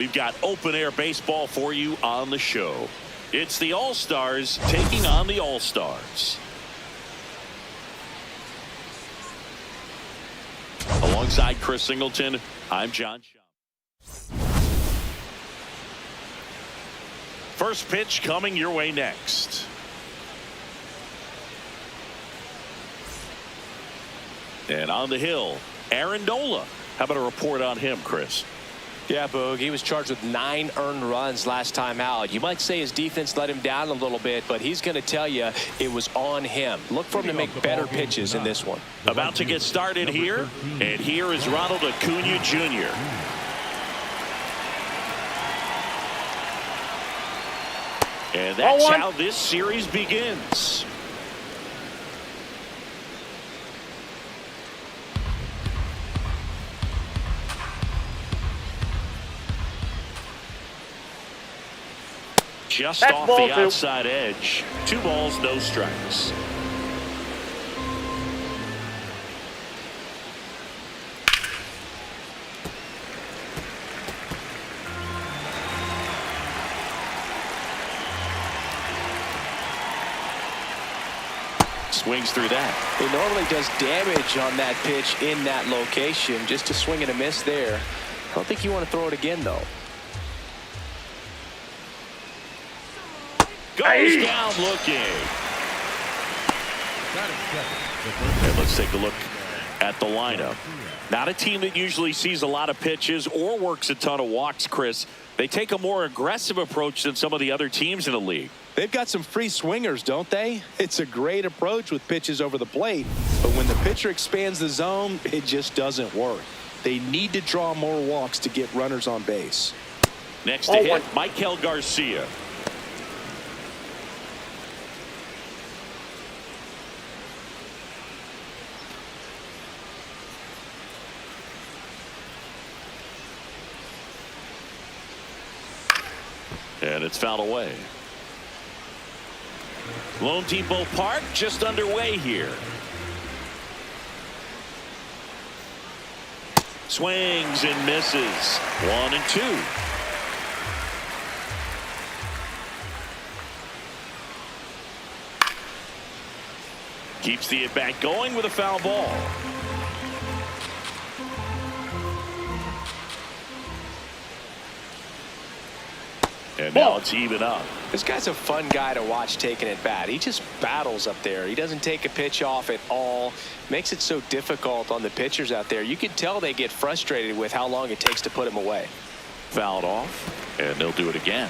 We've got open-air baseball for you on the show. It's the All-Stars taking on the All-Stars. Alongside Chris Singleton, I'm John Schaub. First pitch coming your way next. And on the hill, Aaron Nola. How about a report on him, Chris? Yeah, Boog, he was charged with 9 earned runs last time out. You might say his defense let him down a little bit, but he's going to tell you it was on him. Look for him to make better pitches in this one. About to get started here, and here is Ronald Acuna Jr. And that's how this series begins. Just off the outside edge. 2 balls, no strikes. Swings through that. He normally does damage on that pitch in that location. Just a swing and a miss there. I don't think you want to throw it again, though. Goes down looking. And let's take a look at the lineup. Not a team that usually sees a lot of pitches or works a ton of walks, Chris. They take a more aggressive approach than some of the other teams in the league. They've got some free swingers, don't they? It's a great approach with pitches over the plate. But when the pitcher expands the zone, it just doesn't work. They need to draw more walks to get runners on base. Next to hit, Michael Garcia. And it's fouled away. Lone Depot Park just underway here. Swings and misses. 1 and 2. Keeps the at-bat going with a foul ball. And now it's even up. This guy's a fun guy to watch taking at bat. He just battles up there. He doesn't take a pitch off at all. Makes it so difficult on the pitchers out there. You can tell they get frustrated with how long it takes to put him away. Fouled off, and they'll do it again.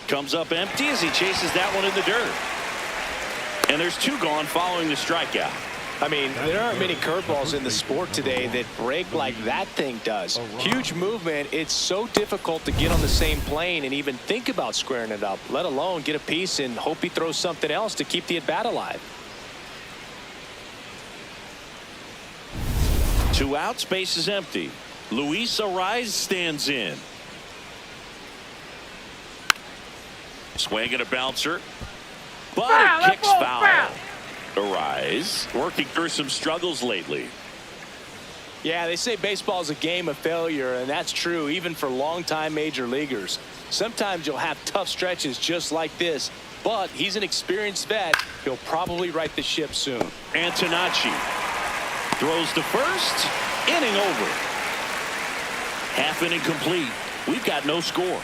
Comes up empty as he chases that one in the dirt. And there's 2 gone following the strikeout. I mean, there aren't many curveballs in the sport today that break like that thing does. Huge movement. It's so difficult to get on the same plane and even think about squaring it up, let alone get a piece and hope he throws something else to keep the at-bat alive. 2 outs, base is empty. Luis Arraez stands in. Swing and a bouncer, but it kicks foul. Arraez working through some struggles lately. Yeah, they say baseball is a game of failure, and that's true even for longtime major leaguers. Sometimes you'll have tough stretches just like this, but he's an experienced vet. He'll probably right the ship soon. Antonacci throws to first. Inning over. Half inning complete. We've got no score.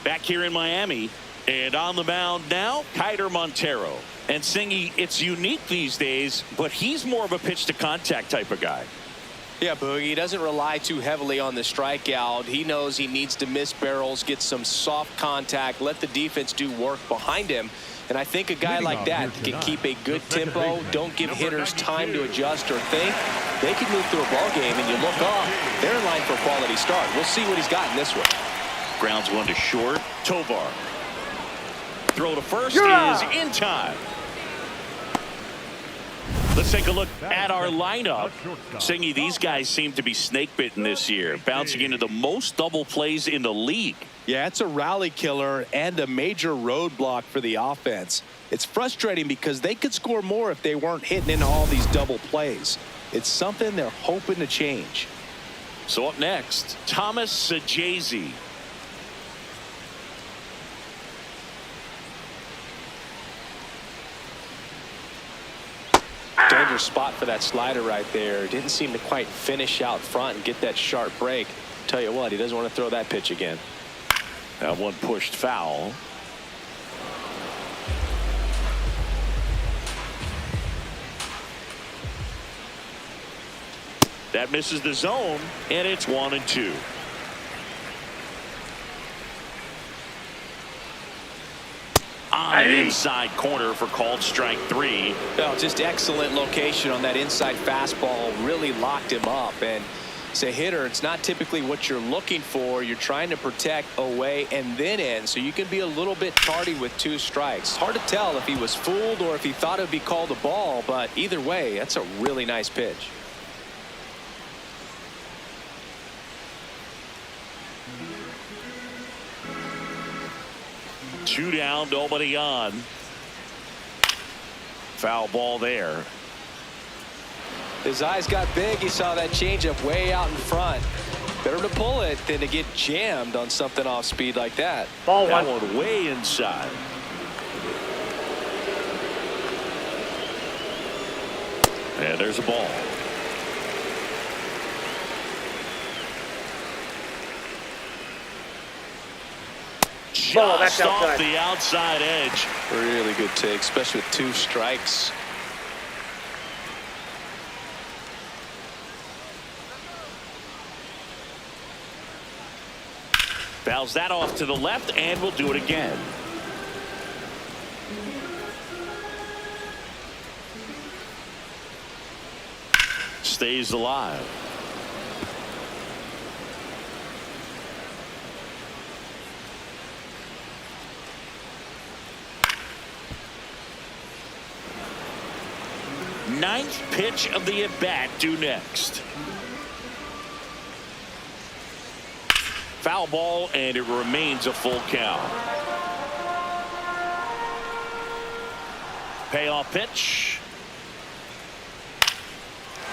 Back here in Miami, and on the mound now, Kiter Montero. And Singy, it's unique these days, but he's more of a pitch to contact type of guy. Yeah, Boogie, he doesn't rely too heavily on the strikeout. He knows he needs to miss barrels, get some soft contact, let the defense do work behind him. And I think a guy like that can keep a good tempo, don't give hitters time to adjust or think. They can move through a ball game, and you look up, they're in line for a quality start. We'll see what he's got in this one. Grounds one to short. Tovar. Throw to first is in time. Let's take a look at our lineup. Singy, these guys seem to be snake bitten this year, bouncing into the most double plays in the league. Yeah, it's a rally killer and a major roadblock for the offense. It's frustrating because they could score more if they weren't hitting into all these double plays. It's something they're hoping to change. So up next, Thomas Sajazi. Dangerous spot for that slider right there. Didn't seem to quite finish out front and get that sharp break. Tell you what, he doesn't want to throw that pitch again. That one pushed foul. That misses the zone, and it's 1-2. On an inside corner for called strike 3. Well, just excellent location on that inside fastball. Really locked him up. And as a hitter, it's not typically what you're looking for. You're trying to protect away and then in, so you can be a little bit tardy with 2 strikes. Hard to tell if he was fooled or if he thought it would be called a ball, but either way, that's a really nice pitch. Two down, nobody on. Foul ball there. His eyes got big. He saw that changeup way out in front. Better to pull it than to get jammed on something off speed like that. Ball that one. One way inside. And there's a ball. That's Just off outside. the outside edge. Really good take, especially with 2 strikes. Fouls that off to the left, and we'll do it again. Stays alive. Ninth pitch of the at-bat due next. Foul ball, and it remains a full count. Payoff pitch.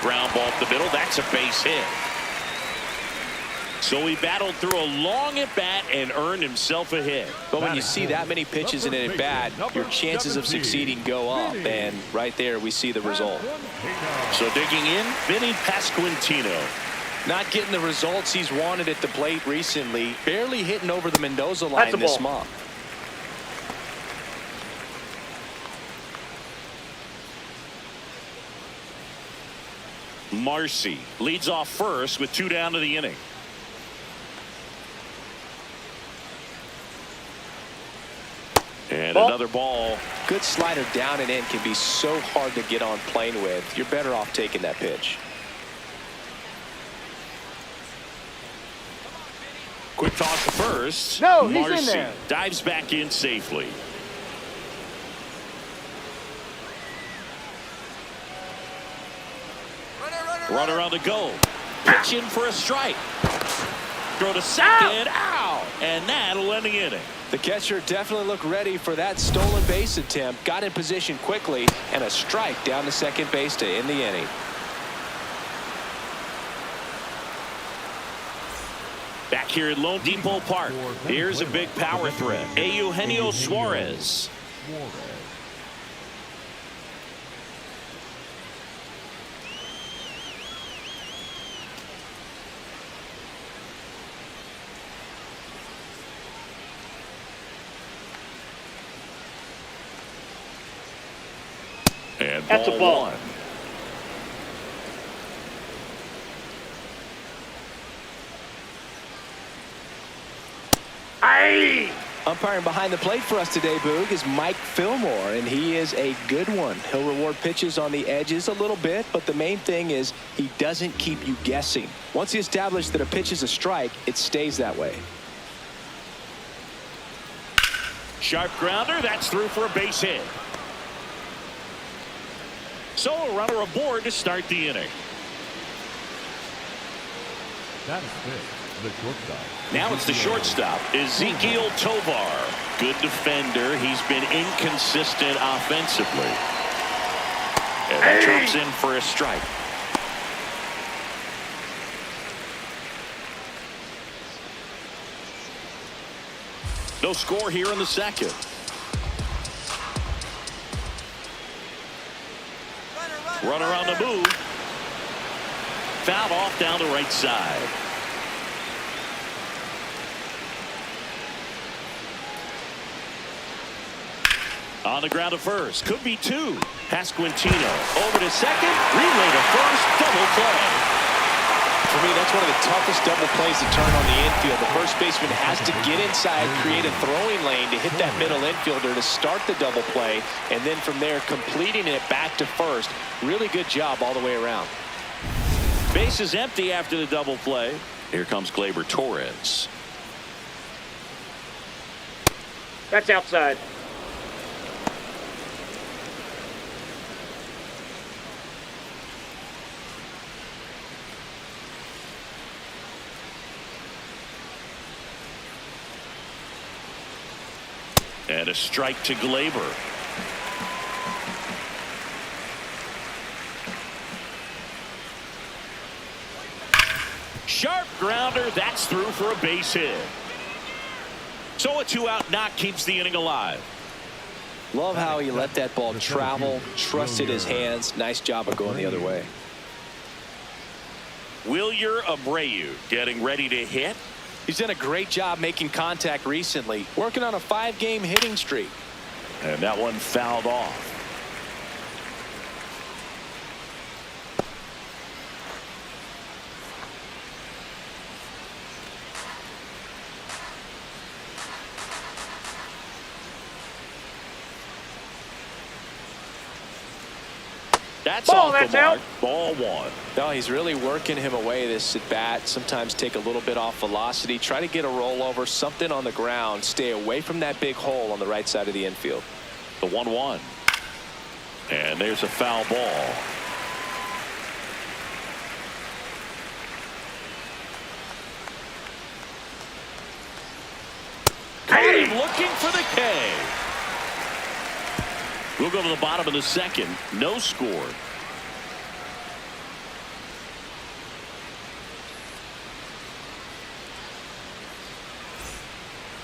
Ground ball up the middle. That's a base hit. So he battled through a long at-bat and earned himself a hit. But when you see that many pitches in an at-bat, your chances of succeeding go up. And right there, we see the result. So digging in, Vinny Pasquantino. Not getting the results he's wanted at the plate recently. Barely hitting over the Mendoza line this month. Marcy leads off first with 2 down to the inning. And another ball. Good slider down and in can be so hard to get on plane with. You're better off taking that pitch. Quick toss to first. No, he's in Marcy there. dives back in safely. Runner on the go. Pitch in for a strike. Throw to second. Ow! And that'll end the inning. The catcher definitely looked ready for that stolen base attempt. Got in position quickly, and a strike down to second base to end the inning. Back here at Lone Depot Park, here's a big power threat. Eugenio Suarez. And That's a ball. 1. Aye. Umpiring behind the plate for us today, Boog, is Mike Fillmore, and he is a good one. He'll reward pitches on the edges a little bit, but the main thing is he doesn't keep you guessing. Once he establishes that a pitch is a strike, it stays that way. Sharp grounder. That's through for a base hit. So a runner aboard to start the inning. That is it. The shortstop. Now it's the shortstop, Ezekiel Tovar. Good defender. He's been inconsistent offensively. And that drops in for a strike. No score here in the second. Runner on the move. Fouled off down the right side. On the ground to first. Could be two. Pasquantino over to second. Relay to first. Double play. For me, that's one of the toughest double plays to turn on the infield. The first baseman has to get inside, create a throwing lane to hit that middle infielder to start the double play, and then from there completing it back to first. Really good job all the way around. Base is empty after the double play. Here comes Gleyber Torres. That's outside. And a strike to Gleyber. Sharp grounder. That's through for a base hit. So a 2-out knock keeps the inning alive. Love how he let that ball travel, trusted his hands. Nice job of going the other way. Wilyer Abreu getting ready to hit. He's done a great job making contact recently, working on a 5-game hitting streak. And that one fouled off. That's Ball, off that's the mark. out. Ball one. No, he's really working him away this at bat. Sometimes take a little bit off velocity. Try to get a rollover, something on the ground. Stay away from that big hole on the right side of the infield. The 1-1. And there's a foul ball. Caught him looking for the K. We'll go to the bottom of the second. No score.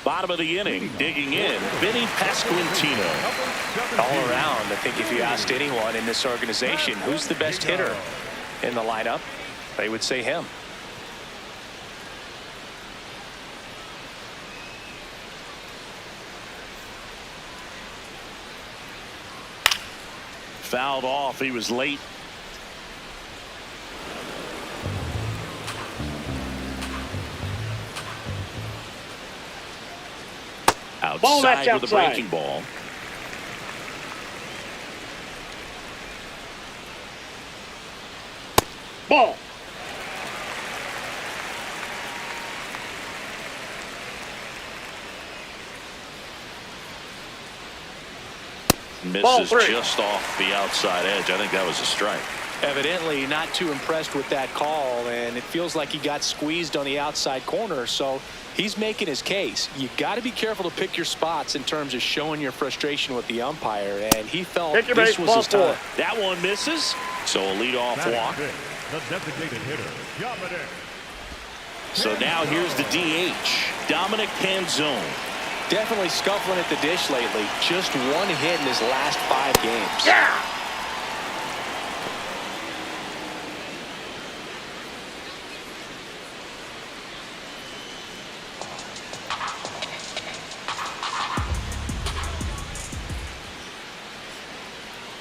Bottom of the inning, digging in, Vinny Pasquantino. All around, I think if you asked anyone in this organization who's the best hitter in the lineup, they would say him. Fouled off. He was late. Outside with a breaking ball. Ball. Misses just off the outside edge. I think that was a strike. Evidently not too impressed with that call, and it feels like he got squeezed on the outside corner, so he's making his case. You got to be careful to pick your spots in terms of showing your frustration with the umpire, and he felt this was his time. That one misses, so a leadoff walk. The designated hitter, Dominic. So now here's the DH, Dominic Panzone. Definitely scuffling at the dish lately. Just one hit in his last 5 games. Yeah.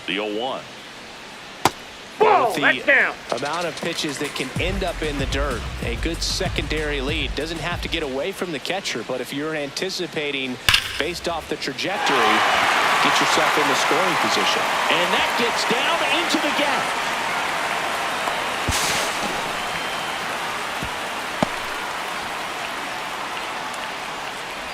The 0-1. Ball, the that's down. amount of pitches that can end up in the dirt, a good secondary lead. Doesn't have to get away from the catcher, but if you're anticipating based off the trajectory, get yourself in the scoring position. And that gets down into the gap.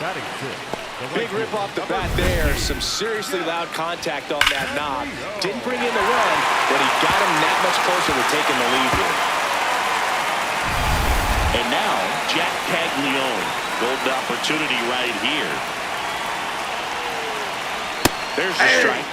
Batting 6. Big rip off the bat there. Some seriously loud contact on that knock. Didn't bring in the run, but he got him that much closer to taking the lead here. And now, Jack Caglione. Golden opportunity right here. There's the strike.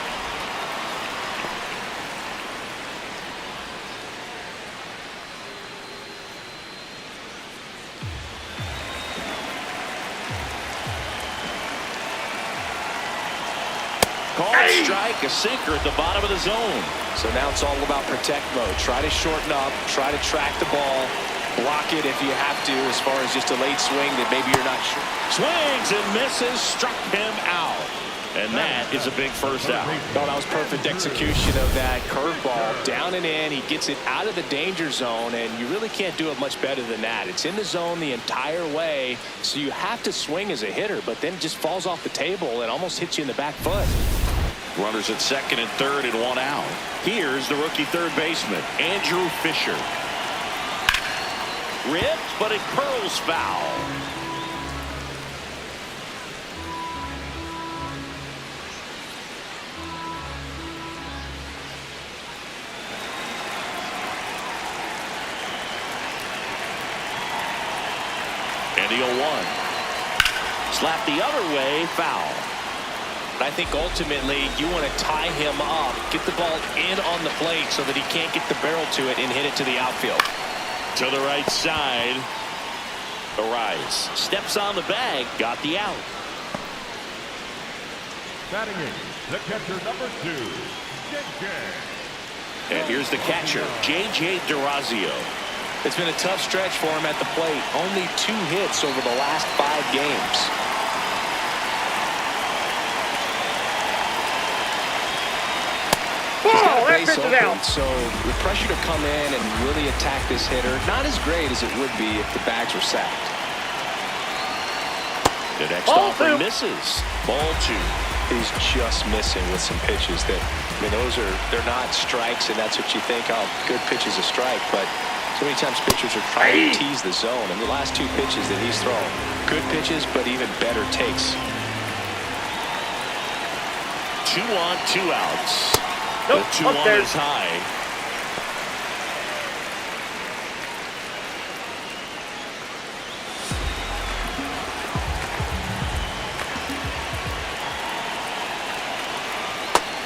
Called strike, a sinker at the bottom of the zone. So now it's all about protect mode. Try to shorten up, try to track the ball, block it if you have to, as far as just a late swing that maybe you're not sure. Swings and misses, struck him out. And that is a big first out. No, that was perfect execution of that curveball. Down and in, he gets it out of the danger zone, and you really can't do it much better than that. It's in the zone the entire way, so you have to swing as a hitter, but then it just falls off the table and almost hits you in the back foot. Runners at second and third and one out. Here's the rookie third baseman, Andrew Fisher. Ripped, but it curls foul. And the 0-1. Slap the other way, foul. I think ultimately you want to tie him up, get the ball in on the plate so that he can't get the barrel to it and hit it to the outfield. To the right side. Arise. Steps on the bag. Got the out. Batting in, the catcher number 2, JJ. And here's the catcher, J.J. Durazio. It's been a tough stretch for him at the plate. Only 2 hits over the last 5 games. Oh, that Base pitch is open, out. so the pressure to come in and really attack this hitter, not as great as it would be if the bags were sacked. The next Ball offering 2. misses. Ball 2. He's just missing with some pitches that, I mean, they're not strikes, and that's what you think, oh, good pitch is a strike, but so many times pitchers are trying to tease the zone, and the last 2 pitches that he's thrown, good pitches, but even better takes. 2 on, 2 outs. Nope, the 2 up on there. is high.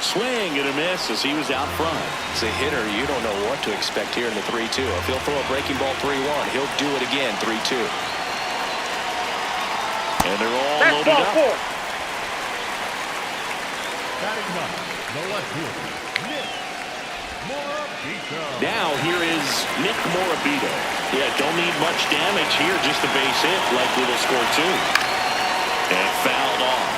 Swing and a miss as he was out front. As a hitter, you don't know what to expect here in the 3-2. If he'll throw a breaking ball 3-1, he'll do it again 3-2. And they're all That's loaded ball up. 4. Batting ninth, the left fielder, Nick Morabito. Now here is Nick Morabito. Yeah, don't need much damage here, just a base hit. Likely to score 2. And fouled off.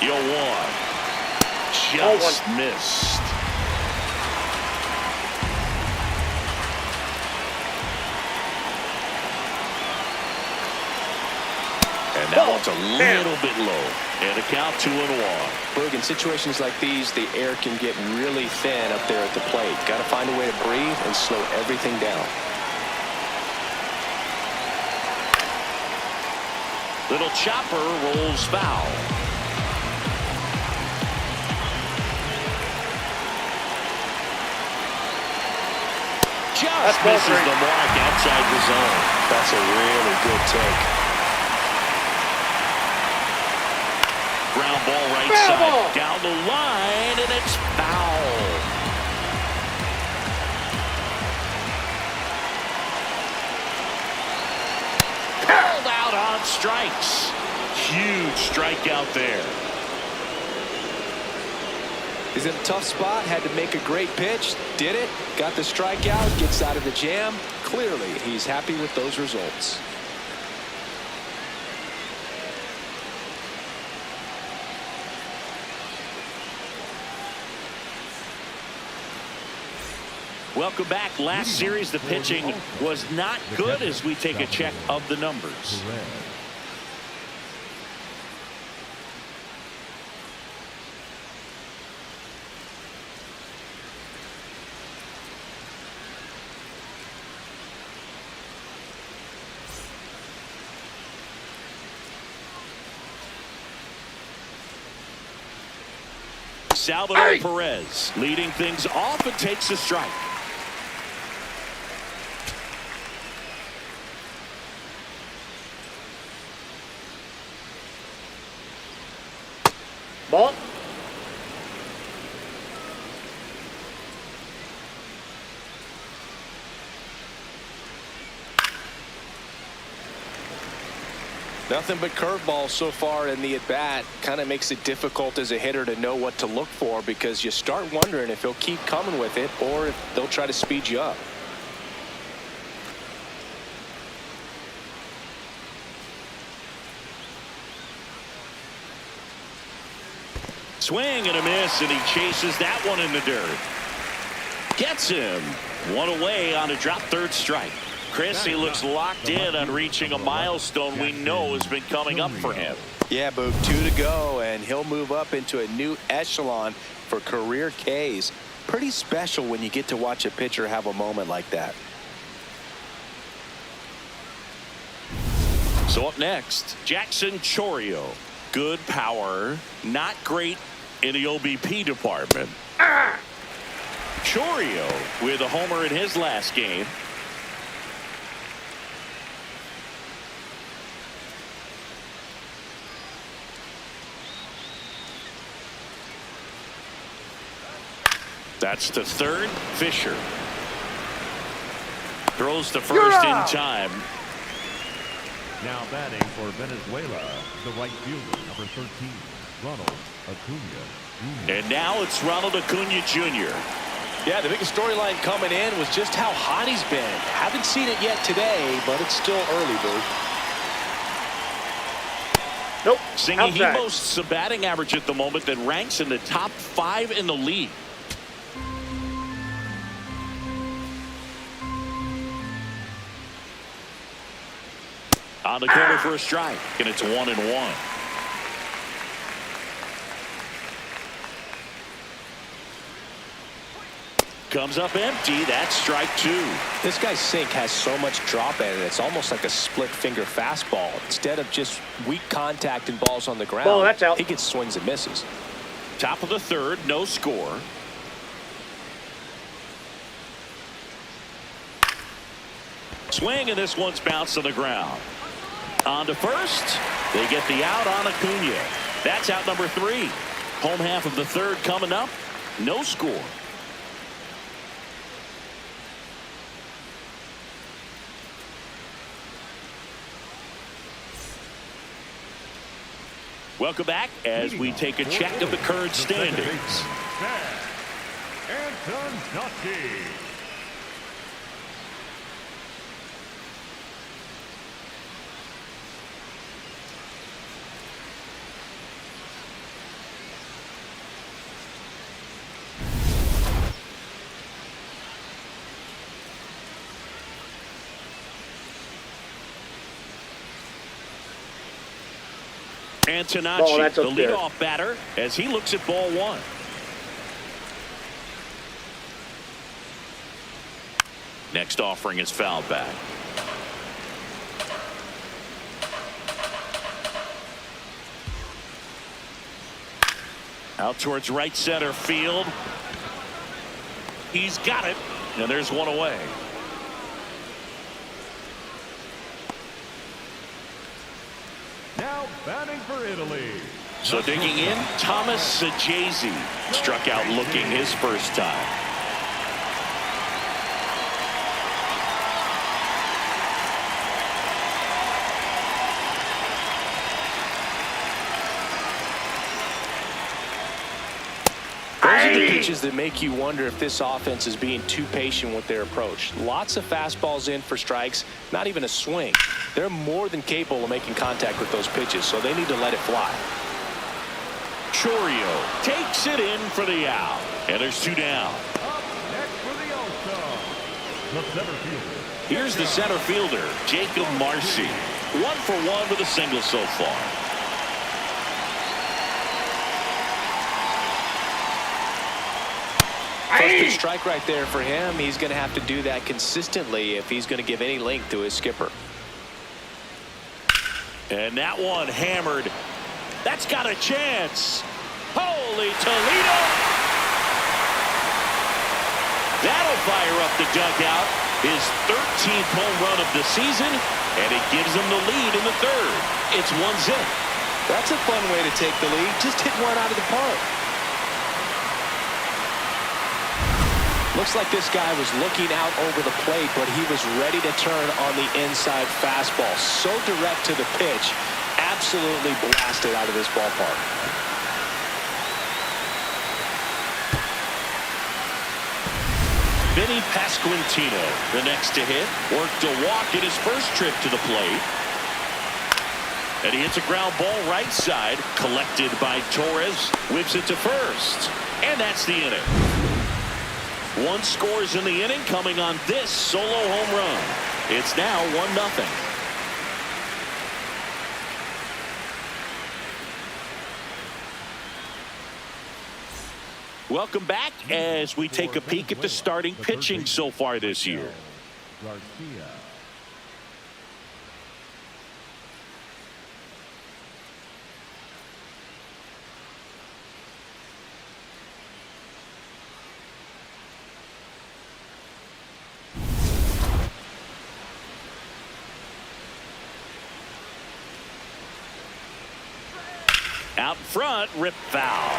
The 0-1. Just missed. And now it's a little bit low. And a count 2-1. Berg, in situations like these, the air can get really thin up there at the plate. Got to find a way to breathe and slow everything down. Little chopper rolls foul. Just misses the mark outside the zone. That's a really good take. Ground ball right Foul side. ball. Down the line, and it's foul. Called out on strikes. Huge strikeout there. He's in a tough spot, had to make a great pitch, did it, got the strikeout, gets out of the jam. Clearly, he's happy with those results. Welcome back. Last series, the pitching was not good as we take a check of the numbers. Salvador Perez leading things off and takes a strike. Ball. Nothing but curveballs so far in the at-bat. Kind of makes it difficult as a hitter to know what to look for, because you start wondering if he'll keep coming with it or if they'll try to speed you up. Swing and a miss, and he chases that one in the dirt. Gets him. One away on a drop third strike. Chris, he looks locked in on reaching a milestone we know has been coming up for him. Yeah, Boog, 2 to go, and he'll move up into a new echelon for career Ks. Pretty special when you get to watch a pitcher have a moment like that. So up next, Jackson Chourio. Good power, not great in the OBP department. Chourio with a homer in his last game. That's to third. Fisher throws to first in time. Now batting for Venezuela, the right fielder, number 13, Ronald Acuna Jr. And now it's Ronald Acuna Jr. Yeah, the biggest storyline coming in was just how hot he's been. Haven't seen it yet today, but it's still early, Boog. Nope. Singy, he Outside. boasts a batting average at the moment that ranks in the top 5 in the league. On the corner for a strike, and it's 1-1. Comes up empty. That's strike 2. This guy's sink has so much drop in it. It's almost like a split finger fastball. Instead of just weak contact and balls on the ground, Ball, that's out. he gets swings and misses. Top of the third, no score. Swing, and this one's bounced to the ground. On to first. They get the out on Acuna. That's out number 3. Home half of the third coming up. No score. Welcome back as we take a check of the current standings. Anton Noski. Antonacci, that's up the there. leadoff batter, as he looks at ball 1. Next offering is fouled back. Out towards right center field. He's got it, and there's one away. Now batting for Italy. So digging in, Thomas Sajazi struck out looking his first time. Those are the pitches that make you wonder if this offense is being too patient with their approach. Lots of fastballs in for strikes, not even a swing. They're more than capable of making contact with those pitches, so they need to let it fly. Chourio takes it in for the out, and there's 2 down. Up next for the All-Star, the center fielder. Here's the center fielder, Jacob Marcy. 1 for 1 with a single so far. First pitch strike right there for him. He's going to have to do that consistently if he's going to give any length to his skipper. And that one hammered. That's got a chance. Holy Italy, Toledo. That'll fire up the dugout. His 13th home run of the season, and it gives him the lead in the third. It's 1-0. That's a fun way to take the lead. Just hit one out of the park. Looks like this guy was looking out over the plate, but he was ready to turn on the inside fastball. So direct to the pitch. Absolutely blasted out of this ballpark. Vinny Pasquantino, the next to hit, worked a walk in his first trip to the plate. And he hits a ground ball right side, collected by Torres, whips it to first. And that's the inning. One scores in the inning coming on this solo home run. It's now 1-0. Welcome back as we take a peek at the starting pitching so far this year. Garcia. Out front, rip foul.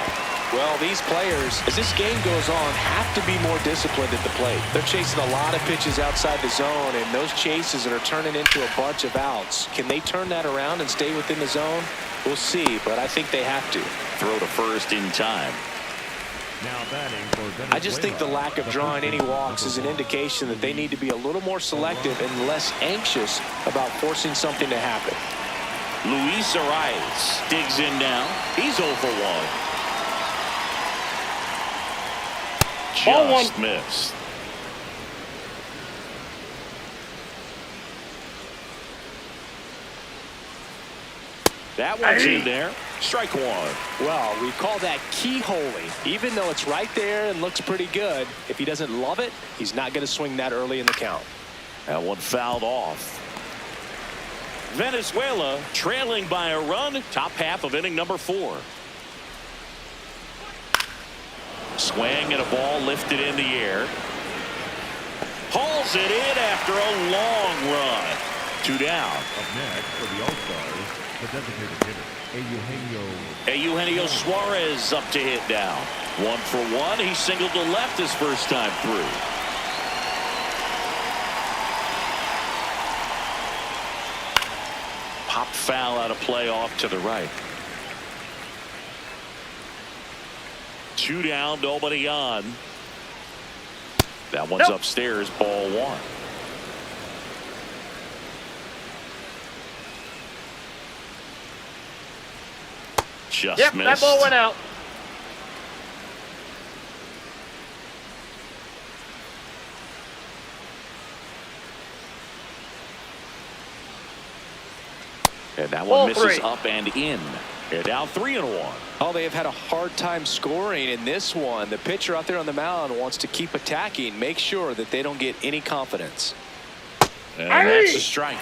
Well, these players, as this game goes on, have to be more disciplined at the plate. They're chasing a lot of pitches outside the zone, and those chases are turning into a bunch of outs. Can they turn that around and stay within the zone? We'll see, but I think they have to. Throw to first in time. Now batting for Venezuela. I just think the lack of drawing any walks is an indication that they need to be a little more selective and less anxious about forcing something to happen. Luis Arias digs in now. He's 0 for 1. Just missed. That one's in there. Strike one. Well, we call that keyholing. Even though it's right there and looks pretty good, if he doesn't love it, he's not going to swing that early in the count. That one fouled off. Venezuela trailing by a run. Top half of inning number 4. Swing and a ball lifted in the air. Hauls it in after a long run. 2 down. Up next for the All-Stars, the designated hitter, Eugenio Suarez up to hit now. 1 for 1. He singled to left his first time through. Popped foul out of play off to the right. 2 down, nobody on. That one's upstairs, ball 1. Just missed. That ball went out. And that one misses up and in. They're down 3-1. Oh, they have had a hard time scoring in this one. The pitcher out there on the mound wants to keep attacking, make sure that they don't get any confidence. And that's a strike.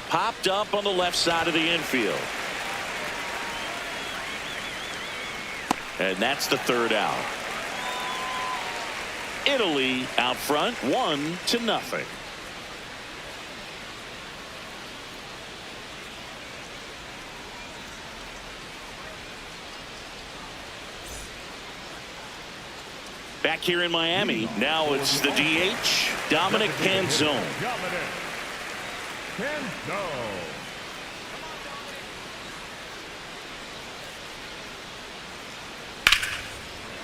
Popped up on the left side of the infield. And that's the 3rd out. Italy out front, 1-0. Back here in Miami, now it's the DH, Dominic Panzone.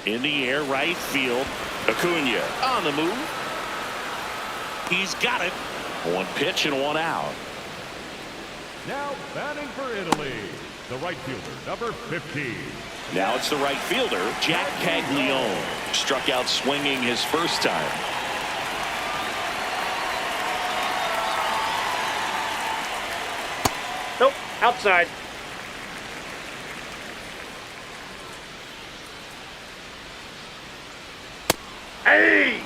In the air, right field. Acuna on the move. He's got it. 1 pitch and 1 out. Now batting for Italy, the right fielder, number 15. Now it's the right fielder, Jack Caglione. Struck out swinging his first time. Nope, outside. Hey!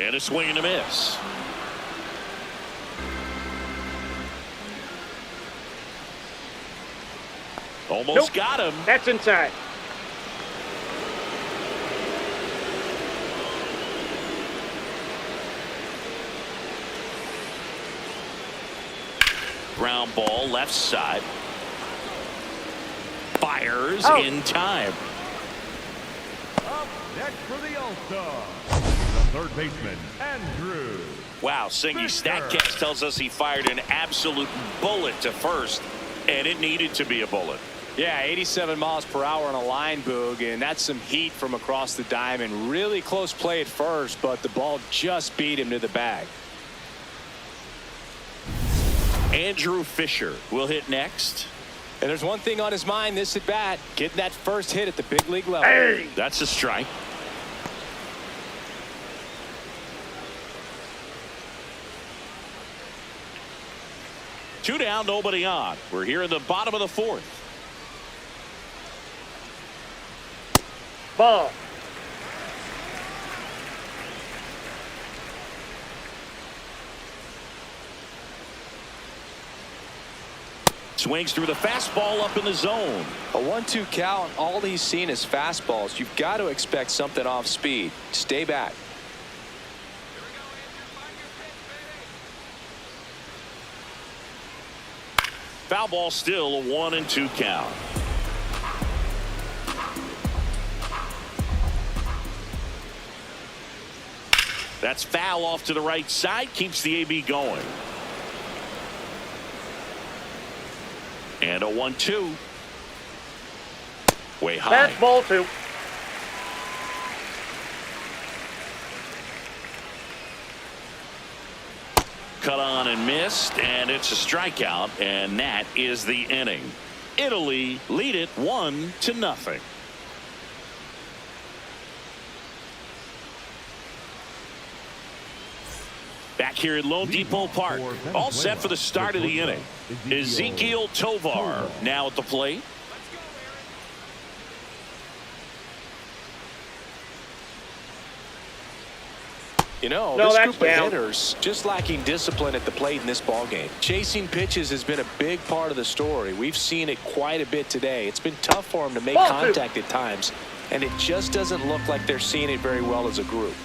And a swing and a miss. Almost got him. That's inside. Ground ball left side. Fires in time. Up next for the All-Star, the third baseman, Andrew. Wow, Singy's StatCast tells us he fired an absolute bullet to first, and it needed to be a bullet. Yeah, 87 miles per hour on a line, Boog, and that's some heat from across the diamond. Really close play at first, but the ball just beat him to the bag. Andrew Fisher will hit next. And there's one thing on his mind this at bat, getting that first hit at the big league level. Hey. That's a strike. Two down, nobody on. We're here in the bottom of the fourth. Ball. Swings through the fastball up in the zone. A 1-2 count, all he's seen is fastballs. You've got to expect something off speed. Stay back. Foul ball still a 1-2 count. That's foul off to the right side, keeps the AB going. And a 1-2. Way high. That's ball 2. Cut on and missed, and it's a strikeout, and that is the inning. Italy lead it 1-0. Back here at Lone Depot Park, all set for the start of the inning. Ezekiel Tovar now at the plate. You know, No, this that's group of down. hitters just lacking discipline at the plate in this ballgame. Chasing pitches has been a big part of the story. We've seen it quite a bit today. It's been tough for them to make Ball 2. contact at times, and it just doesn't look like they're seeing it very well as a group.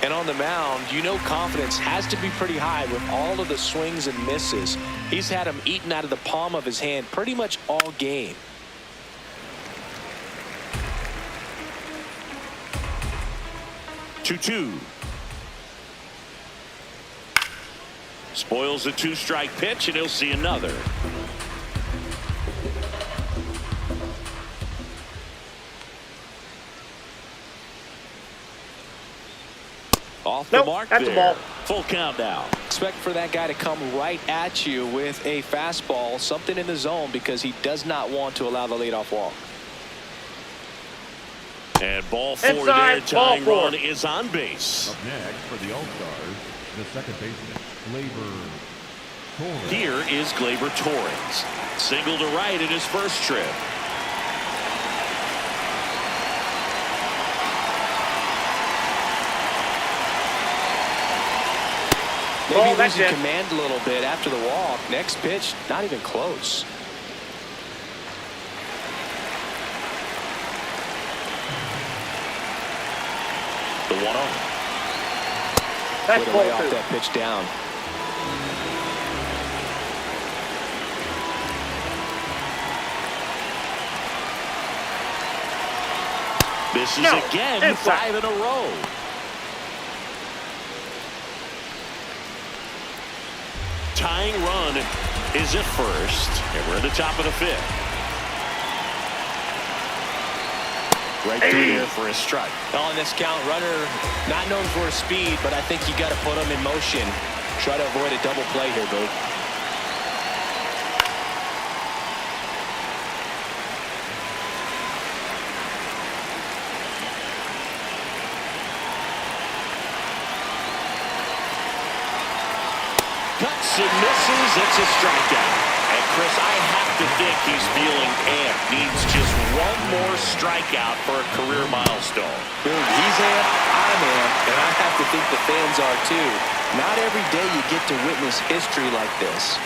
And on the mound, you know confidence has to be pretty high with all of the swings and misses. He's had them eaten out of the palm of his hand pretty much all game. Two. Spoils the 2-strike pitch, and he'll see another. Off the mark that's there. a ball. Full count now. Expect for that guy to come right at you with a fastball, something in the zone, because he does not want to allow the leadoff walk. And ball 4 Inside, there. Tying ball 4. run is on base. Up next for the All-Stars, the second baseman, Gleyber Torres. Here is Gleyber Torres. Single to right in his first trip. Maybe that's losing it. command a little bit after the walk. Next pitch, not even close. The 1-0. That's Put ball away off 2. that pitch down. This is No, again inside. 5 in a row. Tying run is at first, and we're at the top of the 5th. Right through there for a strike. On this count, runner not known for his speed, but I think you got to put him in motion. Try to avoid a double play here, Boo. Cuts and misses. It's a strikeout. And Chris, I have to think he's feeling amped. Needs just one more strikeout for a career milestone. Dude, he's amped, I'm amped, and I have to think the fans are too. Not every day you get to witness history like this.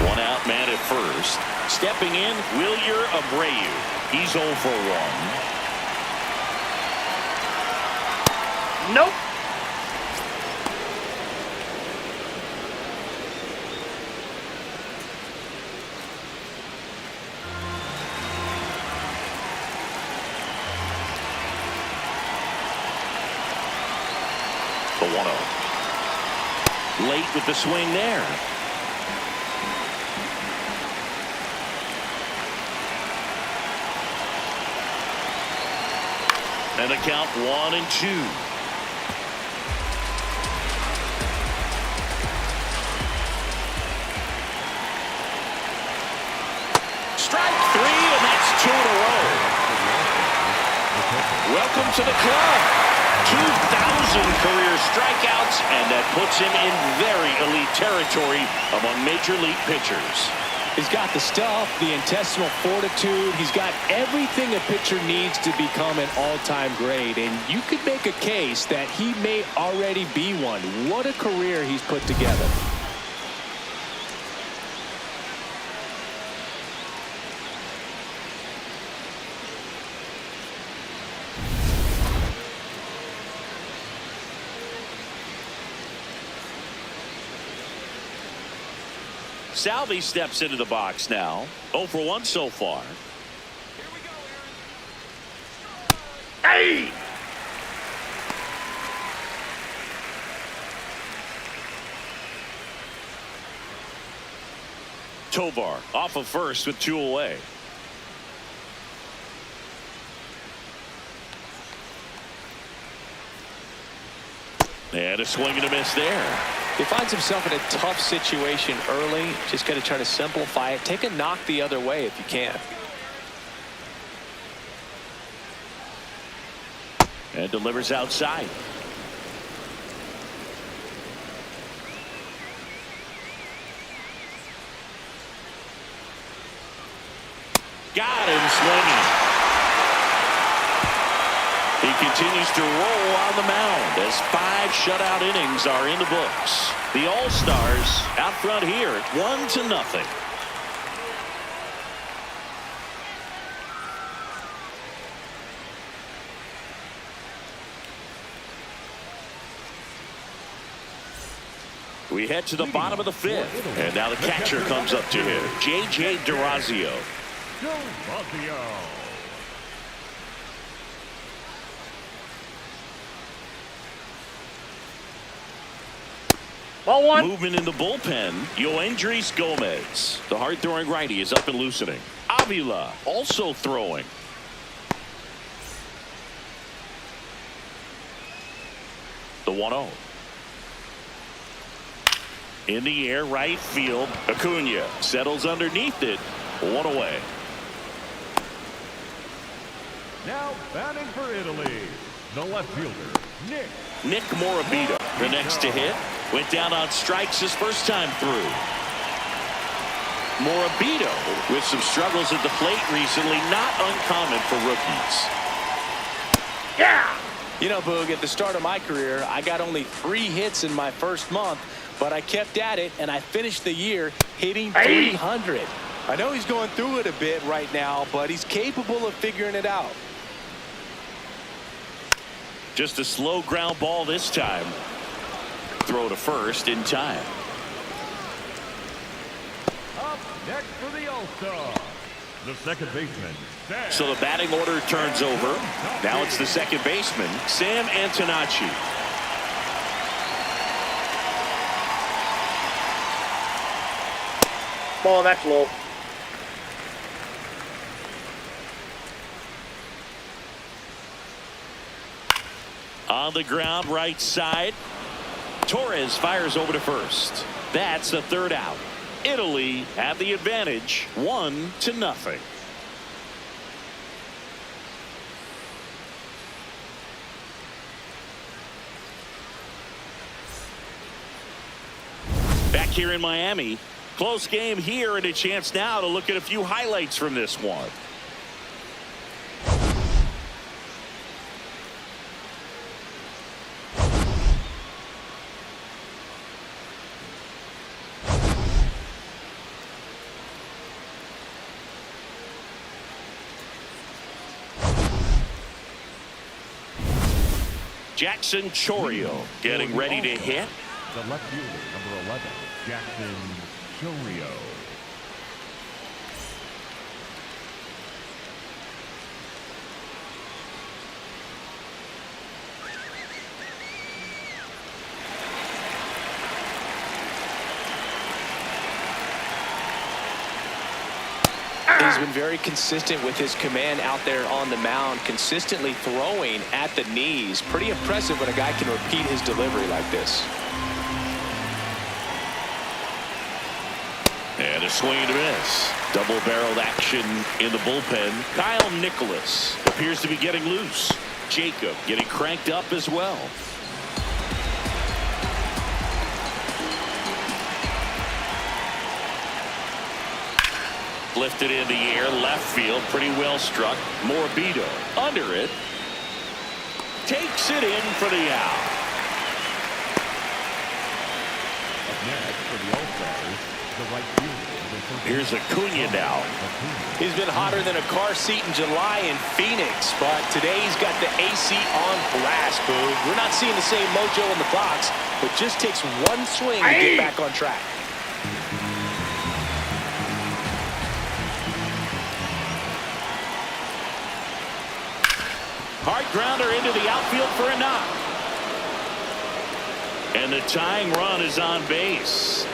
One out man at first. Stepping in, Wilyer Abreu. He's 0 for 1. Nope. The 1-0. Late with the swing there. And the count 1-2. Strike 3, and that's 2 in a row. Welcome to the club. 2,000 career strikeouts, and that puts him in very elite territory among major league pitchers. He's got the stuff, the intestinal fortitude. He's got everything a pitcher needs to become an all-time great. And you could make a case that he may already be one. What a career he's put together. Salvi steps into the box now. 0 for 1 so far. Hey! Tovar off of first with 2 away. And a swing and a miss there. He finds himself in a tough situation early. Just got to try to simplify it. Take a knock the other way if you can. And delivers outside. Got him swinging. He continues to roll on the mound as 5 shutout innings are in the books. The All-Stars out front here at 1-0. We head to the bottom of the 5th, and now the catcher comes up to him, J.J. Durazio. Ball 1. Movement in the bullpen, Yoendris Gomez. The hard-throwing righty is up and loosening. Avila also throwing. The 1-0. In the air, right field. Acuna settles underneath it. 1 away. Now batting for Italy, the left fielder, Nick Morabito, the next to hit. Went down on strikes his first time through. Morabito with some struggles at the plate recently, not uncommon for rookies. Yeah! You know, Boog, at the start of my career, I got only 3 hits in my first month, but I kept at it, and I finished the year hitting 300. I know he's going through it a bit right now, but he's capable of figuring it out. Just a slow ground ball this time. Throw to first in time. up next for the All-Star, the second baseman. So the batting order turns over. Now it's the second baseman, Sam Antonacci. Ball, that's low. On the ground, right side. Torres fires over to first. That's the 3rd out. Italy have the advantage, 1-0. Back here in Miami, Close game here, and a chance now to look at a few highlights from this one. Jackson Chorio getting ready to hit. The left fielder, number 11, Jackson Chorio. He's been very consistent with his command out there on the mound, consistently throwing at the knees. Pretty impressive when a guy can repeat his delivery like this. And a swing and a miss. Double-barreled action in the bullpen. Kyle Nicholas appears to be getting loose. Jacob getting cranked up as well. Lifted in the air, left field, pretty well struck. Morbido under it. Takes it in for the out. Up next for the All-Stars, the right fielder. Here's Acuna now. He's been hotter than a car seat in July in Phoenix, but today he's got the AC on blast, Boo. We're not seeing the same mojo in the box, but just takes one swing to get back on track. Hard grounder into the outfield for a knock. And the tying run is on base.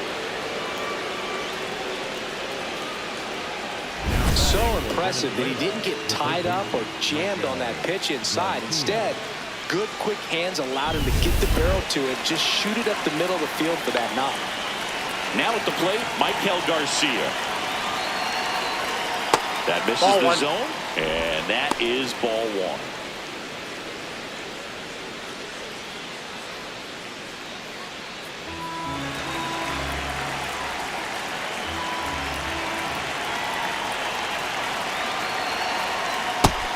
So impressive that he didn't get tied up or jammed on that pitch inside. Instead, good quick hands allowed him to get the barrel to it, just shoot it up the middle of the field for that knock. Now at the plate, Michael Garcia. That misses the zone, and that is ball one.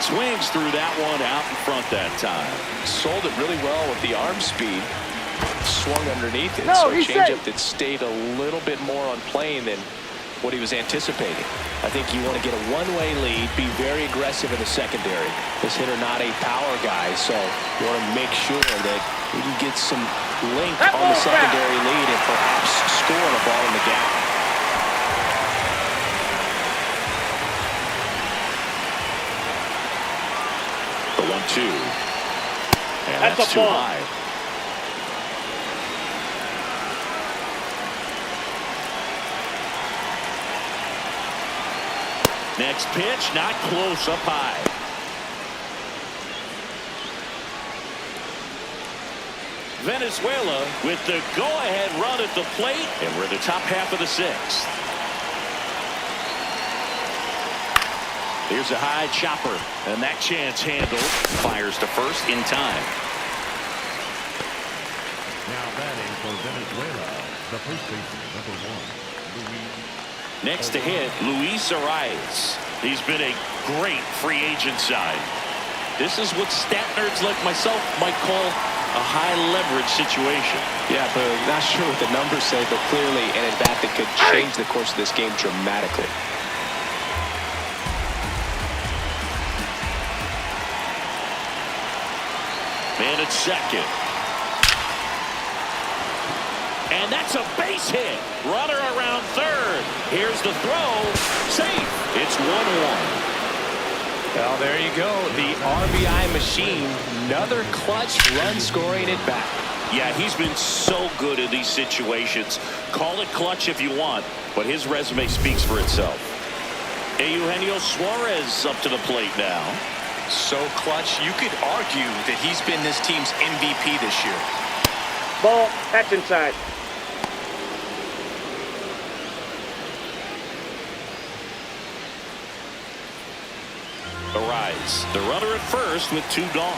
Swings through that one out in front that time. Sold it really well with the arm speed. Swung underneath it. No, so a changeup that stayed a little bit more on plane than what he was anticipating. I think you want to get a one-way lead, be very aggressive in the secondary. This hitter not a power guy, so you want to make sure that you can get some length on the secondary lead and perhaps score a ball in the gap. The 1-2. And that's too high. Next pitch, not close, up high. Venezuela with the go-ahead run at the plate, and we're in the top half of the sixth. Here's a high chopper, and that chance handled. Fires to first in time. Now batting for Venezuela, the first baseman, number 1, Luis. Next to hit, Luis Arias. He's been a great free agent sign. This is what stat nerds like myself might call a high leverage situation. Yeah, but not sure what the numbers say, but clearly an at-bat that could change the course of this game dramatically. Man at second. And that's a base hit. Runner around third. Here's the throw. Safe. It's 1-1. Well, there you go. The RBI machine. Another clutch run scoring at bat. Yeah, he's been so good in these situations. Call it clutch if you want, but his resume speaks for itself. Eugenio Suarez up to the plate now. So clutch, you could argue that he's been this team's MVP this year. Ball, that's inside. Arise. The runner at first with 2 gone.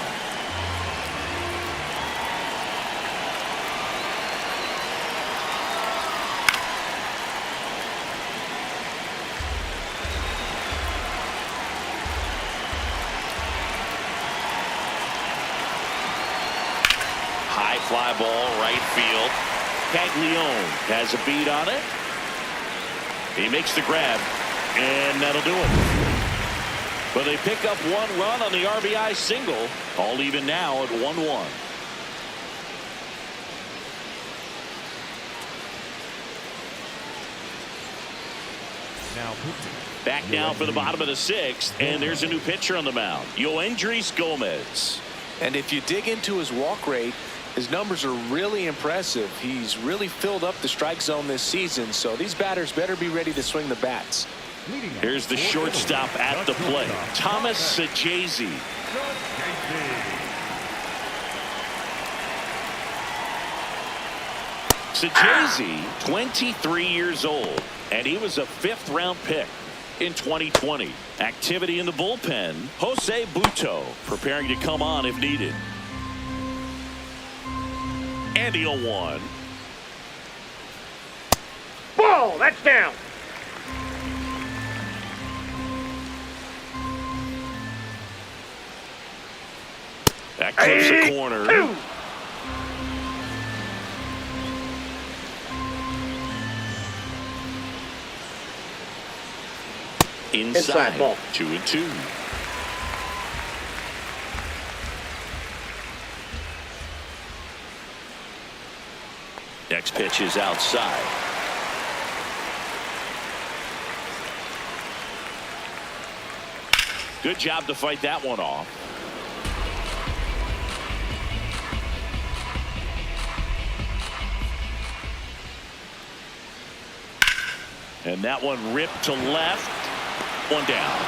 field. Caglione has a beat on it. He makes the grab, and that'll do it. But they pick up one run on the RBI single. All even now at 1-1. Now pitching. Back now for the bottom of the sixth, and there's a new pitcher on the mound, Yoendrys Gomez. And if you dig into his walk rate, his numbers are really impressive. He's really filled up the strike zone this season, so these batters better be ready to swing the bats. Here's the shortstop at the plate, Thomas Sajazi. Sajazi, 23 years old, and he was a fifth-round pick in 2020. Activity in the bullpen. Jose Buto preparing to come on if needed. And the 0-1. Ball, that's down. That clips the corner. 2. Inside ball. 2-2. Next pitch is outside. Good job to fight that one off. And that one ripped to left. One down.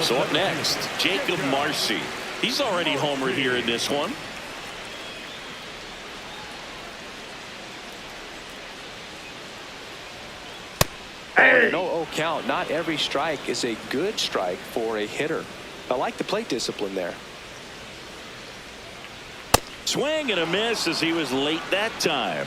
So up next, Jacob Marcy. He's already homered here in this one. No count. Not every strike is a good strike for a hitter. I like the plate discipline there. Swing and a miss as he was late that time.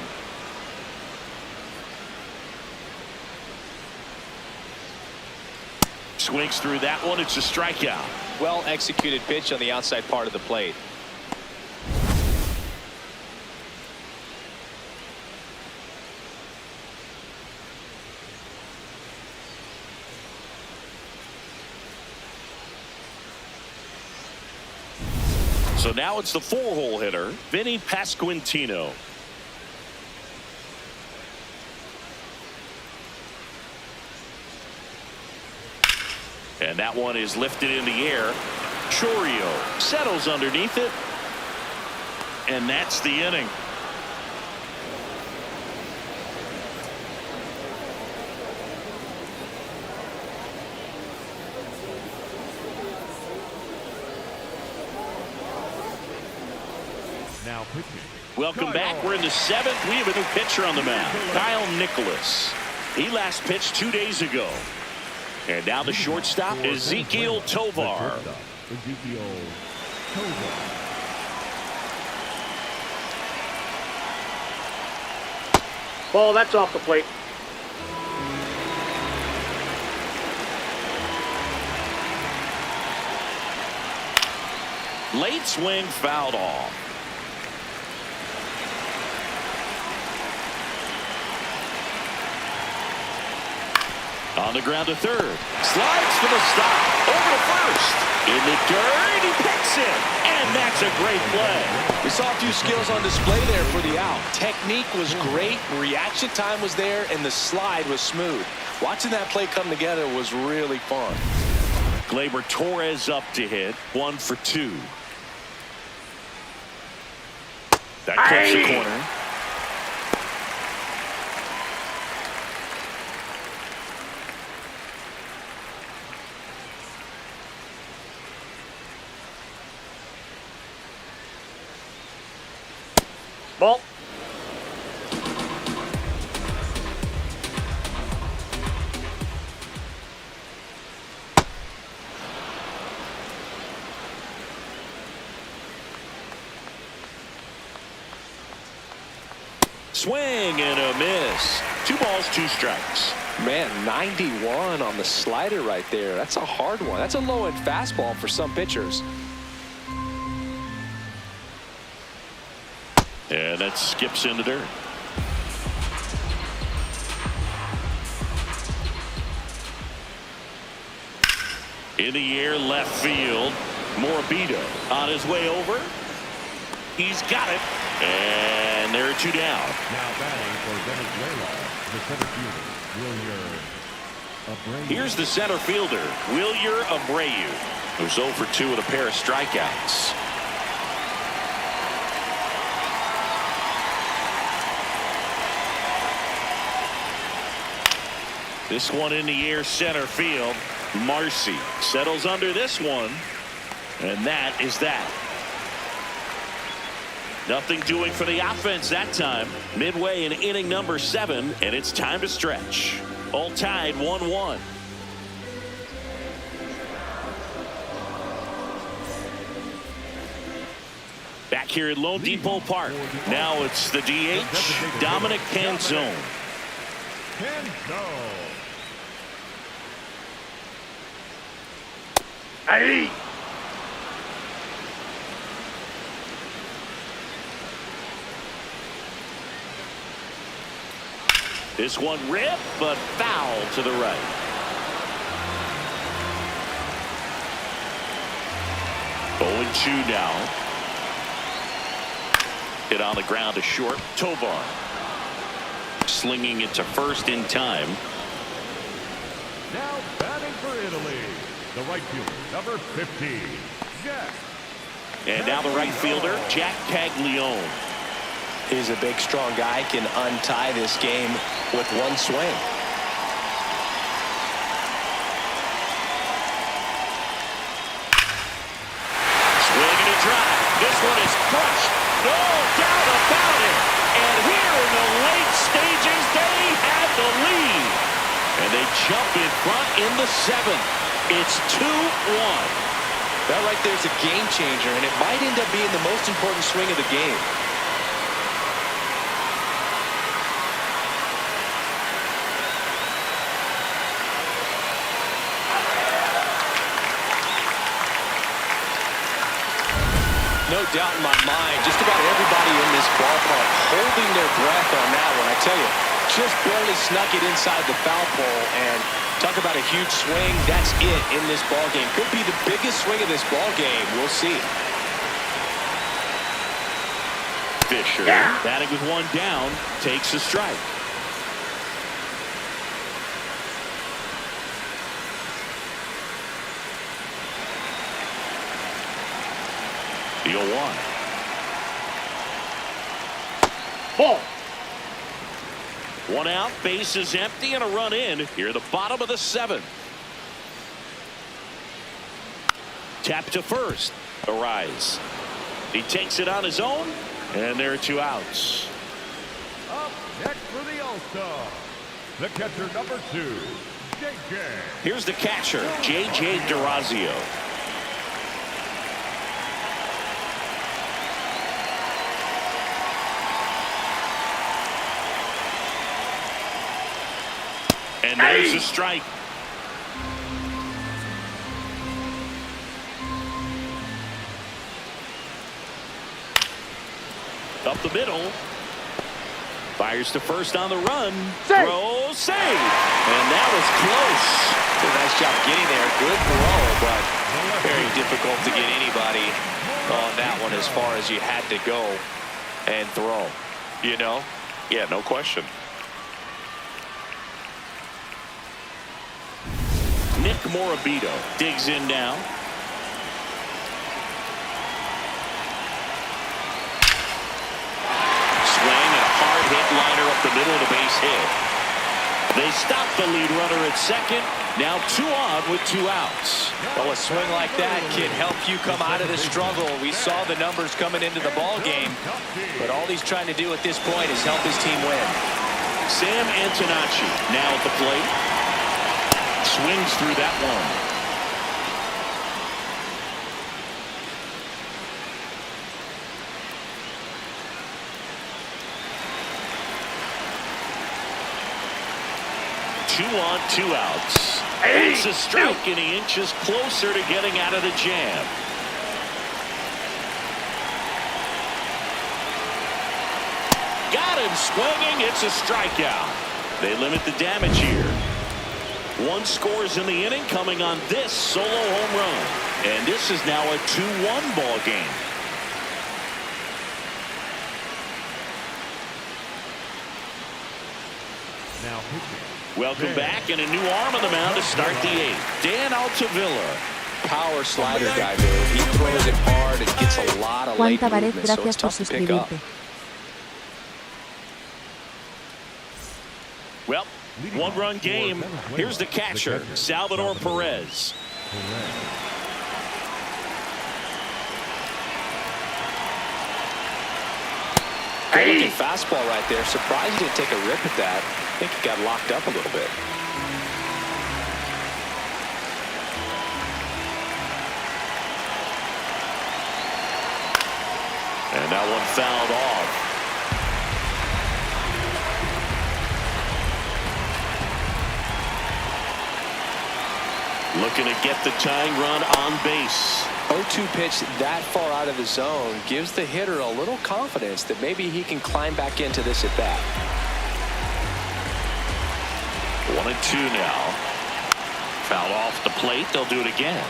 Swings through that one. It's a strikeout. Well executed pitch on the outside part of the plate. So now it's the four-hole hitter, Vinny Pasquantino. And that one is lifted in the air. Chorio settles underneath it. And that's the inning. Now pitching. Welcome back. We're in the seventh. We have a new pitcher on the mound, Kyle Nicholas. He last pitched 2 days ago. And now the shortstop, Ezequiel Tovar. Ezequiel Tovar. Ball, that's off the plate. Late swing fouled off. On the ground to third. Slides for the stop. Over to first. In the dirt. He picks it. And that's a great play. We saw a few skills on display there for the out. Technique was great. Reaction time was there. And the slide was smooth. Watching that play come together was really fun. Gleyber Torres up to hit. 1 for 2. That clips the corner. Ball. Swing and a miss. 2 balls, 2 strikes. Man, 91 on the slider right there. That's a hard one. That's a low-end fastball for some pitchers. And that skips into dirt. In the air, left field. Morabito on his way over. He's got it. And there are two down. Now batting for Venezuela, the center fielder, Wilyer Abreu. Here's the center fielder, Wilyer Abreu, who's 0 for 2 with a pair of strikeouts. This one in the air, center field. Marcy settles under this one, and that is that. Nothing doing for the offense that time. Midway in inning number 7, and it's time to stretch. All tied 1-1. Back here at Lone Depot Park. Now it's the DH, Dominic Canzone. Hey! This one ripped, but foul to the right. Oh, 2 now. Hit on the ground to short. Tovar slinging it to first in time. Now batting for Italy, the right fielder, number 15, Jack. And now the right fielder, Jack Caglione. He's a big, strong guy, can untie this game with one swing. Swing and a drive. This one is crushed. No doubt about it. And here in the late stages, they have the lead. And they jump in front in the 7th. It's 2-1. That right there is a game changer, and it might end up being the most important swing of the game. No doubt in my mind, just about everybody in this ballpark holding their breath on that one. I tell you, just barely snuck it inside the foul pole, and talk about a huge swing. That's it in this ball game. Could be the biggest swing of this ball game. We'll see. Fisher, batting with 1 down, takes a strike. The 0-1. Ball. 1 out, base is empty, and a run in here at the bottom of the 7th. Tap to first. Arise. He takes it on his own, and there are 2 outs. Up next for the All-Star, the catcher, number 2, JJ. Here's the catcher, J.J. Durazio. And there's a strike. Up the middle. Fires to first on the run. Save. Throw, save. And that was close. Did a nice job getting there. Good throw, but very difficult to get anybody on that one as far as you had to go and throw. You know? Yeah, no question. Nick Morabito digs in now. Swing and a hard hit liner up the middle of the base hit. They stop the lead runner at second. Now 2 on with 2 outs. Well, a swing like that can help you come out of the struggle. We saw the numbers coming into the ball game, but all he's trying to do at this point is help his team win. Sam Antonacci now at the plate. Swings through that one. 2 on, 2 outs. It's a strike, and he inches closer to getting out of the jam. Got him swinging. It's a strikeout. They limit the damage here. 1 scores in the inning, coming on this solo home run. And this is now a 2-1 ball game. Now pitching. Welcome back, and a new arm on the mound to start the 8th. Dan Altavilla. Power slider guy, man. He throws it hard and gets a lot of late movement, so it's tough to pick up. Well, 1-run game. Here's the catcher, Salvador Perez. Good looking fastball right there. Surprised he didn't take a rip at that. I think he got locked up a little bit. And that one fouled off. Looking to get the tying run on base. 0-2 pitch that far out of the zone gives the hitter a little confidence that maybe he can climb back into this at bat. 1-2 now. Foul off the plate. They'll do it again.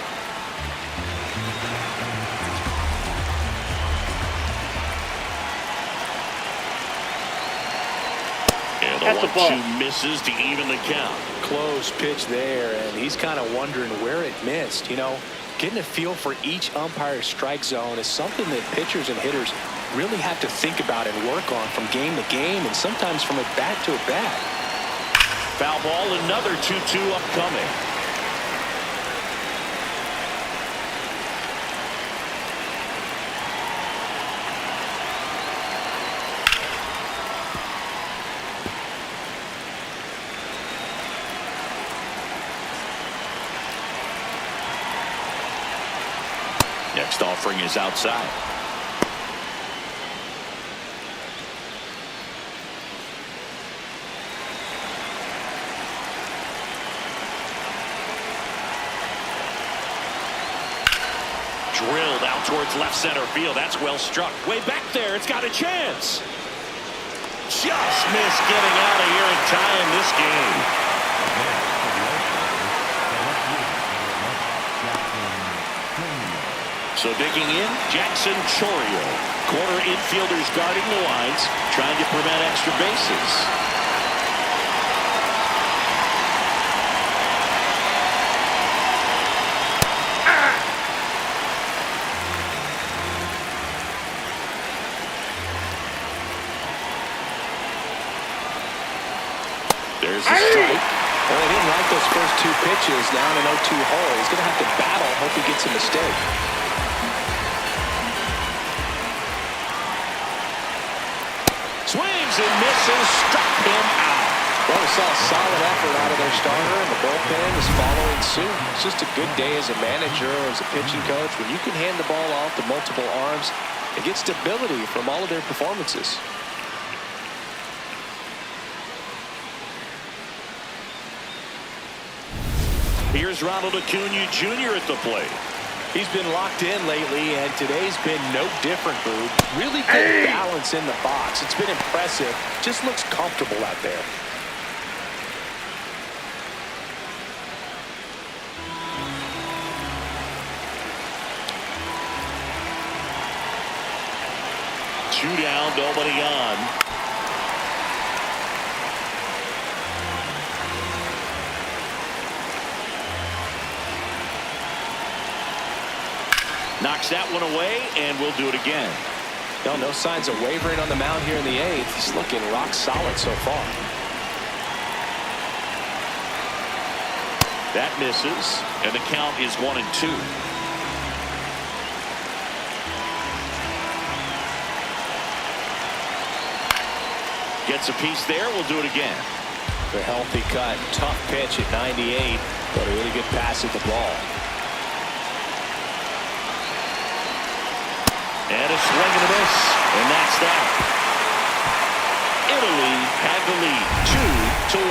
And the 1-2 misses to even the count. Close pitch there, and he's kind of wondering where it missed. You know, getting a feel for each umpire's strike zone is something that pitchers and hitters really have to think about and work on from game to game, and sometimes from a bat to a bat. Foul ball, another 2-2 upcoming. Next offering is outside. Drilled out towards left center field. That's well struck. Way back there. It's got a chance. Just missed getting out of here and tying this game. So digging in, Jackson Chorio. Corner infielders guarding the lines, trying to prevent extra bases. There's the strike. Well, he didn't like those first 2 pitches down an 0-2 hole. He's going to have to battle, hope he gets a mistake. Swings and misses, struck him out. Well, we saw a solid effort out of their starter, and the bullpen is following suit. It's just a good day as a manager or as a pitching coach when you can hand the ball off to multiple arms and get stability from all of their performances. Here's Ronald Acuna Jr. at the plate. He's been locked in lately, and today's been no different, Boog. Really good balance in the box. It's been impressive. Just looks comfortable out there. Two down, nobody on. Knocks that one away, and we'll do it again. No signs of wavering on the mound here in the 8th. He's looking rock solid so far. That misses, and the count is 1-2. Gets a piece there. We'll do it again. The healthy cut. Tough pitch at 98, but a really good pass at the ball. And a swing and a miss, and that's that. Italy had the lead, 2-1.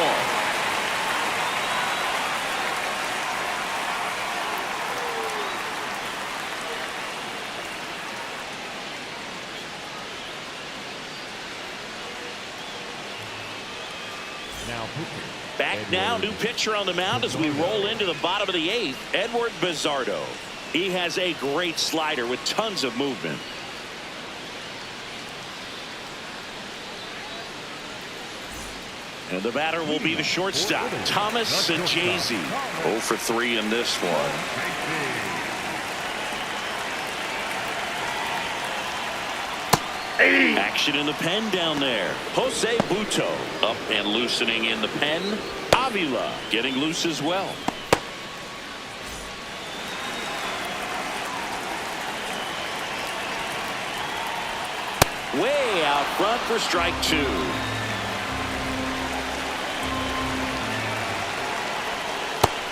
now pitching. Back now, new pitcher on the mound as we roll into the bottom of the 8th, Edward Bizardo. He has a great slider with tons of movement. And the batter will be the shortstop, Thomas Sajazi. 0 for 3 in this one. Action in the pen down there. Jose Buto up and loosening in the pen. Avila getting loose as well. Way out front for strike 2.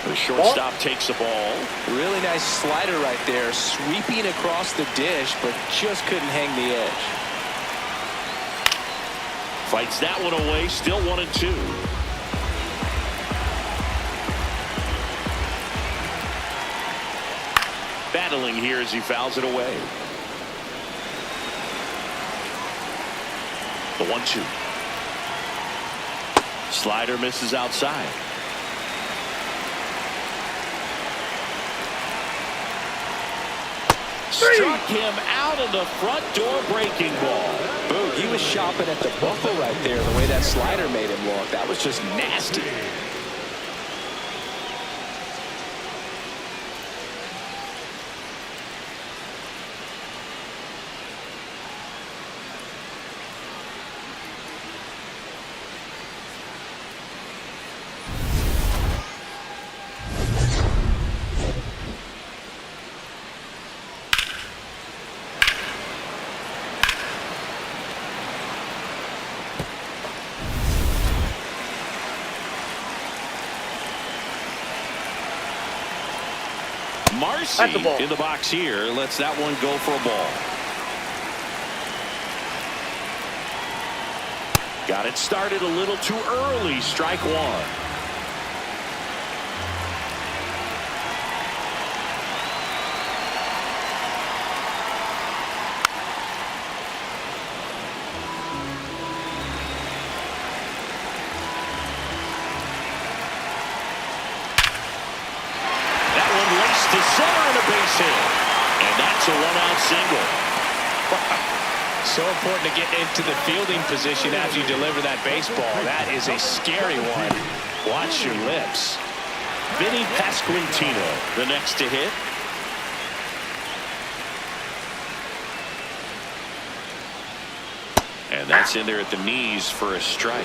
The shortstop takes the ball. Really nice slider right there, sweeping across the dish, but just couldn't hang the edge. Fights that one away, still 1-2. Battling here as he fouls it away. The 1-2. Slider misses outside. Struck him out of the front door breaking ball. Boom, he was shopping at the buckle right there, the way that slider made him look. That was just nasty. Marcy in the box here lets that one go for a ball. Got it started a little too early. Strike 1. To center and a base hit. And that's a 1-out single. So important to get into the fielding position as you deliver that baseball. That is a scary one. Watch your lips. Vinny Pasquantino, the next to hit. And that's in there at the knees for a strike.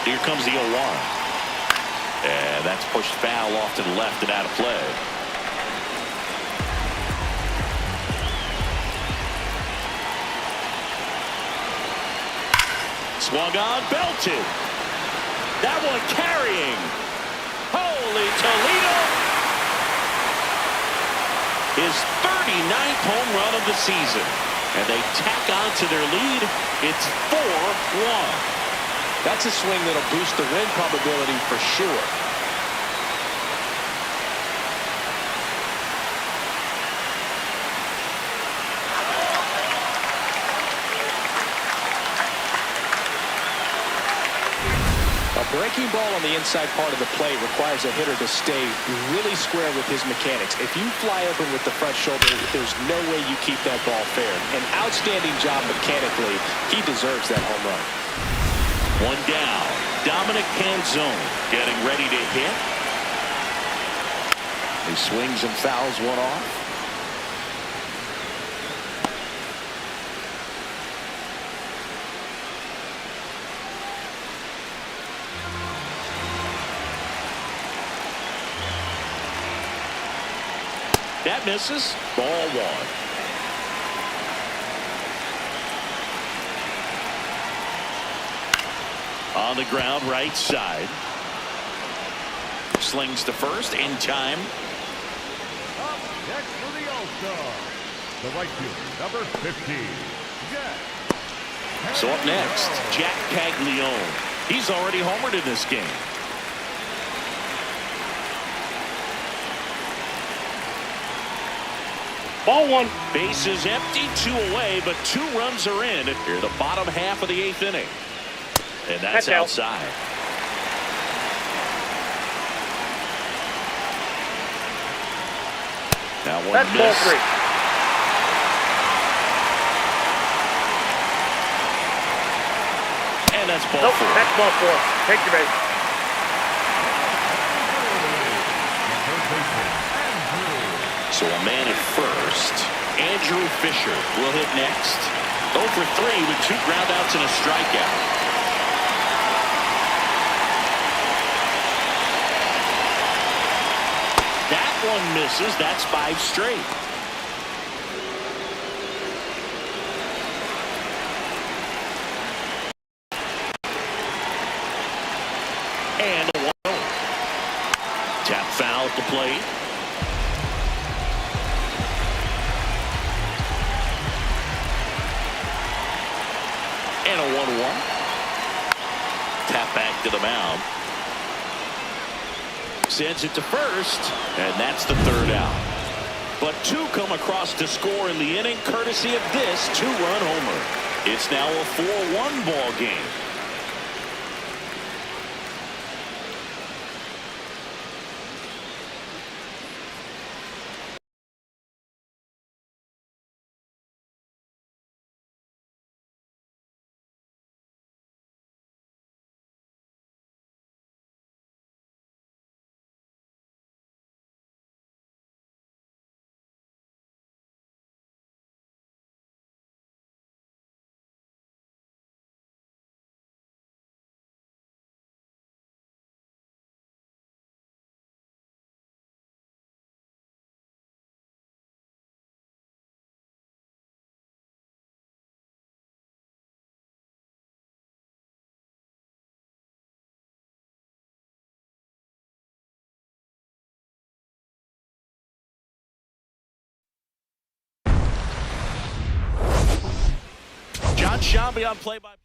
Here comes the 0-1. And that's pushed foul off to the left and out of play. Swung on, belted. That one carrying. Holy Toledo. His 39th home run of the season. And they tack on to their lead. It's 4-1. That's a swing that'll boost the win probability for sure. A breaking ball on the inside part of the plate requires a hitter to stay really square with his mechanics. If you fly open with the front shoulder, there's no way you keep that ball fair. An outstanding job mechanically. He deserves that home run. One down. Dominic Canzone getting ready to hit. He swings and fouls one off. That misses. Ball 1. On the ground, right side. Slings to first in time. Up next for the All-Star, the right fielder, number 15, Jack. So up next, Jack Caglione. He's already homered in this game. Ball one. Bases empty, 2 away, but 2 runs are in. Here, the bottom half of the 8th inning. And that's outside. Now one That's miss. ball 3. And that's ball Nope, 4. that's ball 4. Take your base. So a man at first. Andrew Fisher will hit next. 0 for 3 with 2 groundouts and a strikeout. That one misses. That's 5 straight. And a 1-0. Tap foul at the plate. And a 1-1. Tap back to the mound. Sends it to first, and that's the 3rd out. But 2 come across to score in the inning, courtesy of this 2-run homer. It's now a 4-1 ball game. John Shelby on play-by-play.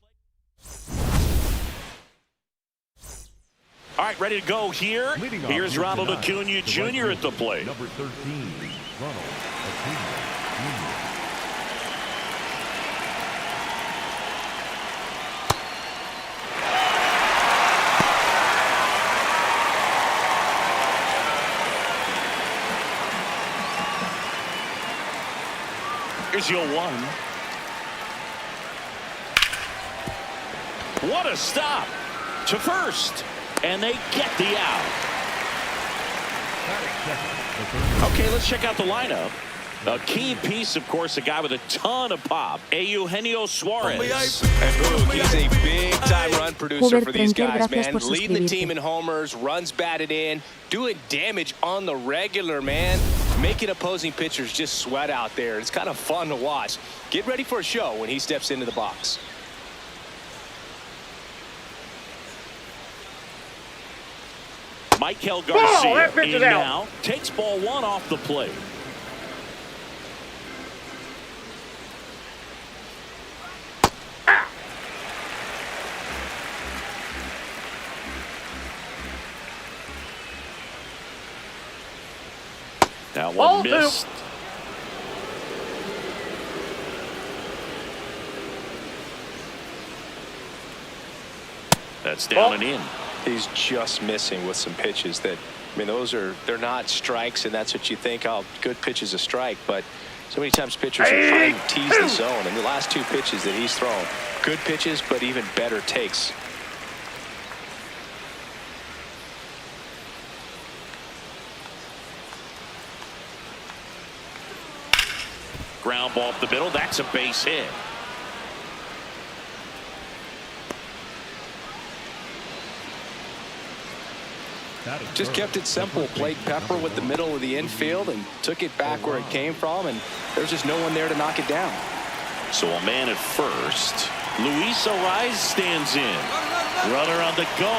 All right, ready to go here. Here's Ronald Acuna Jr. at the plate. Number 13, Ronald Acuna Jr. Here's your 1. What a stop to first, and they get the out. Okay, let's check out the lineup. A key piece, of course, a guy with a ton of pop, Eugenio Suarez. And Boog, he's a big-time run producer for these guys, man. Leading the team in homers, runs batted in, doing damage on the regular, man. Making opposing pitchers just sweat out there. It's kind of fun to watch. Get ready for a show when he steps into the box. Michael Garcia pitch in is out. now. Takes ball 1 off the plate. That one missed. That's down and in. He's just missing with some pitches that, I mean, they're not strikes, and that's what you think, oh, good pitch is a strike, but so many times pitchers are trying to tease the zone, and the last 2 pitches that he's thrown, good pitches, but even better takes. Ground ball up the middle. That's a base hit. Just kept it simple. Played Pepper with the middle of the infield and took it back where it came from, and there's just no one there to knock it down. So a man at first. Luis Ariz stands in. Runner on the go.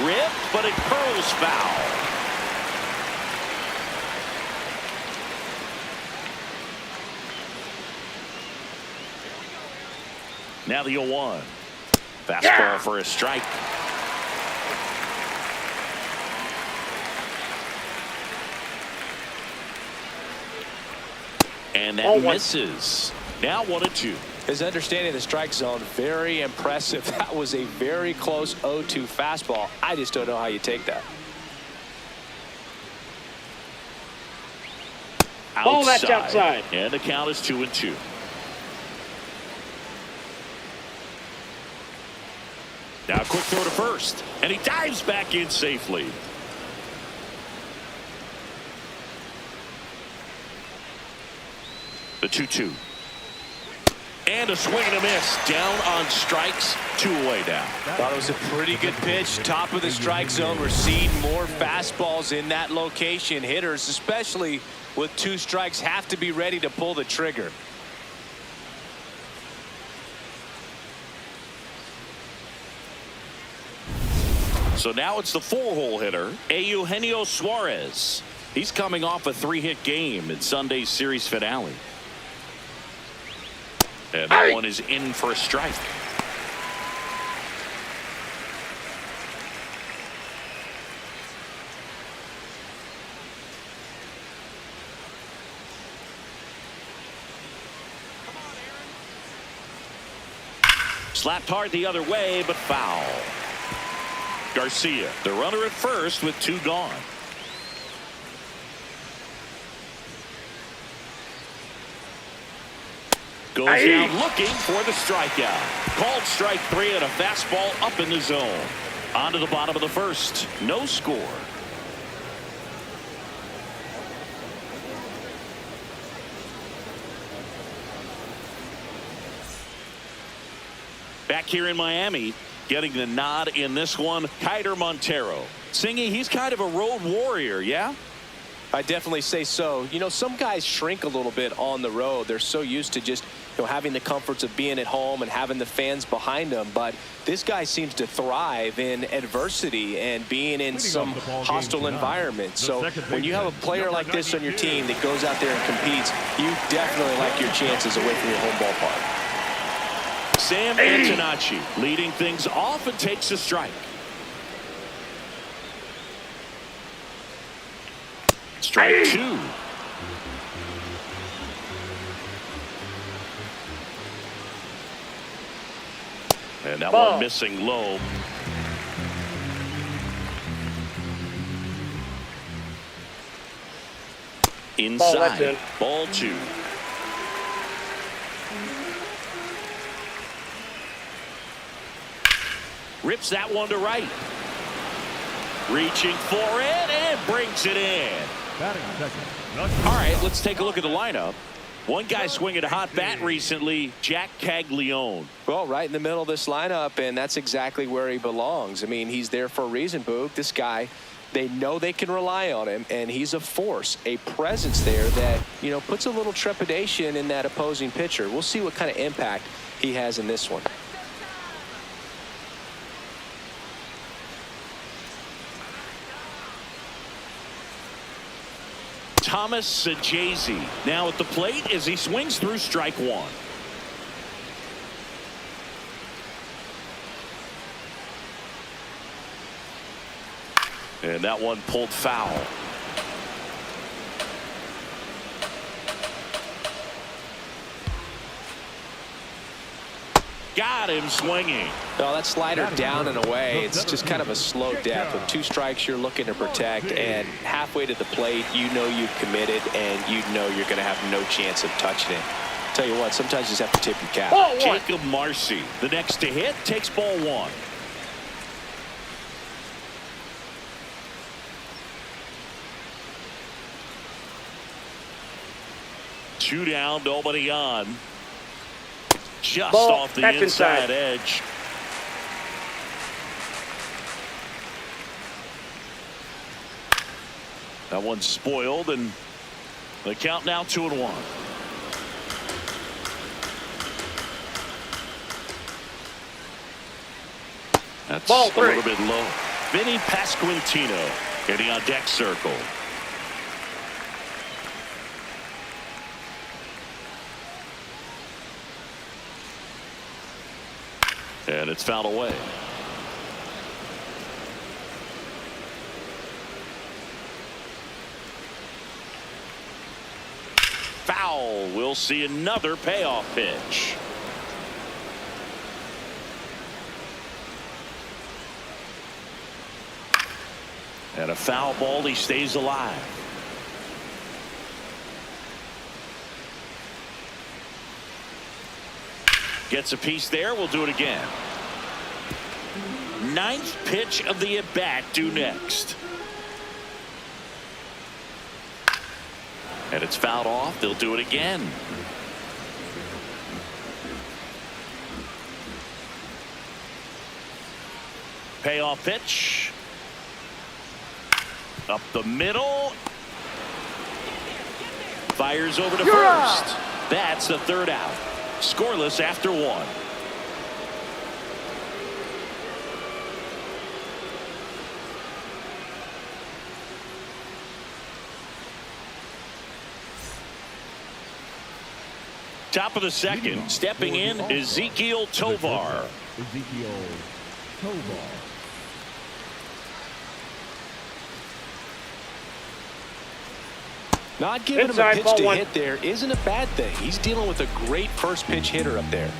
Ripped, but it curls foul. Now the 0-1. Fastball for a strike. And that misses. Now 1-2. His understanding of the strike zone, very impressive. That was a very close 0-2 fastball. I just don't know how you take that. Ball, that's outside. And the count is 2-2. Now a quick throw to first. And he dives back in safely. The 2-2. And a swing and a miss. Down on strikes. 2 away now. Thought it was a pretty good pitch. Top of the strike zone. We're seeing more fastballs in that location. Hitters, especially with 2 strikes, have to be ready to pull the trigger. So now it's the 4-hole hitter, Eugenio Suarez. He's coming off a 3-hit game in Sunday's series finale. And that one is in for a strike. Slapped hard the other way, but foul. Garcia, the runner at first with 2 gone. Goes down looking for the strikeout. Called strike 3 and a fastball up in the zone. On to the bottom of the first. No score. Back here in Miami, getting the nod in this one, Kiter Montero. Singy, he's kind of a road warrior, yeah? I definitely say so. You know, some guys shrink a little bit on the road. They're so used to just, you know, having the comforts of being at home and having the fans behind them. But this guy seems to thrive in adversity and being in some hostile environment. So when you have a player like this on your team that goes out there and competes, you definitely like your chances away from your home ballpark. Sam Antonacci leading things off and takes a strike. Strike 2. And that one missing low. Inside. Ball 2. Rips that one to right. Reaching for it and brings it in. All right, let's take a look at the lineup. One guy swinging a hot bat recently, Jack Caglione. Well, right in the middle of this lineup, and that's exactly where he belongs. I mean, he's there for a reason, Boog. This guy, they know they can rely on him, and he's a force, a presence there that, you know, puts a little trepidation in that opposing pitcher. We'll see what kind of impact he has in this one. Thomas Sajazi now at the plate as he swings through strike 1. And that one pulled foul. Got him swinging. No, that slider down and away. It's just kind of a slow death. With 2 strikes, you're looking to protect, and halfway to the plate, you know you've committed, and you know you're going to have no chance of touching it. Tell you what, sometimes you just have to tip your cap. Jacob Marcy, the next to hit, takes ball 1. Two down, nobody on. Just off the inside edge. That one's spoiled, and the count now 2-1. That's a little bit low. Vinny Pasquantino getting on deck circle. And it's fouled away. Foul foul. We'll see another payoff pitch. And a foul ball. He stays alive. Gets a piece there. We'll do it again. Ninth pitch of the at-bat due next. And it's fouled off. They'll do it again. Payoff pitch. Up the middle. Fires over to first. That's the third out. Scoreless after one. Top of the second, stepping in, Ezequiel Tovar. Ezequiel Tovar. Not giving him a Inside, pitch ball to one. hit there isn't a bad thing. He's dealing with a great first pitch hitter up there.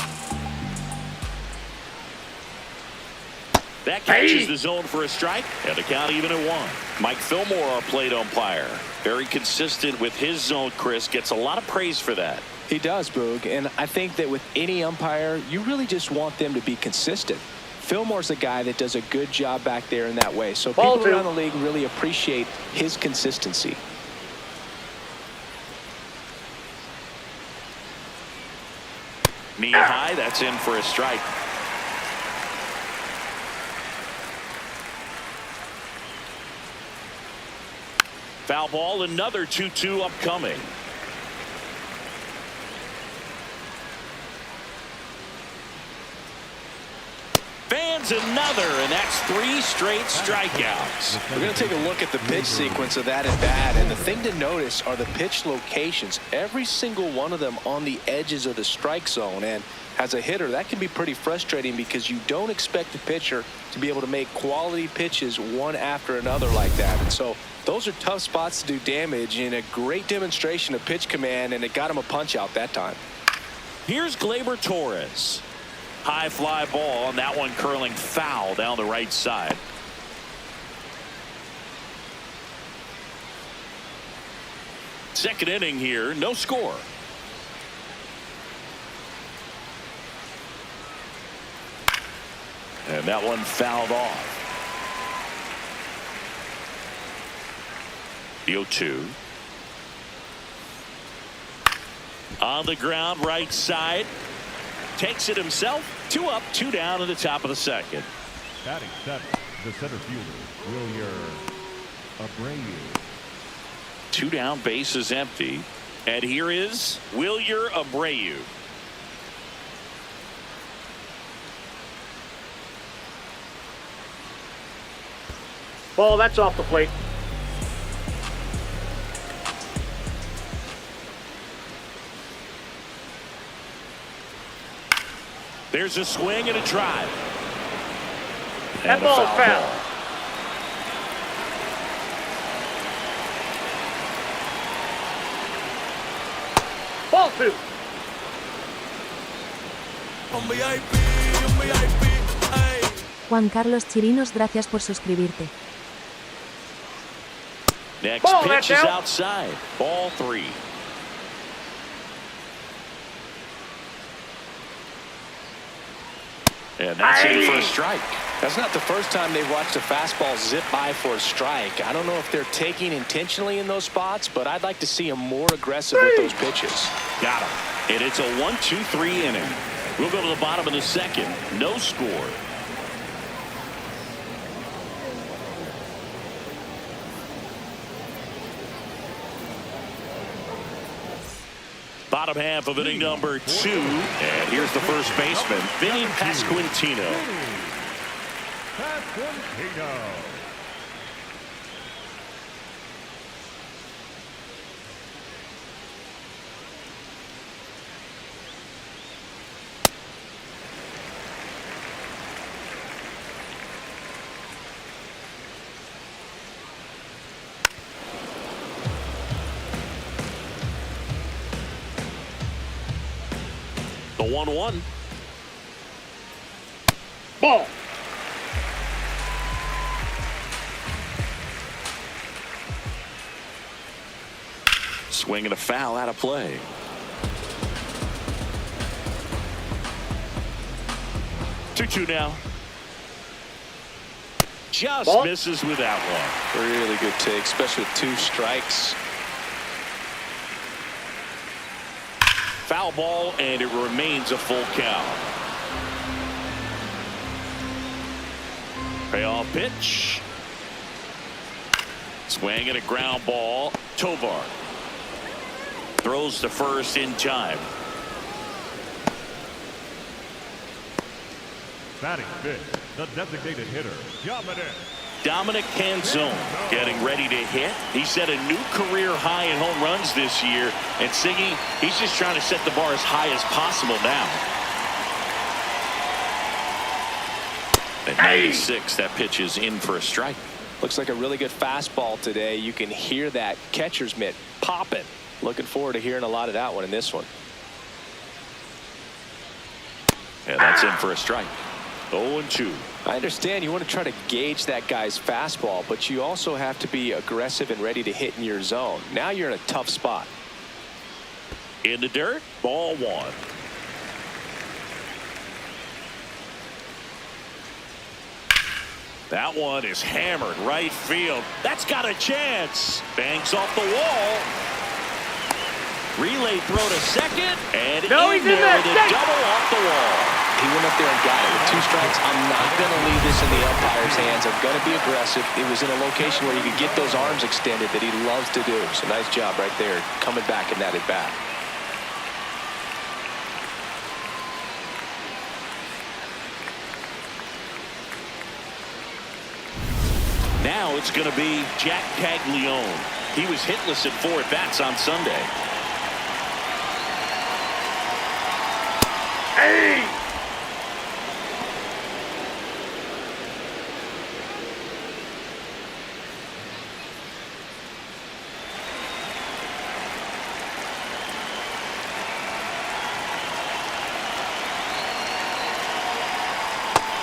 That catches the zone for a strike, and the count even at one. Mike Fillmore, our plate umpire. Very consistent with his zone, Chris. Gets a lot of praise for that. He does, Boog, and I think that with any umpire, you really just want them to be consistent. Fillmore's a guy that does a good job back there in that way, so Ball people two. around the league really appreciate his consistency. Knee high, that's in for a strike. Foul ball, another 2-2 upcoming. Fans another, and that's 3 straight strikeouts. We're going to take a look at the pitch sequence of that at bat, and the thing to notice are the pitch locations. Every single one of them on the edges of the strike zone, and as a hitter, that can be pretty frustrating because you don't expect the pitcher to be able to make quality pitches one after another like that. And so those are tough spots to do damage, and a great demonstration of pitch command, and it got him a punch out that time. Here's Gleyber Torres. High fly ball, and that one curling foul down the right side. Second inning here, no score. And that one fouled off. The 0-2. On the ground, right side. Takes it himself. 2 up, 2 down to the top of the second. Batting seventh, the center fielder, Wilyer Abreu. 2 down, base is empty. And here is Wilyer Abreu. Ball, that's off the plate. There's a swing and a drive. That And a ball's foul. ball. Ball 2. Juan Carlos Chirinos, gracias por suscribirte. Next Ball, pitch that's is out. outside. Ball 3. And that's in for a strike. That's not the first time they've watched a fastball zip by for a strike. I don't know if they're taking intentionally in those spots, but I'd like to see them more aggressive with those pitches. Got him. And it's a 1-2-3 inning. We'll go to the bottom of the second. No score. Bottom half of inning number 2. And here's the first baseman, Vinny Pasquantino. Pasquantino. The 1-1. Ball. Swing and a foul out of play. Two now. Just Ball. misses with that one. Really good take, especially with 2 strikes. Foul ball, and it remains a full count. Payoff pitch. Swing and a ground ball. Tovar throws to first in time. Batting fifth, the designated hitter, Dominic Canzone getting ready to hit. He set a new career high in home runs this year. And Siggy, he's just trying to set the bar as high as possible now. At 96, that pitch is in for a strike. Looks like a really good fastball today. You can hear that catcher's mitt popping. Looking forward to hearing a lot of that one in this one. And that's in for a strike. 0-2. I understand you want to try to gauge that guy's fastball, but you also have to be aggressive and ready to hit in your zone. Now you're in a tough spot. In the dirt, ball 1. That one is hammered right field. That's got a chance. Bangs off the wall. Relay throw to second, and No, he's in there. with a double off the wall. He went up there and got it. With 2 strikes, I'm not going to leave this in the umpire's hands. I'm going to be aggressive. It was in a location where you could get those arms extended that he loves to do. So nice job right there, coming back in that at bat. Now it's going to be Jack Caglione. He was hitless at 4 at-bats on Sunday. Hey!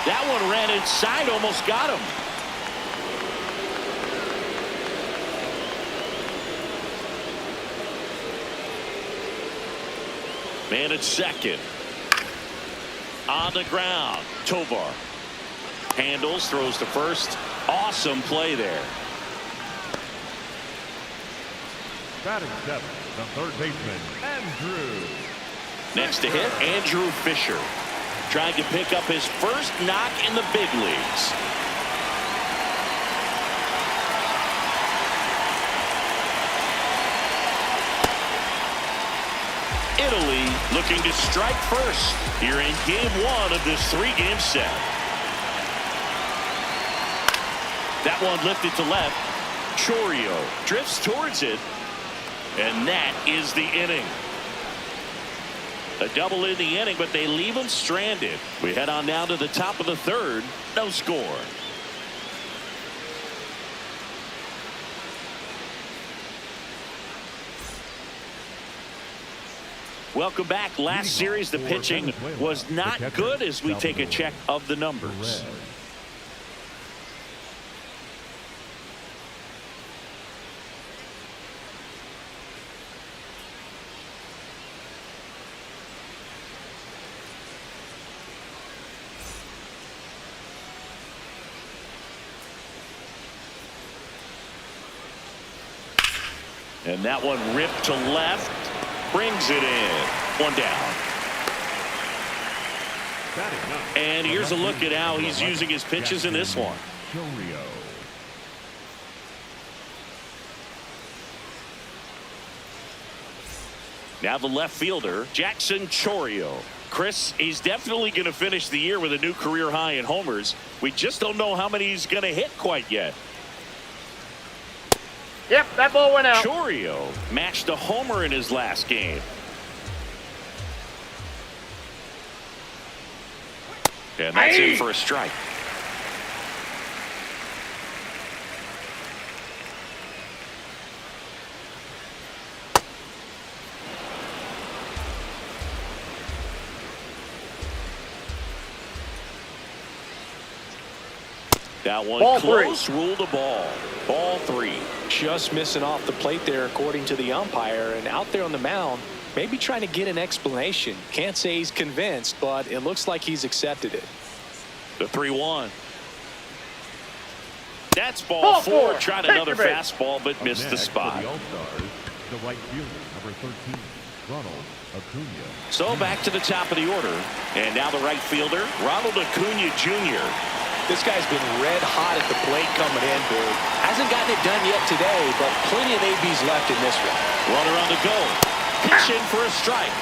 That one ran inside, almost got him. Man at second. On the ground, Tovar handles, throws to first. Awesome play there. batting 7, the third baseman, Andrew. Next to hit, Andrew Fisher, trying to pick up his first knock in the big leagues. Italy looking to strike first here in game 1 of this 3-game set. That one lifted to left. Chorio drifts towards it, and that is the inning. A double in the inning, but they leave him stranded. We head on down to the top of the 3rd. No score. Welcome back. Last series, the pitching was not good as we take a check of the numbers. And that one ripped to left. Brings it in. One down. And here's a look at how he's using his pitches in this one. Now the left fielder, Jackson Chorio. Chris, he's definitely going to finish the year with a new career high in homers. We just don't know how many he's going to hit quite yet. Yep, that ball went out. Chorio matched a homer in his last game. And that's in for a strike. That one Ball close, ruled a ball. Ball 3. Just missing off the plate there, according to the umpire. And out there on the mound, maybe trying to get an explanation. Can't say he's convinced, but it looks like he's accepted it. The 3-1. That's ball 4. Tried another fastball, but missed the spot. The All-Stars, the right fielder, number 13, Ronald Acuna. So back to the top of the order. And now the right fielder, Ronald Acuna Jr. This guy's been red hot at the plate coming in, Boo. Hasn't gotten it done yet today, but plenty of ABs left in this one. Runner on the go. Pitch in for a strike.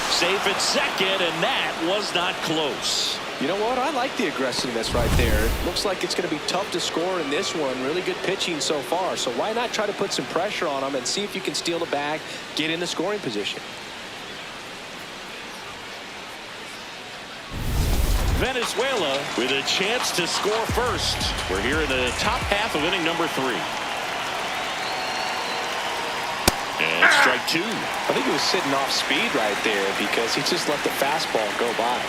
Safe at second, and that was not close. You know what? I like the aggressiveness right there. It looks like it's going to be tough to score in this one. Really good pitching so far. So why not try to put some pressure on him and see if you can steal the bag, get in the scoring position. Venezuela with a chance to score first. We're here in the top half of inning number 3. And strike 2. I think he was sitting off speed right there because he just let the fastball go by.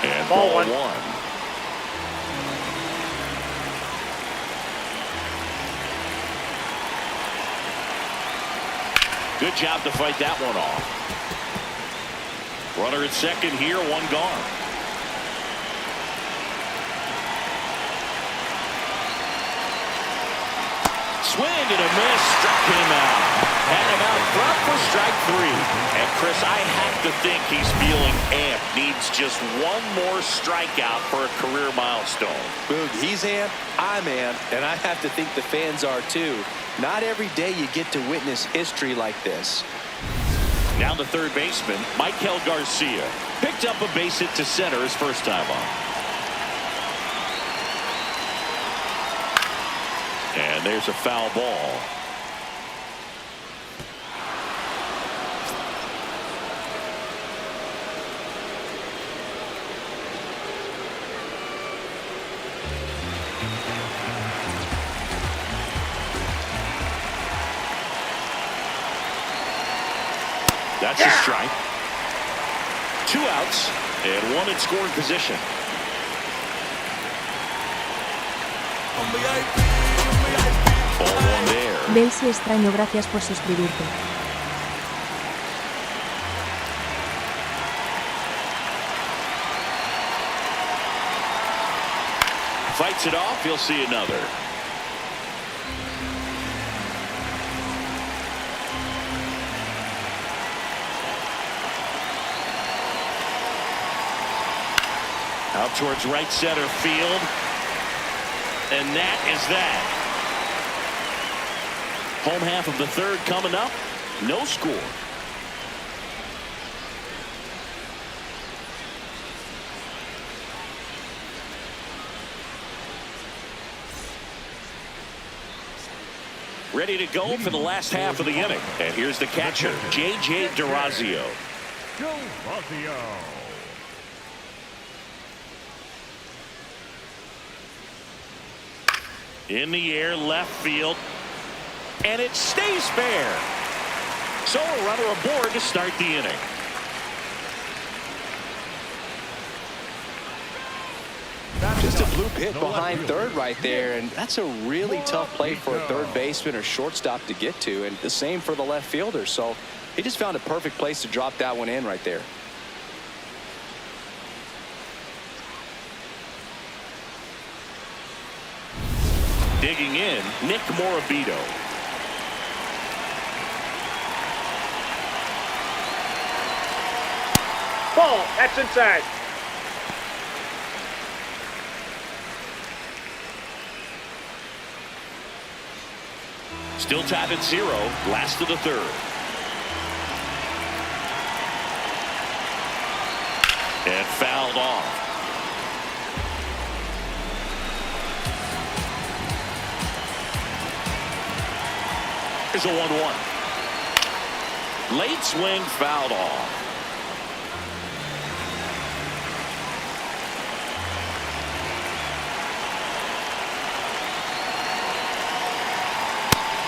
And ball 1. Good job to fight that one off. Runner at second here, 1 gone. Swing and a miss, struck him out. Had him out front for strike 3. And Chris, I have to think he's feeling amped. Needs just one more strikeout for a career milestone. Boog, he's amped, I'm amped, and I have to think the fans are too. Not every day you get to witness history like this. Now the third baseman, Michael Garcia, picked up a base hit to center his first time on. And there's a foul ball. That's a strike. 2 outs and 1 in scoring position. Ball 1 there. Daisy extraño, gracias por suscribirte. Fights it off. You'll see another. Out towards right center field. And that is that. Home half of the third coming up. No score. Ready to go for the last half of the inning. And here's the catcher, J.J. Durazio. Durazio. In the air, left field. And it stays fair. So a runner aboard to start the inning. Just a blue pit behind third right there, and that's a really tough play for a third baseman or shortstop to get to, and the same for the left fielder. So he just found a perfect place to drop that one in right there. Digging in, Nick Morabito. Ball. That's inside. Still tied at 0. Last of the third. And fouled off. Here's a 1-1. Late swing, fouled off.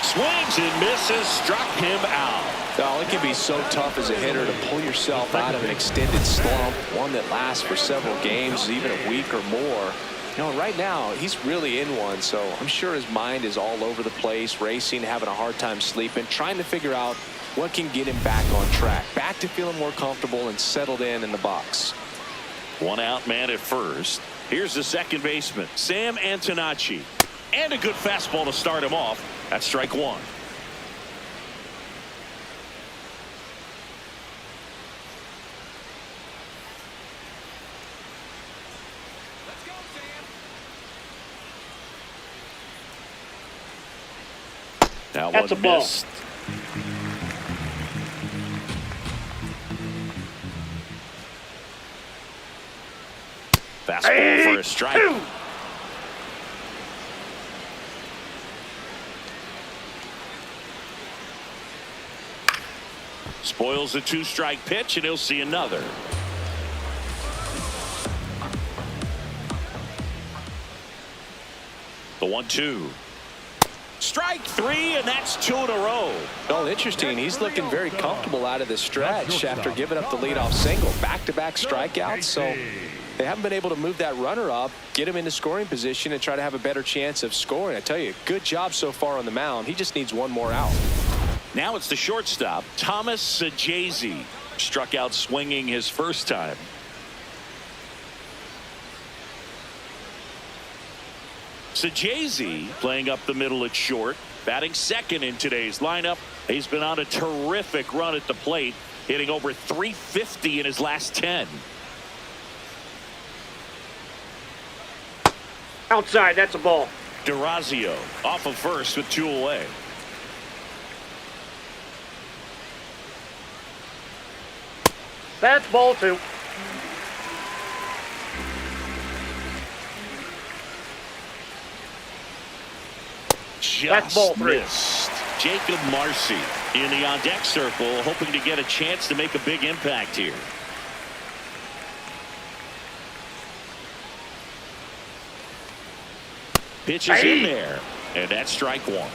Swings and misses, struck him out. Oh, it can be so tough as a hitter to pull yourself out of an extended slump, one that lasts for several games, even a week or more. You know, right now, he's really in one, so I'm sure his mind is all over the place, racing, having a hard time sleeping, trying to figure out what can get him back on track, back to feeling more comfortable and settled in the box. One out man at first. Here's the second baseman, Sam Antonacci. And a good fastball to start him off. That's strike one. That That's one a ball. missed. Fastball for a strike. Spoils the two-strike pitch, and he'll see another. The 1-2. Strike three, and that's two in a row. Well, interesting. He's looking very comfortable out of the stretch after giving up the leadoff single. Back-to-back strikeouts, so they haven't been able to move that runner up, get him into scoring position, and try to have a better chance of scoring. I tell you, good job so far on the mound. He just needs one more out. Now it's the shortstop, Thomas Sajazi. Struck out swinging his first time. Sajazi playing up the middle at short, batting second in today's lineup. He's been on a terrific run at the plate, hitting over .350 in his last 10. Outside, that's a ball. Durazio off of first with two away. That's ball two. That's ball Just three. missed. Jacob Marcy in the on-deck circle, hoping to get a chance to make a big impact here. Pitch is in there, and that's strike one.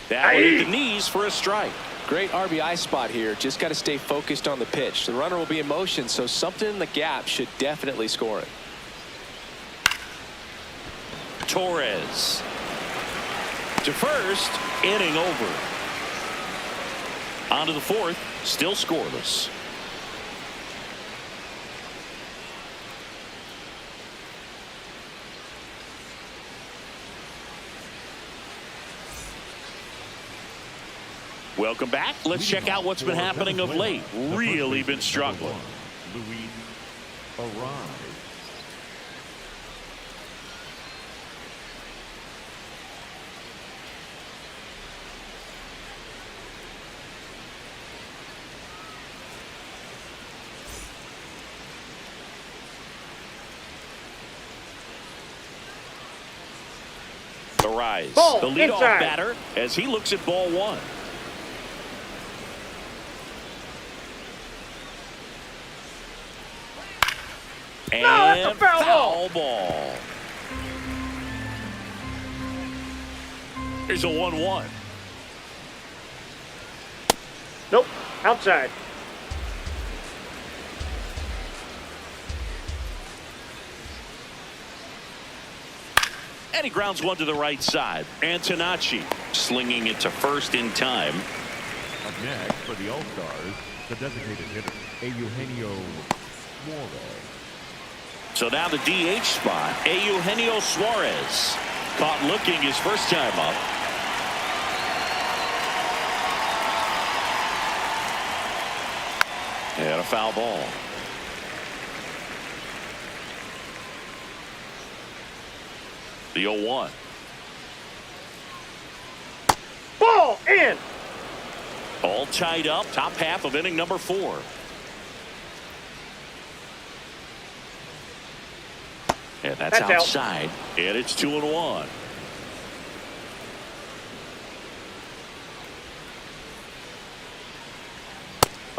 That one hit the knees for a strike. Great RBI spot here. Just got to stay focused on the pitch. The runner will be in motion, so something in the gap should definitely score it. Torres to first, inning over. On to the fourth, still scoreless. Welcome back. Let's check out what's been happening of late. Really been struggling. Luis Arise. Arise, Ball, the leadoff inside. batter, as he looks at ball one. And that's a foul foul ball. Here's a 1-1. Nope. Outside. And he grounds one to the right side. Antonacci slinging it to first in time. Up next for the All-Stars, the designated hitter, Eugenio Suarez. So now the DH spot, Eugenio Suarez. Caught looking his first time up. And a foul ball. The 0-1. Ball in. All tied up, top half of inning number 4. And that's outside. And it's 2-1.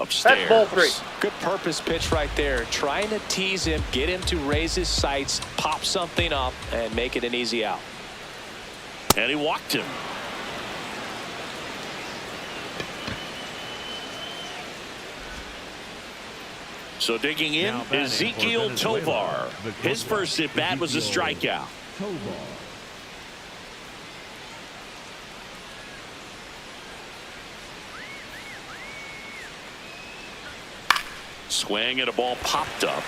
upstairs. That's ball 3. Good purpose pitch right there. Trying to tease him, get him to raise his sights, pop something up, and make it an easy out. And he walked him. So digging in, Ezekiel Tovar. His first at bat was a strikeout. Swing and a ball popped up.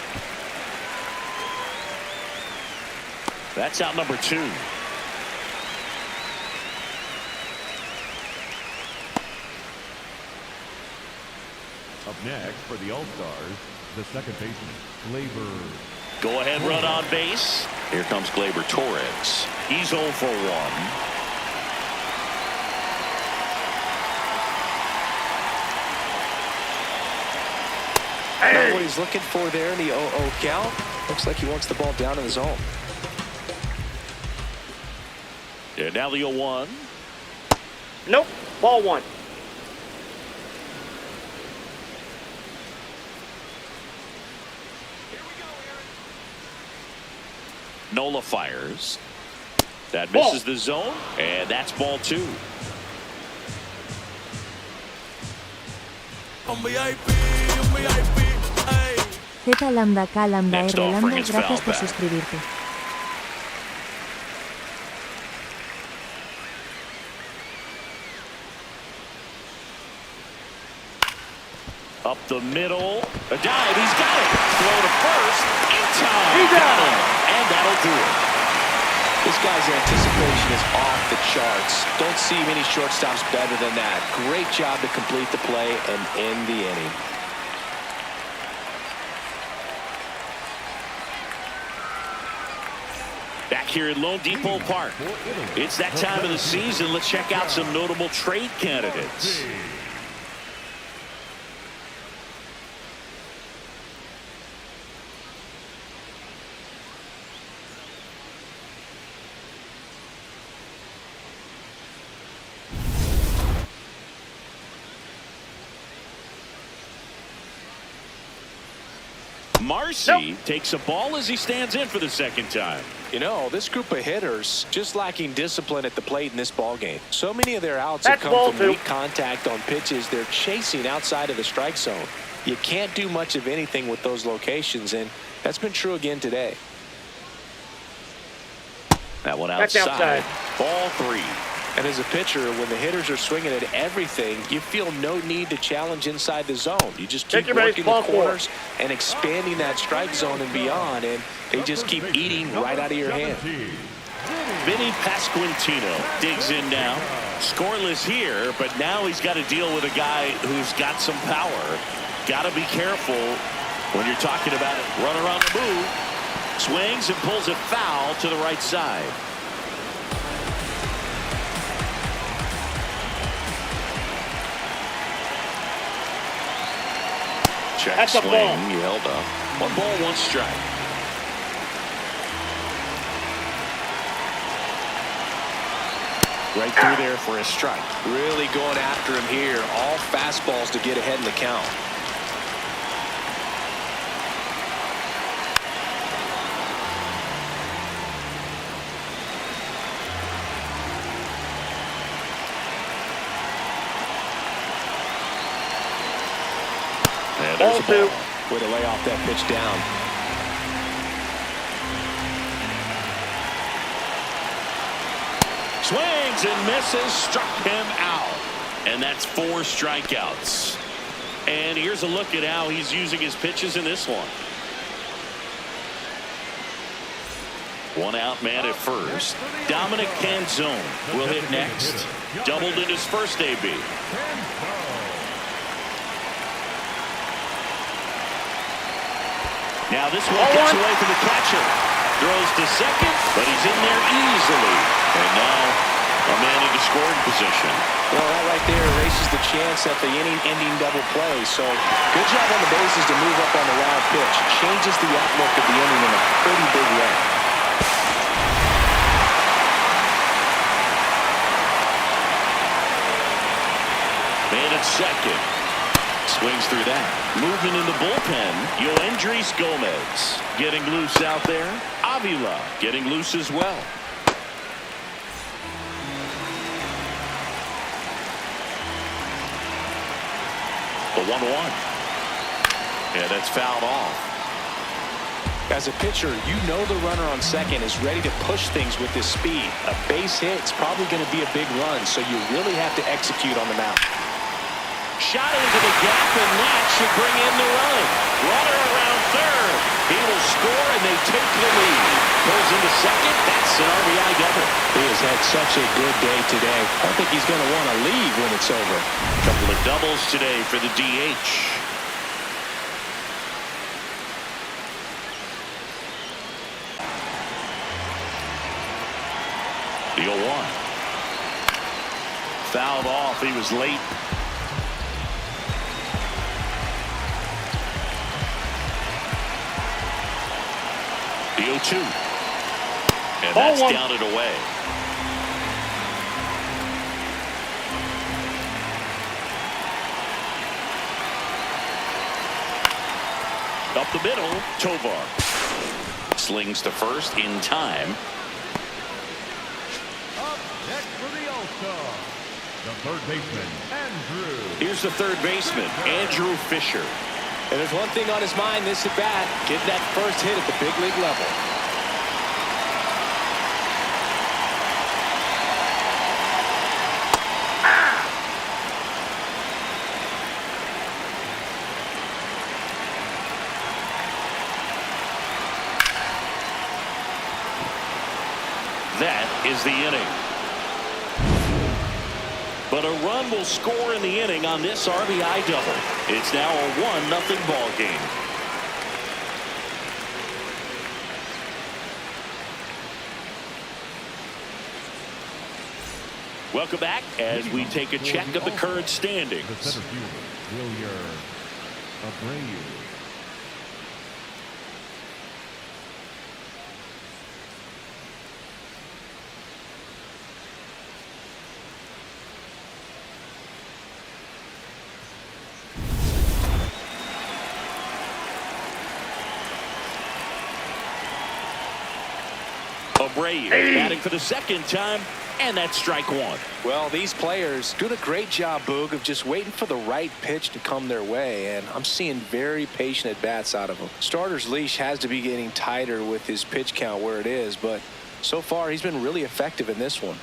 That's out number 2. Up next for the All-Stars, the second baseman, Gleyber. Go ahead run on base. Here comes Gleyber Torres. He's 0 for 1. Not what he's looking for there in the 0-0 count. Looks like he wants the ball down in the zone. And now the 0-1. Nope. Ball 1. Nola fires. That misses the zone, and that's ball 2. Z lambda K lambda Next R offering lambda, is gracias foul por back. suscribirte. Up the middle. A dive. He's got it. Throw to first. In time. He got him. And that'll do it. This guy's anticipation is off the charts. Don't see many shortstops better than that. Great job to complete the play and end the inning. Back here at Lone Depot Park. It's that time of the season. Let's check out some notable trade candidates. Marcy takes a ball as he stands in for the second time. You know, this group of hitters just lacking discipline at the plate in this ball game. So many of their outs have come from weak contact on pitches they're chasing outside of the strike zone. You can't do much of anything with those locations, and that's been true again today. That one outside. Ball 3. And as a pitcher, when the hitters are swinging at everything, you feel no need to challenge inside the zone. You just keep working the corners and expanding that strike zone and beyond, and they just keep eating right out of your hand. Vinny Pasquantino digs in now. Scoreless here, but now he's got to deal with a guy who's got some power. Got to be careful when you're talking about it. Runner on the move. Swings and pulls it foul to the right side. Check That's swing. a ball. He held up. 1 ball, 1 strike. Right through there for a strike. Really going after him here. All fastballs to get ahead in the count. Ball 2. Way to lay off that pitch down. Swings and misses, struck him out. And that's 4 strikeouts. And here's a look at how he's using his pitches in this one. 1 out man at first. Dominic Canzone will hit next. Doubled in his first AB. Now this one gets away from the catcher. Throws to second, but he's in there easily. And now a man into scoring position. Well, that right there erases the chance at the inning-ending double play. So good job on the bases to move up on the wild pitch. Changes the outlook of the inning in a pretty big way. Man at second. swings through that. Movement in the bullpen. Yoendris Gomez getting loose out there. Avila getting loose as well. The 1-1. Yeah, that's fouled off. As a pitcher, you know the runner on second is ready to push things with his speed. A base hit is probably going to be a big run, so you really have to execute on the mound. Shot into the gap, and that should bring in the run. Runner around third. He will score, and they take the lead. Goes into second. That's an RBI double. He has had such a good day today. I don't think he's going to want to leave when it's over. A couple of doubles today for the DH. The 0-1. Fouled off. He was late. The 0-2. And that's down and away. Up the middle, Tovar. Slings to first in time. The third baseman, Andrew. Here's the third baseman, Andrew Fisher. And there's one thing on his mind this at bat, getting that first hit at the big league level. That is the inning. But a run will score in the inning on this RBI double. It's now a 1-0 ball game. Welcome back as we take a check of the current standings. The center fielder, Wilyer Abreu. Abreu batting for the second time, and that's strike one. Well, these players doing a great job, Boog, of just waiting for the right pitch to come their way, and I'm seeing very patient at-bats out of them. Starter's leash has to be getting tighter with his pitch count where it is, but so far he's been really effective in this one.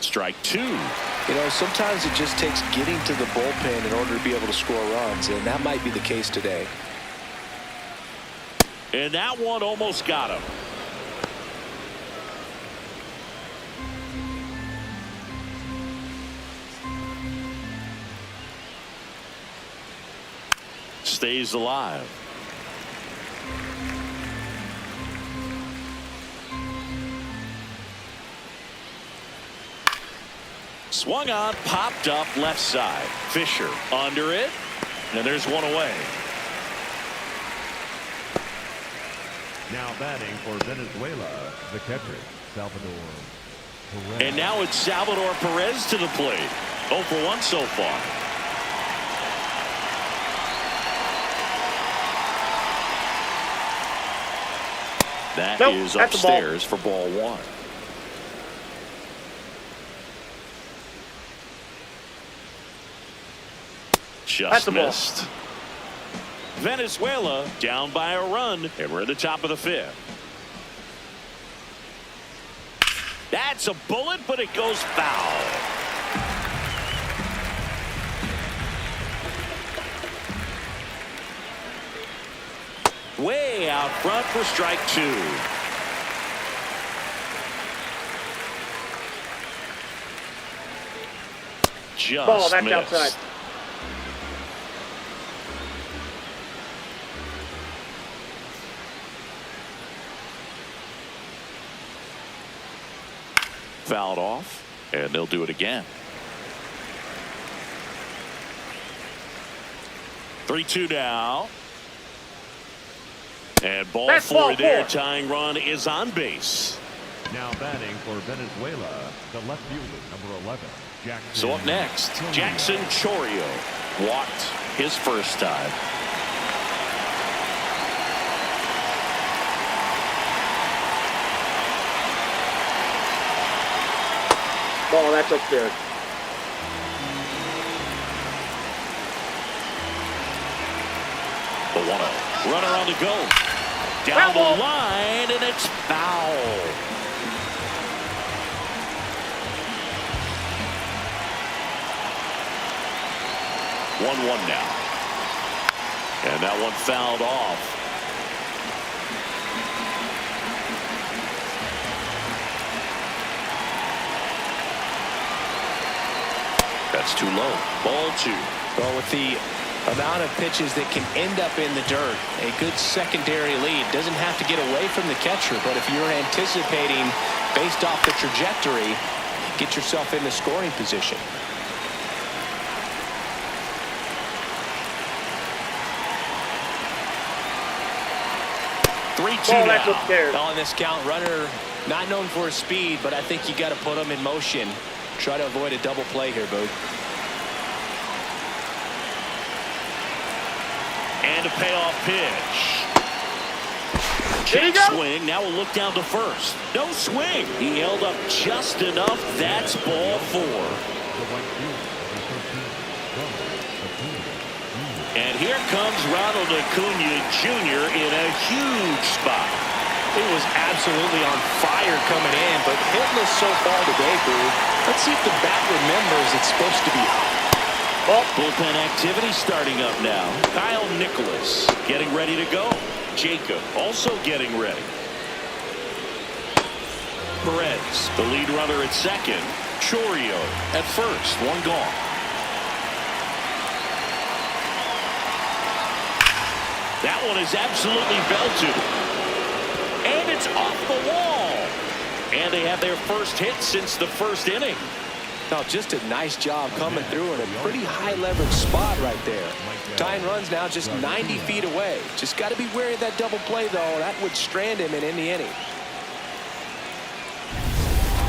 Strike two. You know, sometimes it just takes getting to the bullpen in order to be able to score runs, and that might be the case today. And that one almost got him. Stays alive. Swung on, popped up left side. Fisher under it, and there's one away. Now batting for Venezuela, the catcher, Salvador Perez. And now it's Salvador Perez to the plate. 0 for 1 so far. That is upstairs for ball one. Just missed. Venezuela down by a run, and we're at the top of the fifth. That's a bullet, but it goes foul. Way out front for strike two. Just ball, that's missed. outside. Fouled off, and they'll do it again. 3-2 now. And ball four there. Tying run is on base. Now batting for Venezuela, the left fielder, number 11, Jackson. So up next, Jackson Chorio. walked his first time. Oh, that's upstairs. The 1-0. Runner on the go. Down the line, and it's foul. One now. And that one fouled off. That's too low. Ball 2. Well, with the amount of pitches that can end up in the dirt, a good secondary lead. Doesn't have to get away from the catcher, but if you're anticipating based off the trajectory, get yourself in the scoring position. That's upstairs. On this count, runner not known for his speed, but I think you got to put him in motion. Try to avoid a double play here, Boo. And a payoff pitch. Check swing. Now we'll look down to first. No swing. He held up just enough. That's ball 4. And here comes Ronald Acuna Jr. in a huge spot. It was absolutely on fire coming in, but hitless so far today, Boo. Let's see if the bat remembers it's supposed to be hot. Oh, bullpen activity starting up now. Kyle Nicholas getting ready to go. Jacob also getting ready. Perez, the lead runner at second. Chorio at first. One gone. That one is absolutely belted. And it's off the wall. And they have their first hit since the first inning. Now, just a nice job coming through in a pretty high leverage spot right there. Tying runs now just 90 feet away. Just got to be wary of that double play, though. That would strand him in the inning.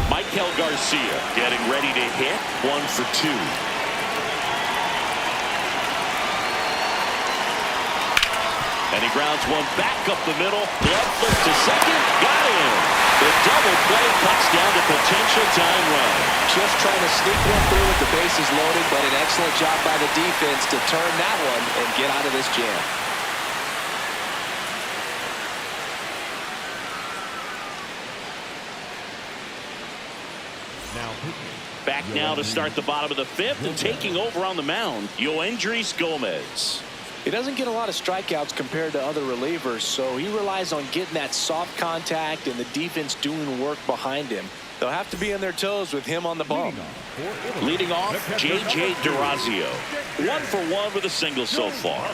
Michael Garcia getting ready to hit. 1 for 2. And he grounds one back up the middle. Glove flip to second. Got him. The double play cuts down the potential tying run. Just trying to sneak one through with the bases loaded, but an excellent job by the defense to turn that one and get out of this jam. Back now to start the bottom of the 5th, and taking over on the mound, Yoendrys Gomez. He doesn't get a lot of strikeouts compared to other relievers, so he relies on getting that soft contact and the defense doing work behind him. They'll have to be on their toes with him on the bump. Leading off, J.J. Durazio. 1 for 1 with a single so far.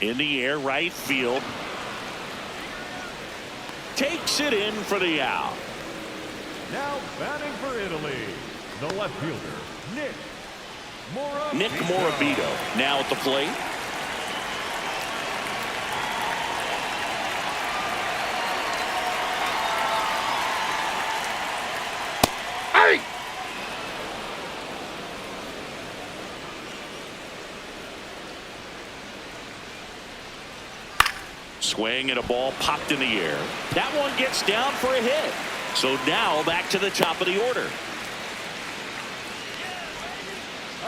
In the air, right field. Takes it in for the out. Now batting for Italy, the left fielder, Nick Morabito now at the plate. Hey! Swing and a ball popped in the air. That one gets down for a hit. So now back to the top of the order.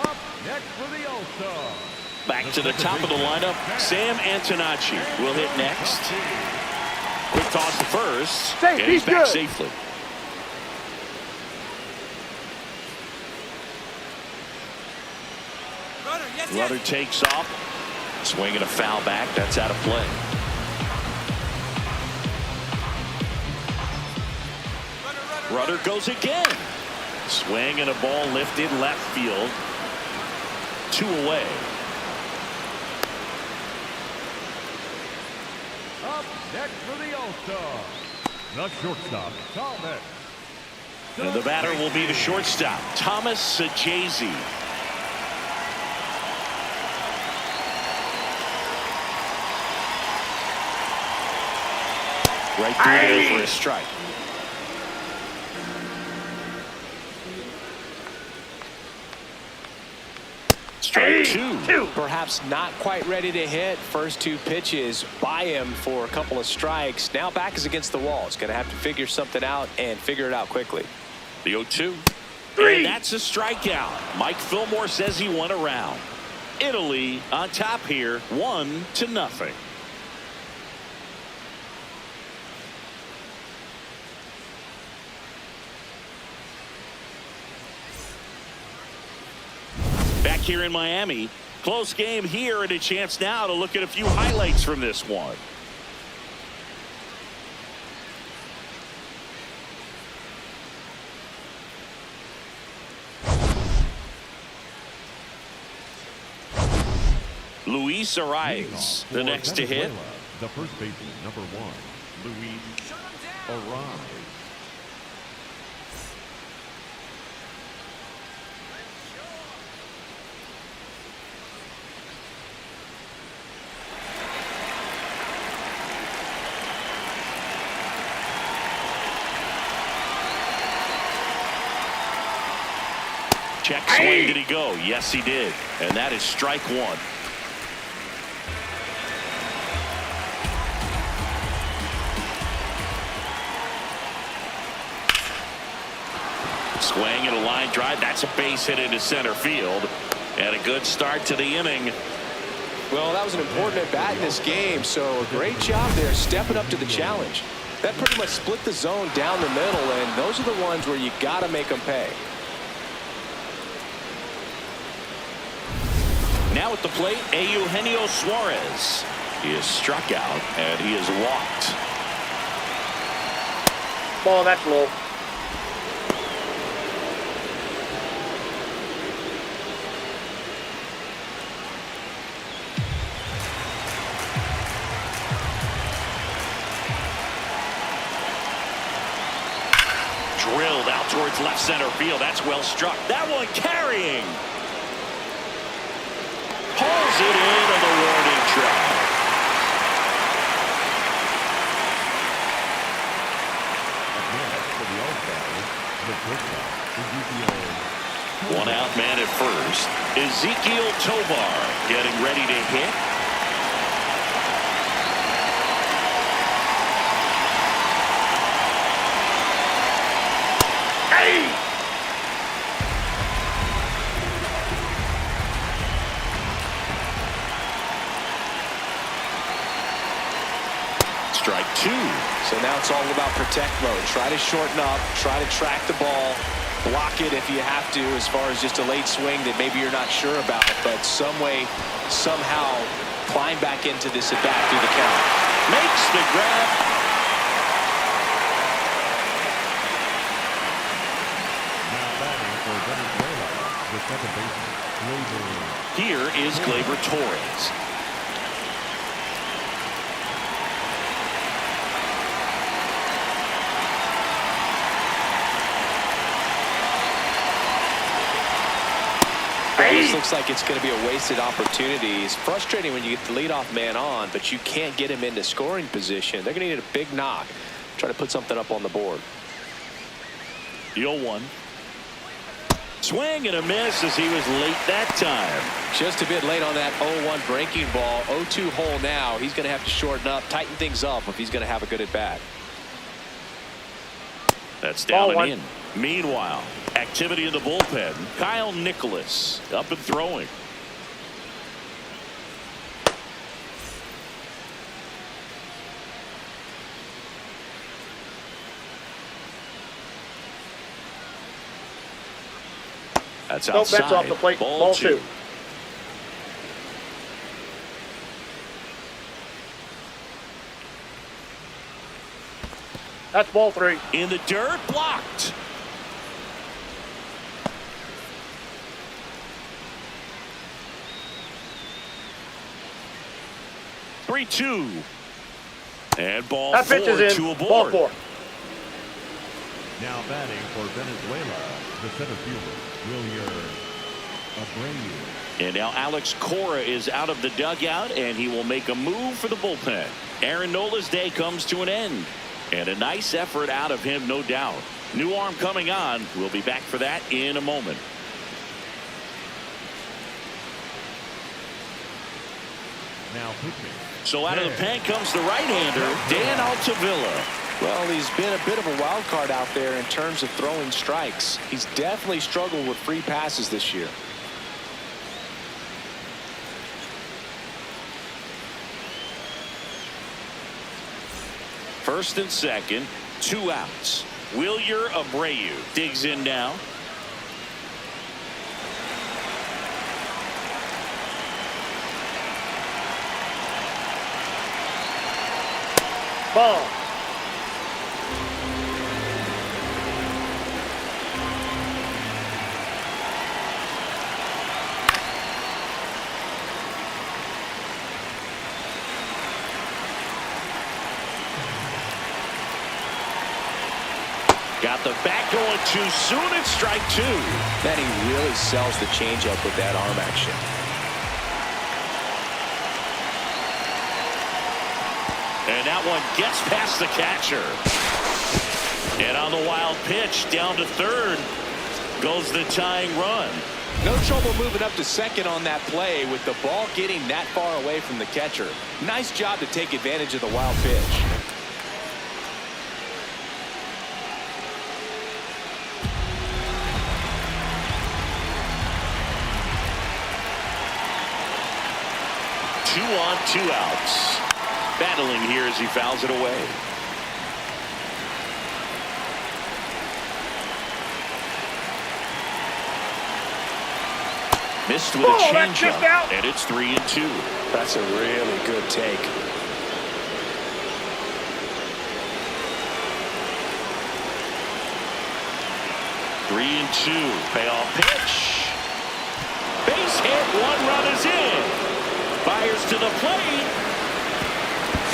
Up next for the All-Star. Back to the top of the lineup, Sam Antonacci will hit next. Quick toss to first, and he's back safely. Runner takes off. Swing and a foul back. That's out of play. Runner goes again. Swing and a ball lifted left field. 2 away. Up next for the All-Star, the shortstop, Thomas. And the batter will be the shortstop, Thomas Sajazi. Right through there for a strike. Strike two. Perhaps not quite ready to hit. First two pitches by him for a couple of strikes. Now back is against the wall. It's going to have to figure something out and figure it out quickly. The 0-2. And that's a strikeout. Mike Fillmore says he won a round. Italy on top here, 1-0. Back here in Miami, close game here and a chance now to look at a few highlights from this one. Luis Arias, the next to hit. The first baseman, number 1, Luis Arias. Check swing, did he go? Yes, he did. And that is strike one. Swing and a line drive. That's a base hit into center field. And a good start to the inning. Well, that was an important at bat in this game, so a great job there stepping up to the challenge. That pretty much split the zone down the middle, and those are the ones where you got to make them pay. Now at the plate, Eugenio Suarez. He is struck out, and he is walked. Ball, that's low. Drilled out towards left center field. That's well struck. That one carrying. Pulls it in on the warning track. One out man at first. Ezekiel Tovar getting ready to hit. Strike two. So now it's all about protect mode. Try to shorten up, try to track the ball, block it if you have to, as far as just a late swing that maybe you're not sure about, but some way, somehow climb back into this at bat through the count. Makes the grab. Now batting for Venezuela, the second baseman, Gleyber. Here is Gleyber Torres. This looks like it's going to be a wasted opportunity. It's frustrating when you get the leadoff man on, but you can't get him into scoring position. They're going to need a big knock. Try to put something up on the board. The 0-1. Swing and a miss as he was late that time. Just a bit late on that 0-1 breaking ball. 0-2 hole now. He's going to have to shorten up, tighten things up if he's going to have a good at bat. That's down and in. Meanwhile, activity in the bullpen. Kyle Nicholas up and throwing. That's outside. That's off the plate. Ball two. That's ball three. In the dirt, blocked. Three-two. And ball that pitch four, is in. two aboard. Ball four. Now batting for Venezuela, the center fielder, Willier Abreu. And now Alex Cora is out of the dugout, and he will make a move for the bullpen. Aaron Nola's day comes to an end. And a nice effort out of him, no doubt. New arm coming on. We'll be back for that in a moment. Now pitching. So out of the pen comes the right-hander, Dan Altavilla. Well, he's been a bit of a wild card out there in terms of throwing strikes. He's definitely struggled with free passes this year. First and second, 2 outs. Wilyer Abreu digs in now. Ball. Got the bat going too soon. It's strike 2. Man, he really sells the changeup with that arm action. And that one gets past the catcher. And on the wild pitch, down to third goes the tying run. No trouble moving up to second on that play with the ball getting that far away from the catcher. Nice job to take advantage of the wild pitch. Two on, 2 outs. Battling here as he fouls it away. Missed with a changeup, and it's 3-2. That's a really good take. Three and 2. Payoff pitch. Base hit. 1 run is in. Fires to the plate.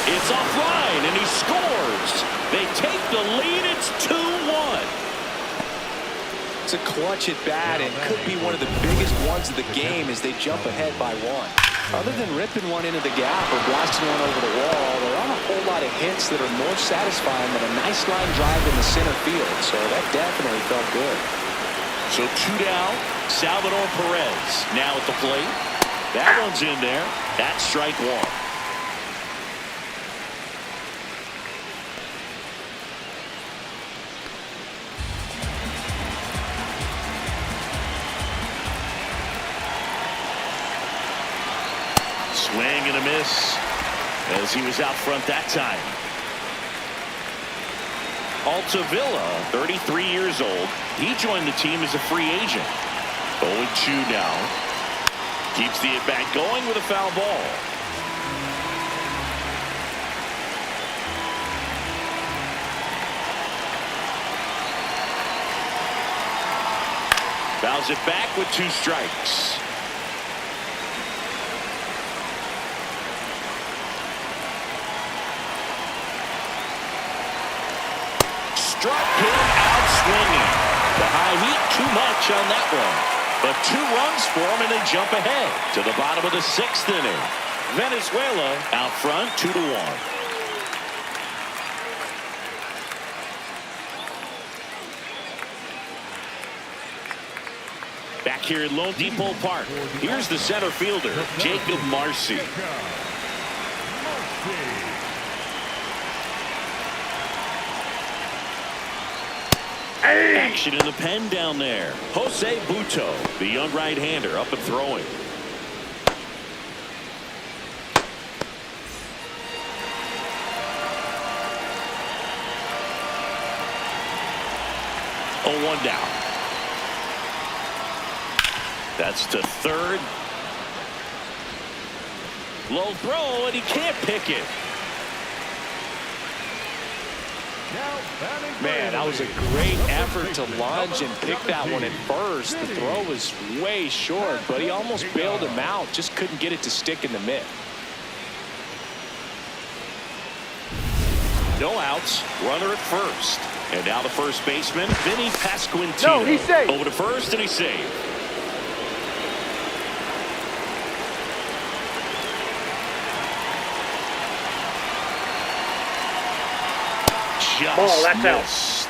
It's offline, and he scores. They take the lead. It's 2-1. It's a clutch at bat and could be one of the biggest ones of the game as they jump ahead by 1. Other than ripping one into the gap or blasting one over the wall, there aren't a whole lot of hits that are more satisfying than a nice line drive in the center field. So that definitely felt good. So 2 down. Salvador Perez now at the plate. That one's in there. That's strike 1. Swing and a miss as he was out front that time. Altavilla, 33 years old. He joined the team as a free agent. 0-2 now. Keeps the at-bat going with a foul ball. Fouls it back with 2 strikes. Struck him out swinging. The high heat too much on that one. But 2 runs for him, and they jump ahead to the bottom of the 6th inning. Venezuela out front 2-1. Back here at Lone Depot Park, here's the center fielder, Jacob Marcy. Action in the pen down there. Jose Buto, the young right-hander, up and throwing. Oh, 1 down. That's to third. Low throw, and he can't pick it. Man, that was a great effort to lunge and pick that one at first. The throw was way short, but he almost bailed him out. Just couldn't get it to stick in the mitt. No outs. Runner at first. And now the first baseman, Vinny Pasquantino. No, he's safe. Over to first, and he's safe. just Ball, that's out. missed.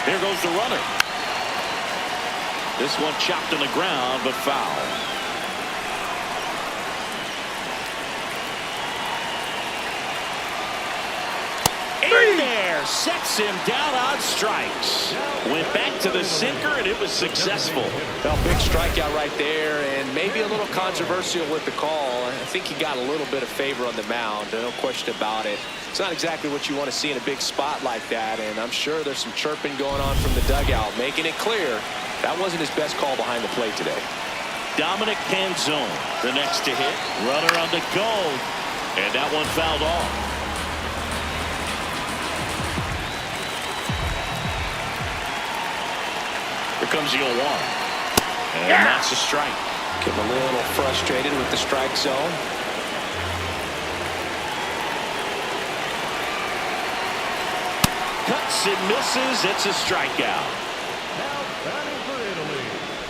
There goes the runner. This one chopped on the ground, but foul. In there, sets him down on strikes. Went back to the sinker, and it was successful. Well, big strikeout right there, and maybe a little controversial with the call. I think he got a little bit of favor on the mound, no question about it. It's not exactly what you want to see in a big spot like that, and I'm sure there's some chirping going on from the dugout, making it clear that wasn't his best call behind the plate today. Dominic Canzone, the next to hit. Runner on the go, and that one fouled off. Here comes the 0-1. And that's a strike. Getting a little frustrated with the strike zone. Cuts and misses. It's a strikeout. Now batting for Italy,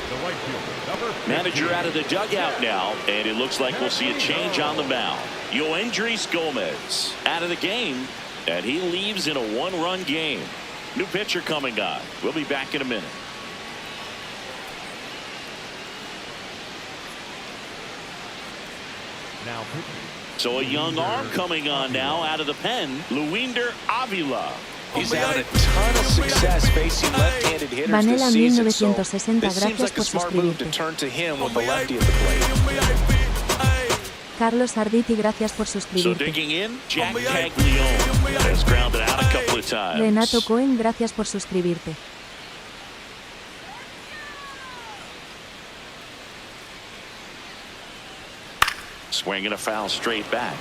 the right fielder, number 15. Manager out of the dugout now, and it looks like we'll see a change on the mound. Yoendris Gomez out of the game, and he leaves in a 1-run game. New pitcher coming on. We'll be back in a minute. Now pitching. So a young arm coming on now out of the pen, Luinder Avila. He's had a ton of success facing left-handed hitters Vanilla this season, 1960, this seems gracias like por a smart move to suscribirte. turn to him with the lefty at the plate. Carlos Arditi, gracias por So suscribirte. digging in, Jack Caglione has grounded out a couple of times. Renato Cohen, gracias por suscribirte. Swinging a foul straight back.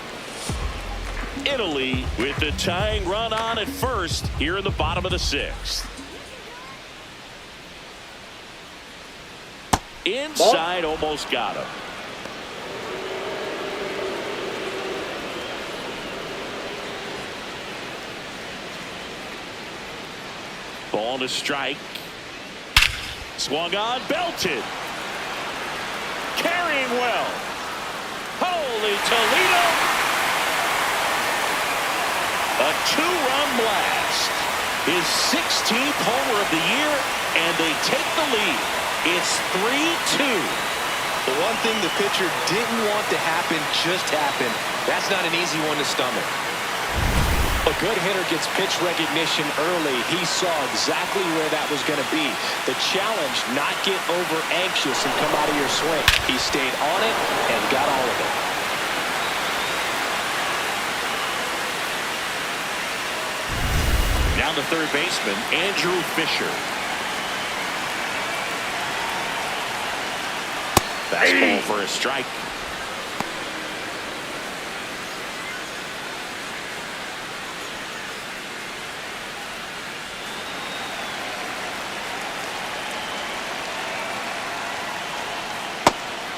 Italy with the tying run on at first here in the bottom of the 6th. Inside, almost got him. Ball to strike. Swung on, belted. Carrying well. Holy Toledo. A 2-run blast. His 16th homer of the year, and they take the lead. It's 3-2. The one thing the pitcher didn't want to happen just happened. That's not an easy one to stomach. A good hitter gets pitch recognition early. He saw exactly where that was going to be. The challenge, not get over anxious and come out of your swing. He stayed on it and got all of it. Down to third baseman, Andrew Fisher. Fastball for a strike.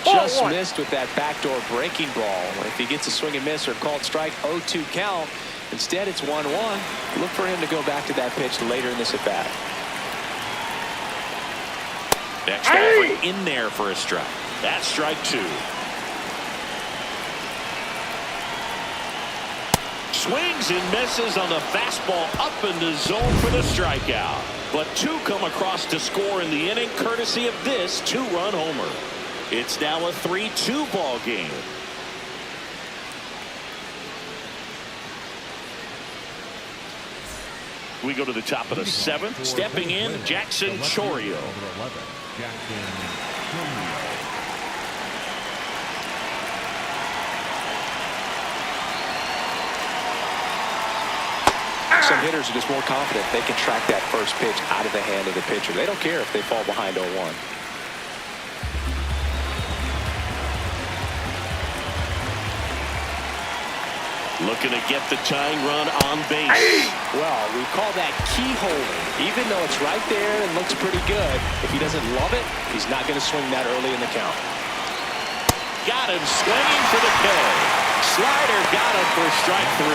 Just missed with that backdoor breaking ball. If he gets a swing and miss or called strike, 0-2 count. Instead, it's 1-1. Look for him to go back to that pitch later in this at-bat. Next offer in there for a strike. That's strike 2. Swings and misses on the fastball up in the zone for the strikeout. But 2 come across to score in the inning, courtesy of this 2-run homer. It's now a 3-2 ball game. We go to the top of the 7th. Stepping in, Jackson Chorio. Some hitters are just more confident they can track that first pitch out of the hand of the pitcher. They don't care if they fall behind 0-1. Looking to get the tying run on base. Well, we call that keyholing. Even though it's right there and looks pretty good, if he doesn't love it, he's not going to swing that early in the count. Got him swinging for the K. Slider got him for strike 3.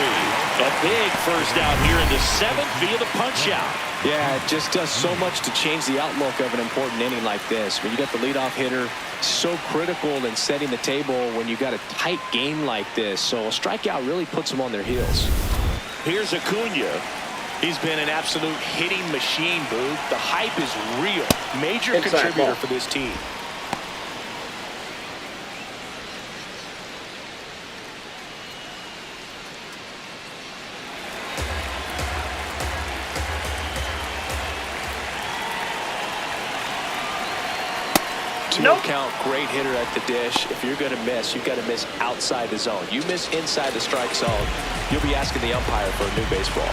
A big first out here in the 7th via the punch out. Yeah, it just does so much to change the outlook of an important inning like this. When you got the leadoff hitter, so critical in setting the table when you got a tight game like this. So a strikeout really puts them on their heels. Here's Acuna. He's been an absolute hitting machine, Boog. The hype is real. Major Inside contributor ball. for this team. Nope. Count, great hitter at the dish. If you're going to miss, you've got to miss outside the zone. You miss inside the strike zone, you'll be asking the umpire for a new baseball.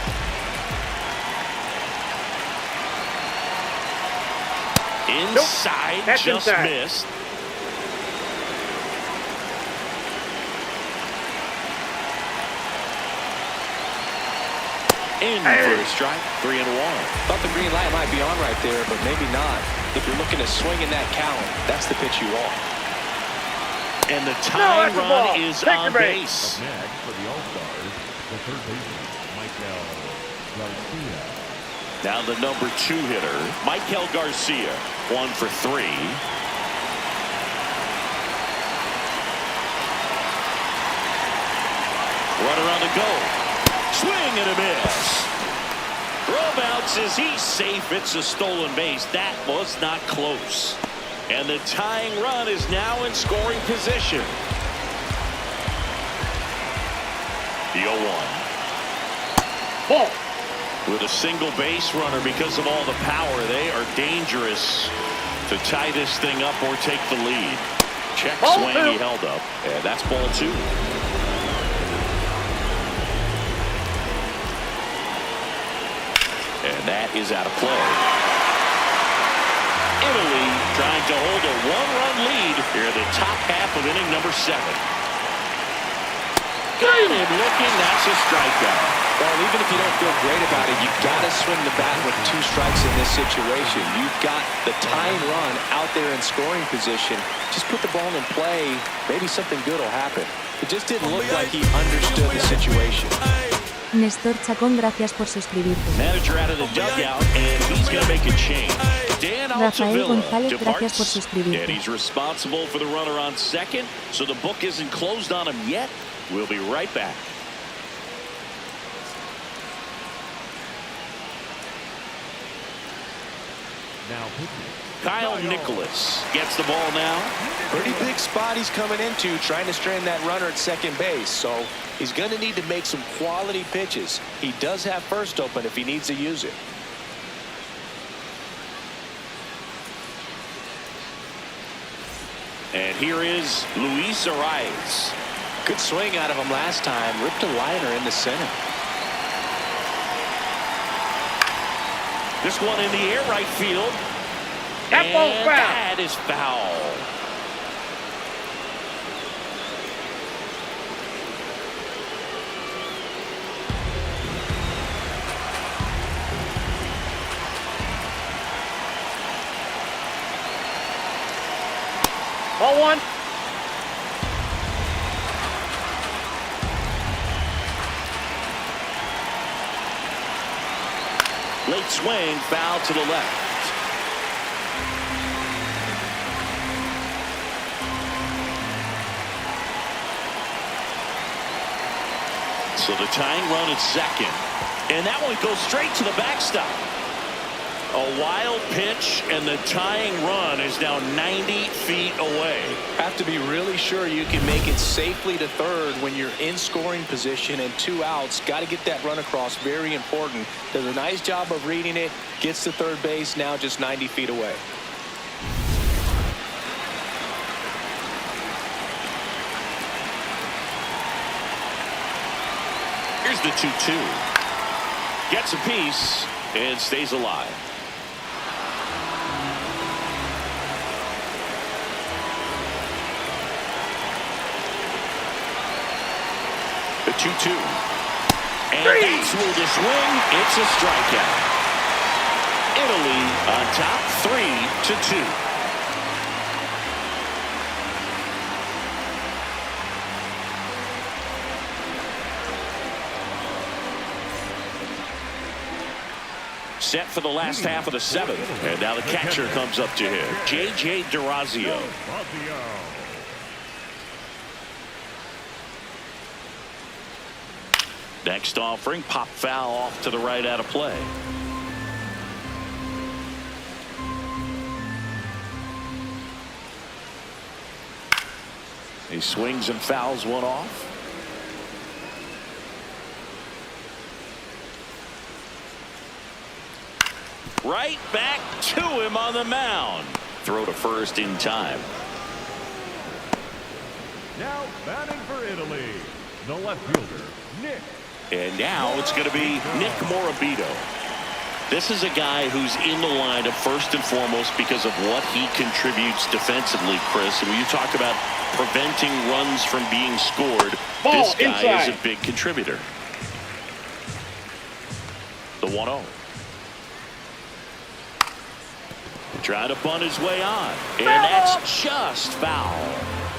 Inside, Nope. That's just inside. missed. In for a strike, 3-1. Thought the green light might be on right there, but maybe not. If you're looking to swing in that count, that's the pitch you want. And the tying that's a run ball. is Take on your base. base. Next for the All-Stars, the third baseman, Michael Garcia. Now the number 2 hitter, Michael Garcia, 1 for 3. Runner on the go. Swing and a miss. Throw bounces. He's safe. It's a stolen base. That was not close. And the tying run is now in scoring position. The 0-1. Ball. With a single base runner, because of all the power, they are dangerous to tie this thing up or take the lead. Check Ball swing, 2. he held up. And that's ball 2. And that is out of play. Italy trying to hold a 1-run lead here in the top half of inning number 7. Got him looking. That's a strikeout. Well, even if you don't feel great about it, you've got to swing the bat with 2 strikes in this situation. You've got the tying run out there in scoring position. Just put the ball in play. Maybe something good will happen. It just didn't look like he understood the situation. Néstor Chacón, gracias por suscribirte. Manager out of the dugout, and he's going to make a change. Dan Rafael Altavilla González, gracias por departs, suscribirte. and he's responsible for the runner on second, so the book isn't closed on him yet. We'll be right back. Now pitching. Kyle Nicholas gets the ball now. Pretty big spot he's coming into, trying to strand that runner at second base. So he's going to need to make some quality pitches. He does have first open if he needs to use it. And here is Luis Arias. Good swing out of him last time. Ripped a liner in the center. This one in the air, right field. That ball's And foul. that is foul. Ball 1. Late swing, foul to the left. So the tying run at second. And that one goes straight to the backstop. A wild pitch, and the tying run is now 90 feet away. Have to be really sure you can make it safely to third when you're in scoring position and 2 outs. Got to get that run across. Very important. Does a nice job of reading it. Gets to third base. Now just 90 feet away. Here's the 2-2. Gets a piece and stays alive. The 2-2. And that's with the swing. It's a strikeout. Italy on top 3-2. set for the last half of the seventh. And now the catcher comes up to hit. J.J. Durazio. Next offering, pop foul off to the right out of play. He swings and fouls one off. Right back to him on the mound. Throw to first in time. Now batting for Italy, the left fielder, Nick. And now it's going to be Nick Morabito. This is a guy who's in the lineup first and foremost because of what he contributes defensively, Chris. And when you talk about preventing runs from being scored, this guy is a big contributor. The 1-0. Trying to bunt his way on. And that's just foul.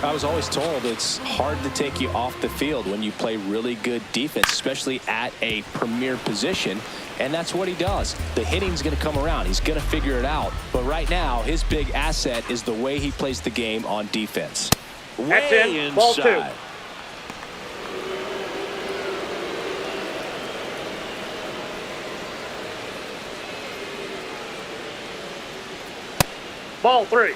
I was always told it's hard to take you off the field when you play really good defense, especially at a premier position. And that's what he does. The hitting's going to come around. He's going to figure it out. But right now, his big asset is the way he plays the game on defense. That's Way in. Ball 2. inside. Ball 3.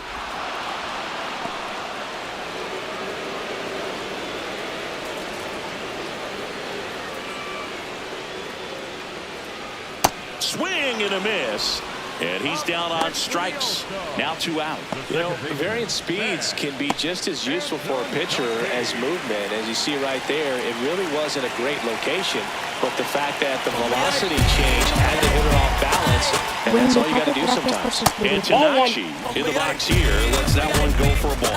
Swing and a miss. And he's down on strikes. Now 2 out. You know, varying speeds can be just as useful for a pitcher as movement. As you see right there, it really wasn't a great location. But the fact that the velocity change had the hitter off balance, and that's all you got to do sometimes. And Tanachi in the box here lets that one go for a ball.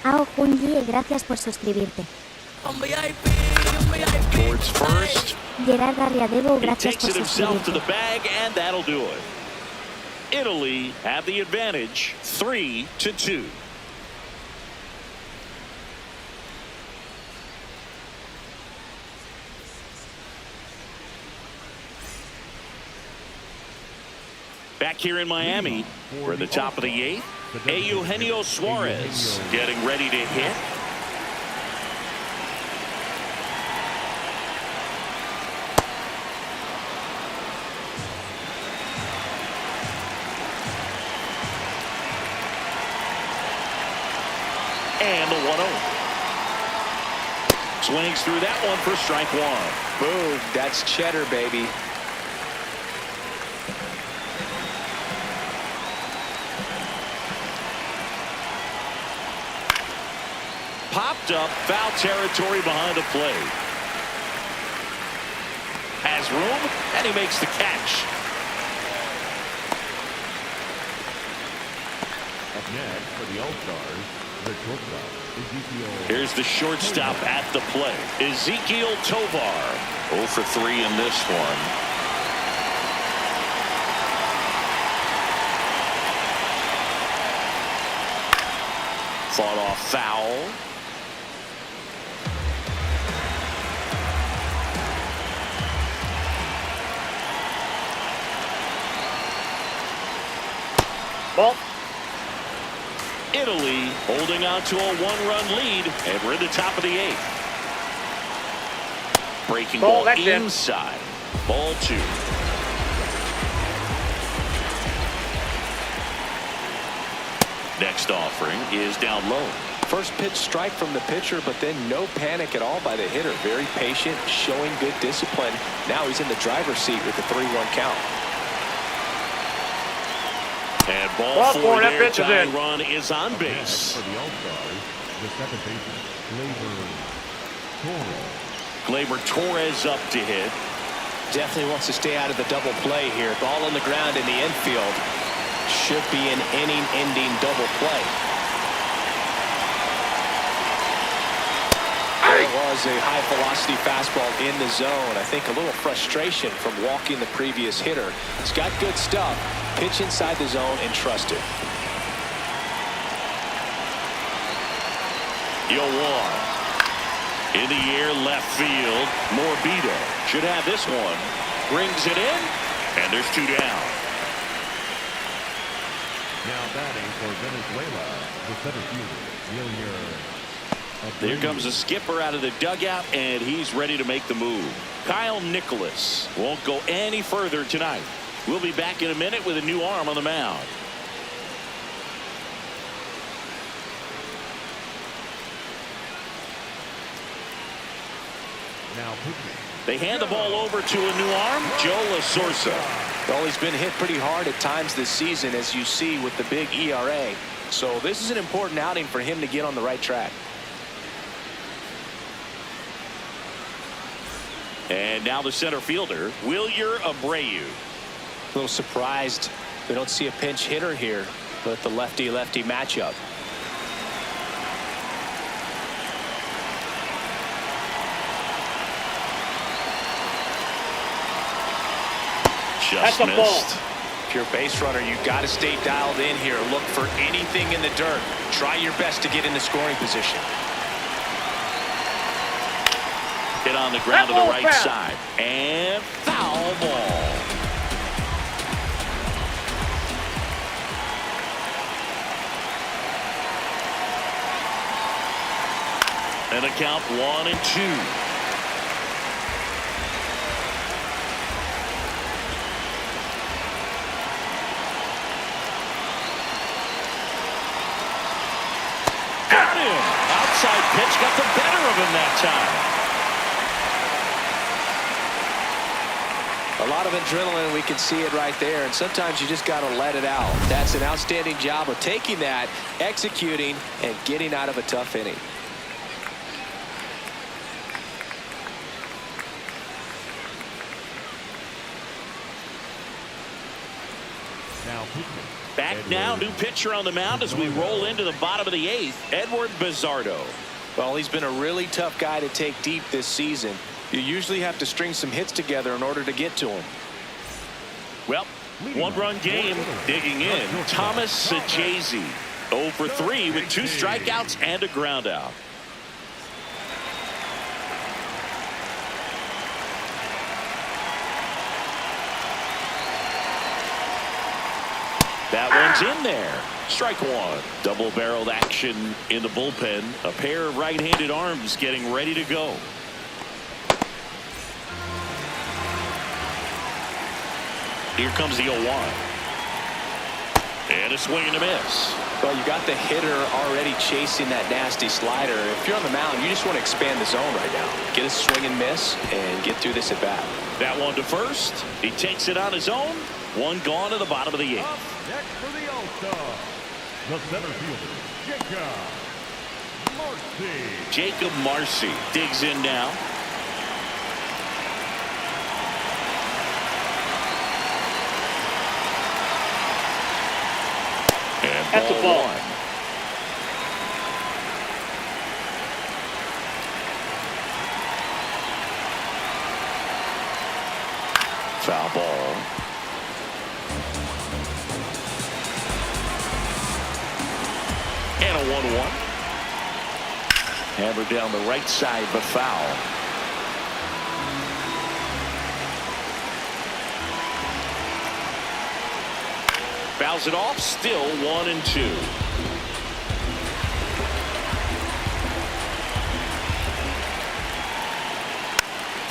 Ao Junji, gracias por suscribirte. Towards first. Gerard Arriadebo, He gracias takes por it himself to suscribirte. the bag, and that'll do it. Italy have the advantage, 3-2. Back here in Miami, we're at the top of the 8th. Eugenio Suarez getting ready to hit. And the 1-0. Swings through that one for strike 1. Boom, that's cheddar, baby. Popped up, foul territory behind the plate. Has room, and he makes the catch. Up next for the All-Stars, the shortstop, Ezekiel. Here's the shortstop at the plate, Ezekiel Tovar. 0 for 3 in this one. Fought off foul. Ball. Italy holding on to a 1-run lead, and we're in the top of the 8th. Breaking ball that's in. inside. Ball 2. Next offering is down low. First pitch strike from the pitcher, but then no panic at all by the hitter. Very patient, showing good discipline. Now he's in the driver's seat with the 3-1 count. And ball 4 that there. pitch is Tying in. run is on base. For the All-Stars, the second baseman, Gleyber Torres up to hit. Definitely wants to stay out of the double play here. Ball on the ground in the infield. Should be an inning-ending double play. There was a high-velocity fastball in the zone. I think a little frustration from walking the previous hitter. He's got good stuff. Pitch inside the zone and trust it. Yowar. In the air, left field. Morabito should have this one. Brings it in. And there's 2 down. Now batting for Venezuela, the center fielder, There comes the skipper out of the dugout, and he's ready to make the move. Kyle Nicholas won't go any further tonight. We'll be back in a minute with a new arm on the mound. Now pitching. They hand the ball over to a new arm, Joe LaSorsa. Well, he's been hit pretty hard at times this season, as you see with the big ERA. So this is an important outing for him to get on the right track. And now the center fielder, Wilyer Abreu. A little surprised we don't see a pinch hitter here with the lefty-lefty matchup. Just That's a ball. missed. If you're a base runner, you've got to stay dialed in here. Look for anything in the dirt. Try your best to get in the scoring position. Hit on the ground to the right foul. side. And foul ball. And a count 1-2. Got him. Outside pitch got the better of him that time. A lot of adrenaline, we can see it right there, and sometimes you just got to let it out. That's an outstanding job of taking that, executing, and getting out of a tough inning. Now pitching. Back now, new pitcher on the mound as we roll into the bottom of the 8th, Edward Bizzardo. Well, he's been a really tough guy to take deep this season. You usually have to string some hits together in order to get to him. Well, 1-run game digging in. Thomas Sajazi 0 for 3 with 2 strikeouts and a ground out. That one's in there. Strike 1. Double-barreled action in the bullpen. A pair of right-handed arms getting ready to go. Here comes the 0-1. And a swing and a miss. Well, you got the hitter already chasing that nasty slider. If you're on the mound, you just want to expand the zone right now. Get a swing and miss and get through this at bat. That one to first. He takes it on his own. 1 gone to the bottom of the 8th. Up next for the All-Star, the center fielder, Jacob Marcy digs in now. And That's a ball. 1. Foul ball. And a 1-1. Hammered down the right side, but foul. Fouls it off, still 1-2.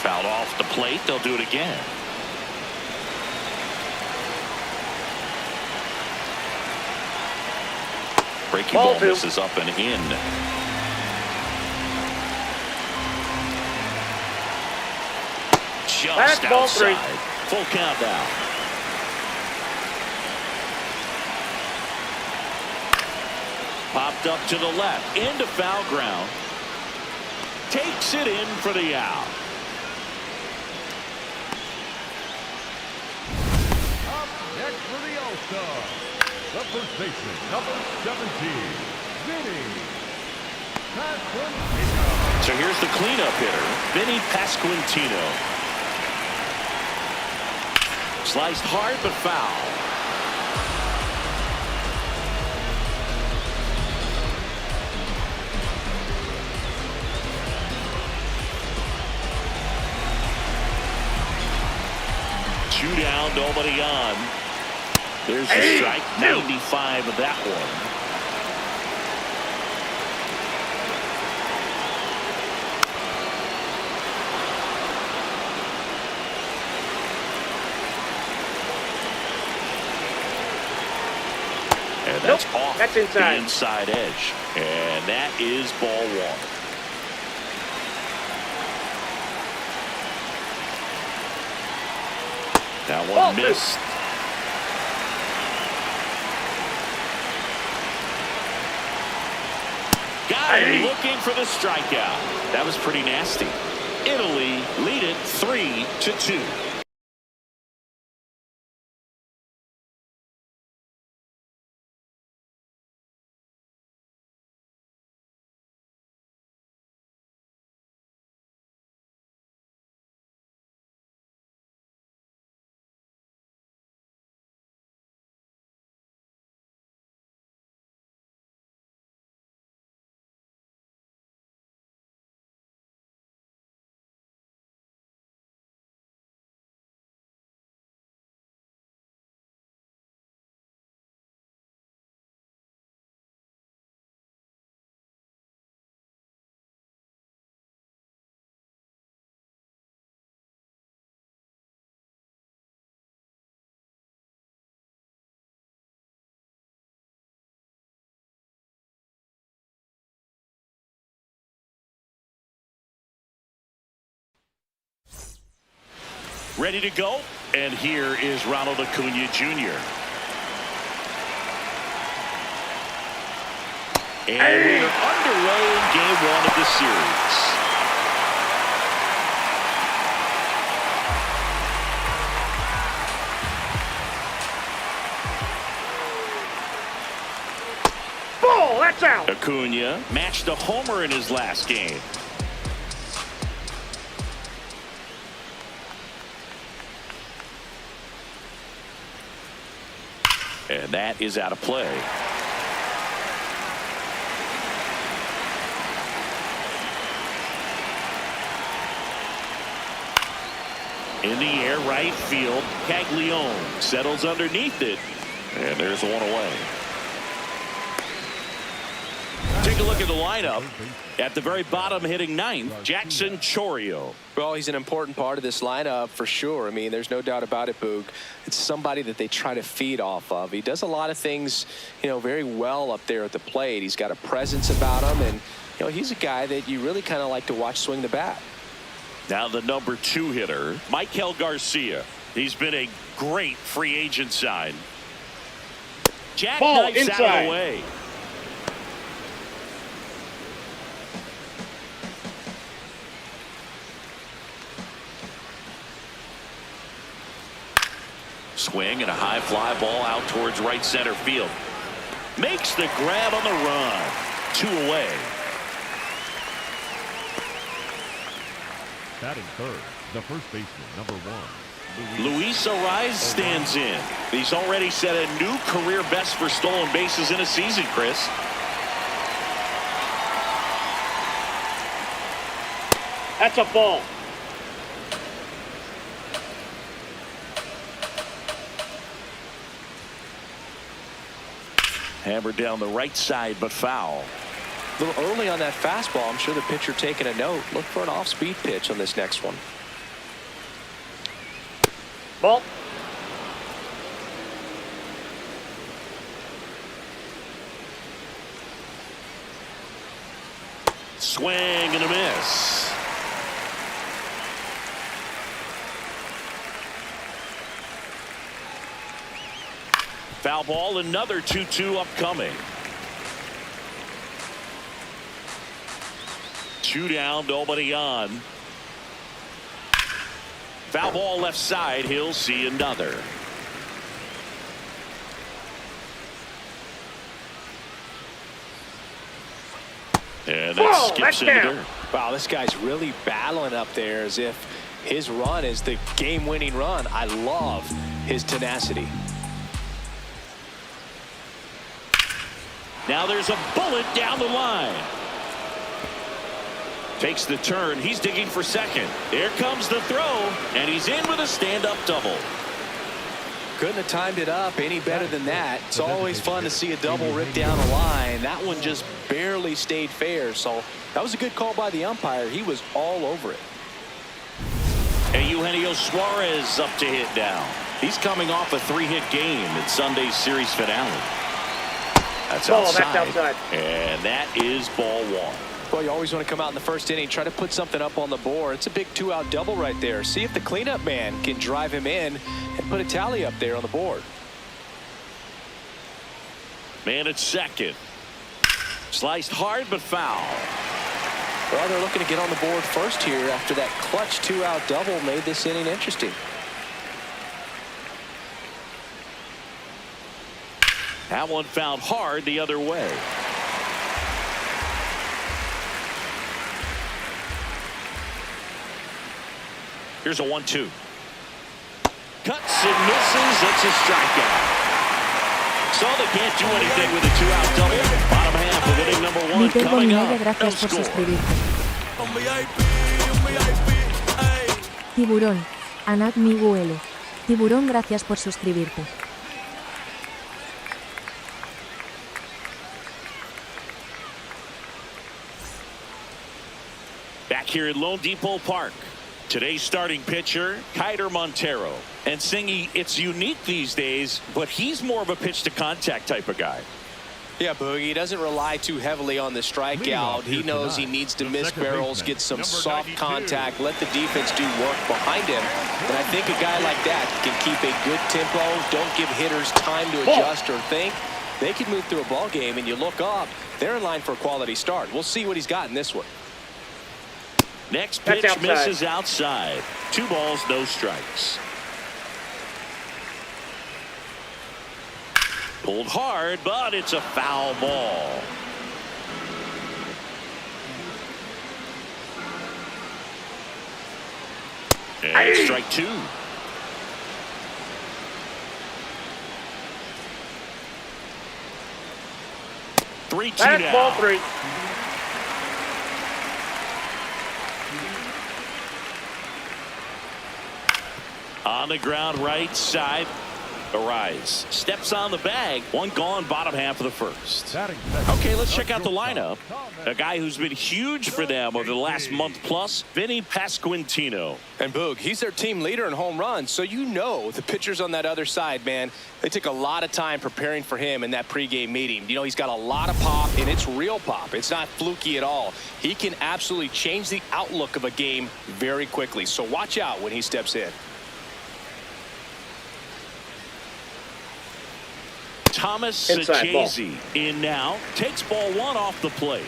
Fouled off the plate, they'll do it again. Breaking ball misses up and in. Just outside. Full count now. Popped up to the left into foul ground. Takes it in for the out. Up next for the All-Star, the first baseman, number 17, Vinny Pasquantino. So here's the cleanup hitter, Vinny Pasquantino. Sliced hard but foul. 2 down, nobody on. There's the strike, 95 of that one. And that's off that's inside. the inside edge. And that is ball 1. That one missed. Got him looking for the strikeout. That was pretty nasty. Italy lead it 3-2. Ready to go, and here is Ronald Acuna Jr. And we're underway in game 1 of the series. Ball, that's out. Acuna matched a homer in his last game. And that is out of play. In the air, right field. Caglione settles underneath it. And there's one away. Take a look at the lineup. At the very bottom, hitting 9th, Jackson Chourio. Well, he's an important part of this lineup for sure. I mean, there's no doubt about it, Boog. It's somebody that they try to feed off of. He does a lot of things, you know, very well up there at the plate. He's got a presence about him, and, you know, he's a guy that you really kind of like to watch swing the bat. Now the number 2 hitter, Michael Garcia. He's been a great free agent sign. Jackknifes out of the way. Swing and a high fly ball out towards right center field. Makes the grab on the run. 2 away. Batting third, the first baseman, number 1. Luis Ariz stands in. He's already set a new career best for stolen bases in a season, Chris. That's a ball. Hammered down the right side, but foul. A little early on that fastball. I'm sure the pitcher taking a note. Look for an off-speed pitch on this next one. Ball. Swing and a miss. Foul ball, another 2-2 upcoming. 2 down, nobody on. Foul ball left side, he'll see another. And that skips into dirt. Wow, this guy's really battling up there as if his run is the game-winning run. I love his tenacity. Now there's a bullet down the line. Takes the turn. He's digging for second. There comes the throw, and he's in with a stand-up double. Couldn't have timed it up any better than that. It's always fun to see a double rip down the line. That one just barely stayed fair. So that was a good call by the umpire. He was all over it. And Eugenio Suarez up to hit now. He's coming off a 3-hit game in Sunday's series finale. That's outside. That's outside. And that is ball 1. Well, you always want to come out in the first inning, try to put something up on the board. It's a big 2-out double right there. See if the cleanup man can drive him in and put a tally up there on the board. Man at second. Sliced hard but foul. Well, they're looking to get on the board first here after that clutch 2-out double made this inning interesting. That one fouled hard the other way. Here's a 1-2. Cuts and misses. It's a strikeout. So they can't do anything with a 2-out double. Bottom half of inning number 1 Mlb coming up. gracias por suscribirte. Tiburón. Anat Miguel. Tiburón, gracias por suscribirte. Back here at Lone Depot Park. Today's starting pitcher, Kiter Montero. And Singy, it's unique these days, but he's more of a pitch-to-contact type of guy. Yeah, Boogie, he doesn't rely too heavily on the strikeout. He knows he needs to miss barrels, get some soft contact, let the defense do work behind him. And I think a guy like that can keep a good tempo, don't give hitters time to adjust or think. They can move through a ball game, and you look up, they're in line for a quality start. We'll see what he's got in this one. Next pitch misses outside. 2 balls, no strikes. Pulled hard, but it's a foul ball. And strike 2. That's now. ball 3. On the ground, right side. Arise. Steps on the bag. 1 gone, bottom half of the first. Okay, let's check out the lineup. A guy who's been huge for them over the last month plus, Vinny Pasquantino. And Boog, he's their team leader in home runs, so you know the pitchers on that other side, man, they took a lot of time preparing for him in that pregame meeting. You know, he's got a lot of pop, and it's real pop. It's not fluky at all. He can absolutely change the outlook of a game very quickly, so watch out when he steps in. Thomas Sachazy in now. Takes ball 1 off the plate.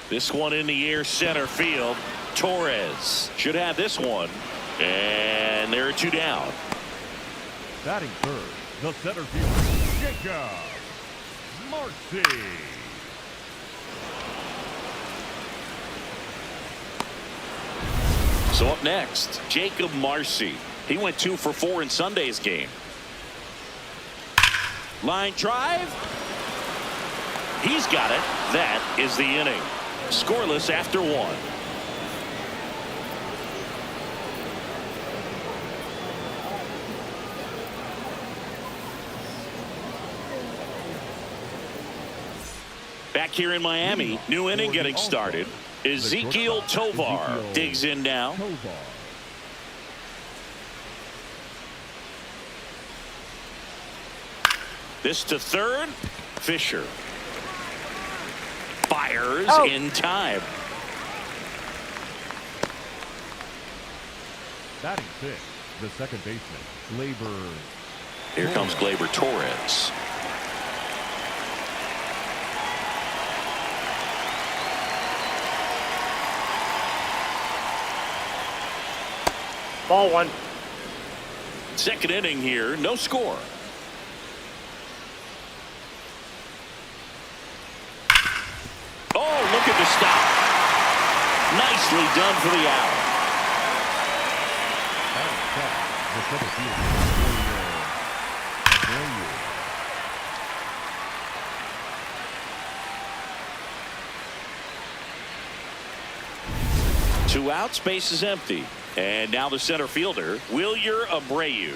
This one in the air, center field. Torres should have this one. And there are 2 down. Batting third, the center fielder, Jacob Marcy. So up next, Jacob Marcy. He went 2 for 4 in Sunday's game. Line drive. He's got it. That is the inning. Scoreless after 1. Back here in Miami, new inning getting started. Ezequiel Tovar digs in now. This to third. Fisher fires in time. Batting 6, the second baseman, Gleyber. Here comes Gleyber Torres. Ball 1. Second inning here, no score. Oh, look at the stop. Nicely done for the out. Two outs, base is empty. And now the center fielder, Wilyer Abreu.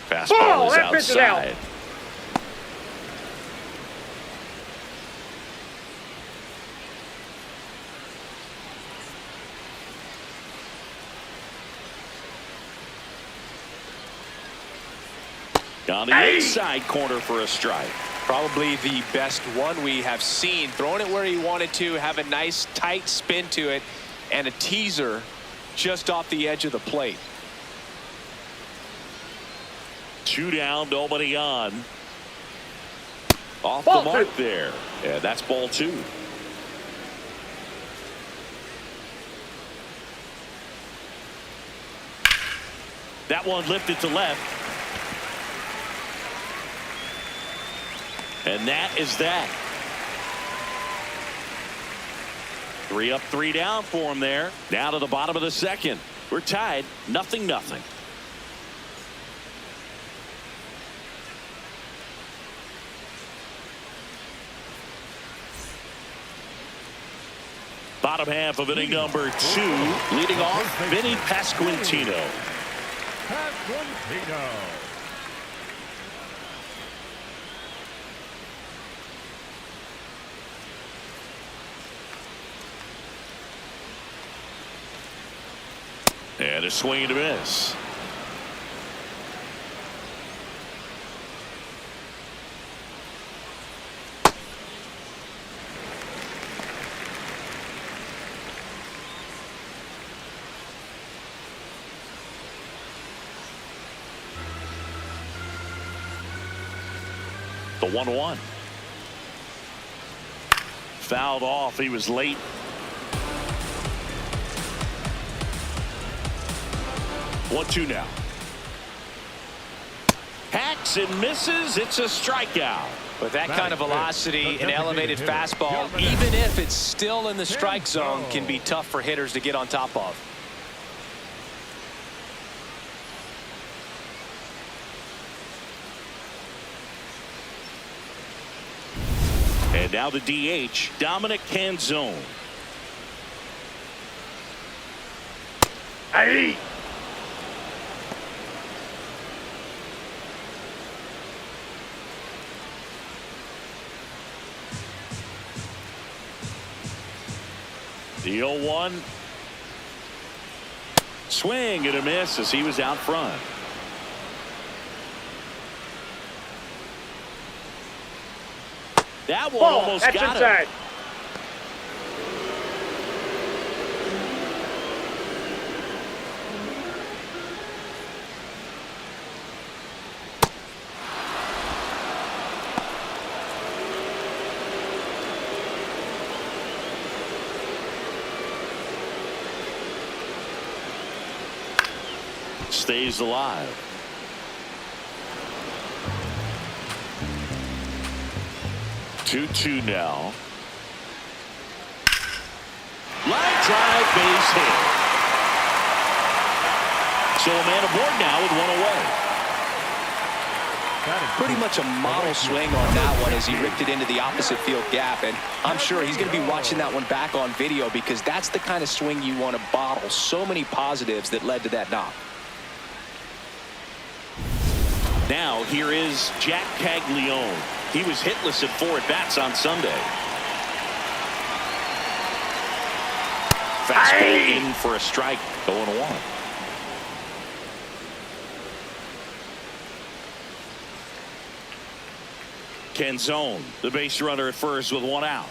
Fastball is outside. On the inside corner for a strike. Probably the best one we have seen. Throwing it where he wanted to, have a nice tight spin to it, and a teaser just off the edge of the plate. 2 down, nobody on. Off the mark there. Yeah, that's ball 2. That one lifted to left. And that is that. 3 up, 3 down for him there. Now to the bottom of the second. We're tied, 0-0. Bottom half of inning number 2. Leading off, Vinny Pasquantino. And a swing and a miss. The 1-1. Fouled off. He was late. 1-2 now. Hacks and misses. It's a strikeout. With that kind of velocity, an elevated fastball, even if it's still in the strike zone, can be tough for hitters to get on top of. And now the DH, Dominic Canzone. Hey! The 0-1. Swing and a miss as he was out front. That one almost got him. Stays alive. Two now. Line drive, base hit. So a man aboard now with 1 away. Pretty much a model swing on that one as he ripped it into the opposite field gap, and I'm sure he's going to be watching that one back on video because that's the kind of swing you want to bottle. So many positives that led to that knock. Now here is Jack Caglione. He was hitless at 4 at-bats on Sunday. Fastball in for a strike, 0-1. Canzone, the base runner at first with 1 out.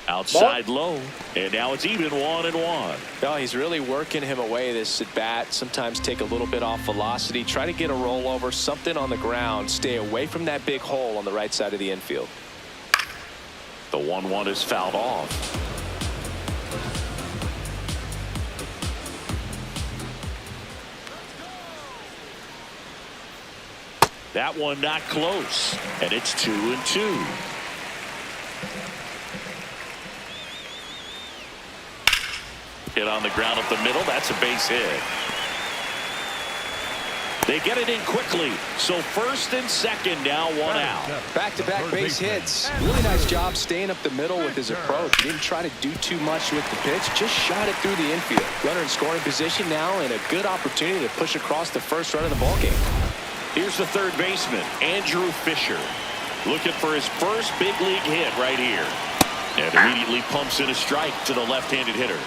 Outside low, and now it's even 1-1. Oh, he's really working him away this at bat. Sometimes take a little bit off velocity, try to get a rollover, something on the ground, stay away from that big hole on the right side of the infield. The 1-1 is fouled off. That one not close, and it's 2-2. Hit on the ground up the middle. That's a base hit. They get it in quickly. So first and second now, one out. Back-to-back base hits. Really nice job staying up the middle with his approach. He didn't try to do too much with the pitch. Just shot it through the infield. Runner in scoring position now and a good opportunity to push across the first run of the ballgame. Here's the third baseman, Andrew Fisher. Looking for his first big league hit right here. And immediately pumps in a strike to the left-handed hitter.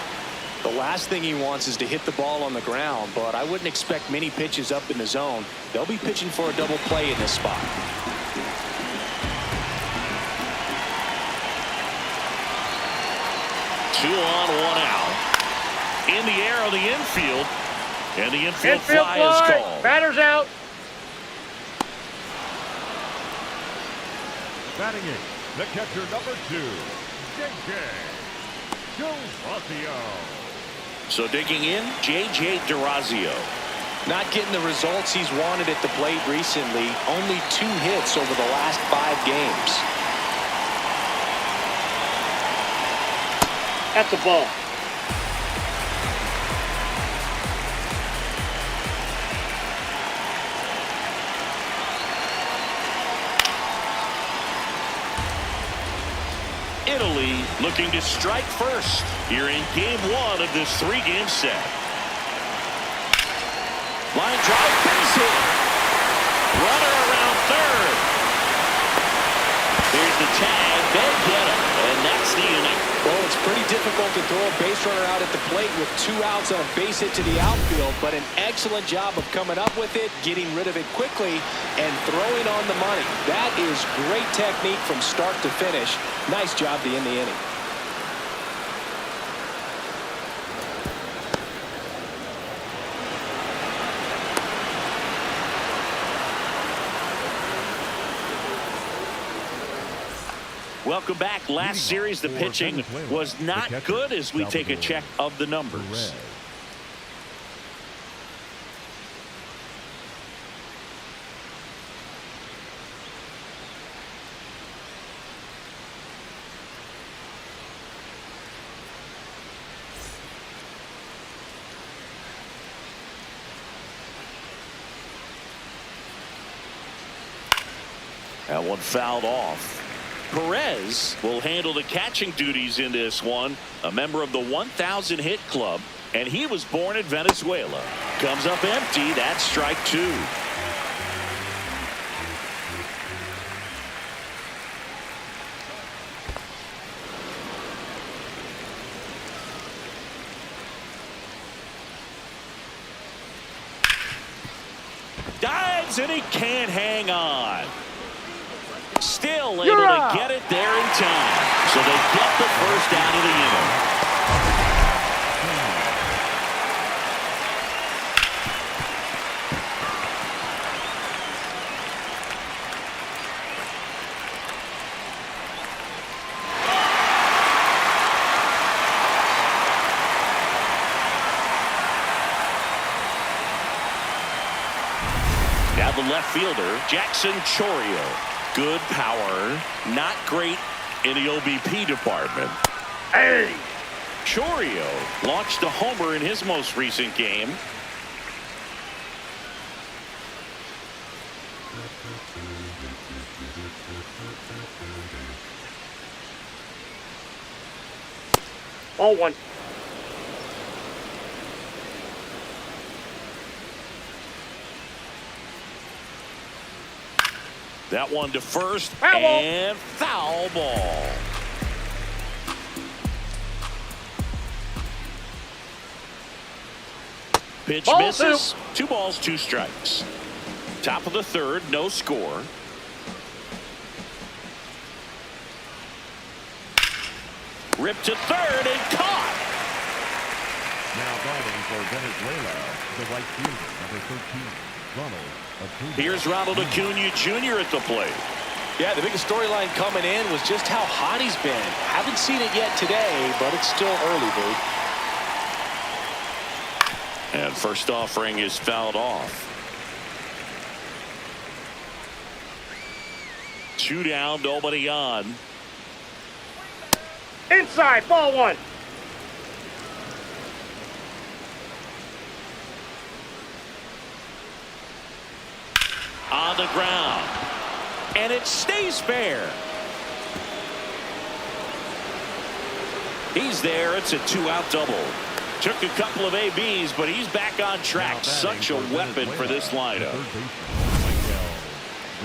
The last thing he wants is to hit the ball on the ground, but I wouldn't expect many pitches up in the zone. They'll be pitching for a double play in this spot. 2 on, 1 out. In the air on the infield. And the infield fly is called. Batter's out. Batting in, the catcher number 2, J.J. Durazio. So digging in, J.J. Durazio. Not getting the results he's wanted at the plate recently. Only 2 hits over the last 5 games. That's a ball. Italy looking to strike first here in game 1 of this 3-game set. Line drive, base hit. Runner around third. Here's the tag. They get him, and that's the inning. Well, it's pretty difficult to throw a base runner out at the plate with 2 outs on a base hit to the outfield, but an excellent job of coming up with it, getting rid of it quickly, and throwing on the money. That is great technique from start to finish. Nice job to end the inning. Welcome back. Last series, the pitching was not good as we take a check of the numbers. That one fouled off. Perez will handle the catching duties in this one, a member of the 1,000 hit club, and he was born in Venezuela. Comes up empty. That's strike 2. Dives, and he can't hang on. Still able to get it there in time. So they get the first out of the inning. Now the left fielder, Jackson Chourio. Good power, not great in the OBP department. Hey! Chourio launched a homer in his most recent game. Ball 1. That one to first, Foul ball. and foul ball. Pitch Ball misses. 2 balls, 2 strikes. Top of the third, no score. Ripped to third and caught. Now batting for Venezuela, the right fielder, number 13, Ronald Acuna. Here's Ronald Acuna Jr. at the plate. Yeah, the biggest storyline coming in was just how hot he's been. Haven't seen it yet today, but it's still early, dude. And first offering is fouled off. 2 down, nobody on. Inside, ball 1. On the ground. And it stays fair. He's there. It's a 2-out double. Took a couple of ABs, but he's back on track. Such a weapon for this lineup.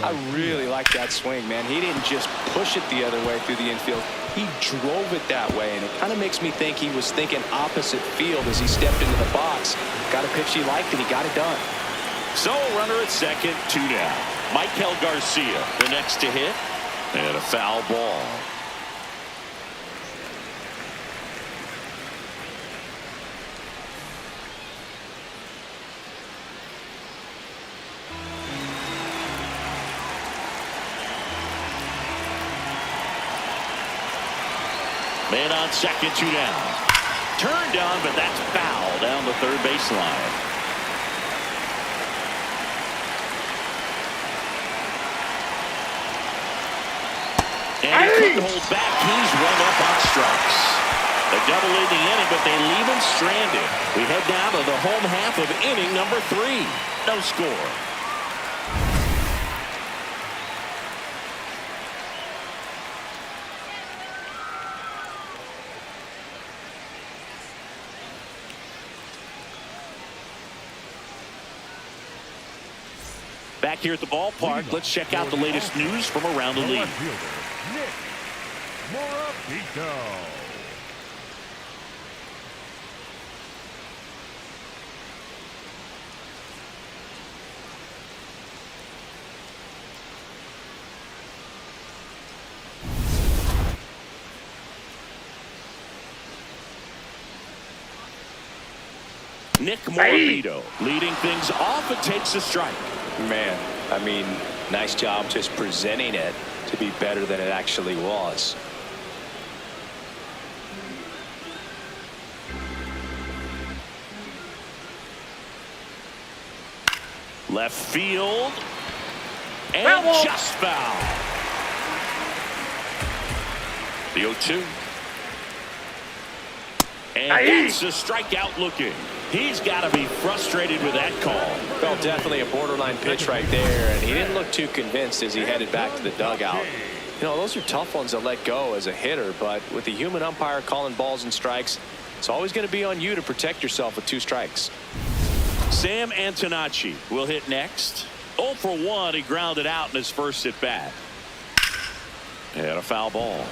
I really like that swing, man. He didn't just push it the other way through the infield. He drove it that way, and it kind of makes me think he was thinking opposite field as he stepped into the box. Got a pitch he liked, and he got it done. So a runner at second, 2 down. Michael Garcia, the next to hit, and a foul ball. Man on second, 2 down. Turned on, but that's foul down the third baseline. And he couldn't hold back. He's run up on strikes. A double in the inning, but they leave him stranded. We head down to the home half of inning number 3. No score. Back here at the ballpark, let's check out the latest news from around the league. Nick Morbido leading things off and takes a strike. Man, I mean, nice job just presenting it to be better than it actually was. Left field. And just foul. The 0-2. And that's a strikeout looking. He's got to be frustrated with that call. Well, definitely a borderline pitch right there, and he didn't look too convinced as he headed back to the dugout. You know, those are tough ones to let go as a hitter, but with the human umpire calling balls and strikes, it's always going to be on you to protect yourself with 2 strikes. Sam Antonacci will hit next. 0 for 1. He grounded out in his first at bat. And a foul ball.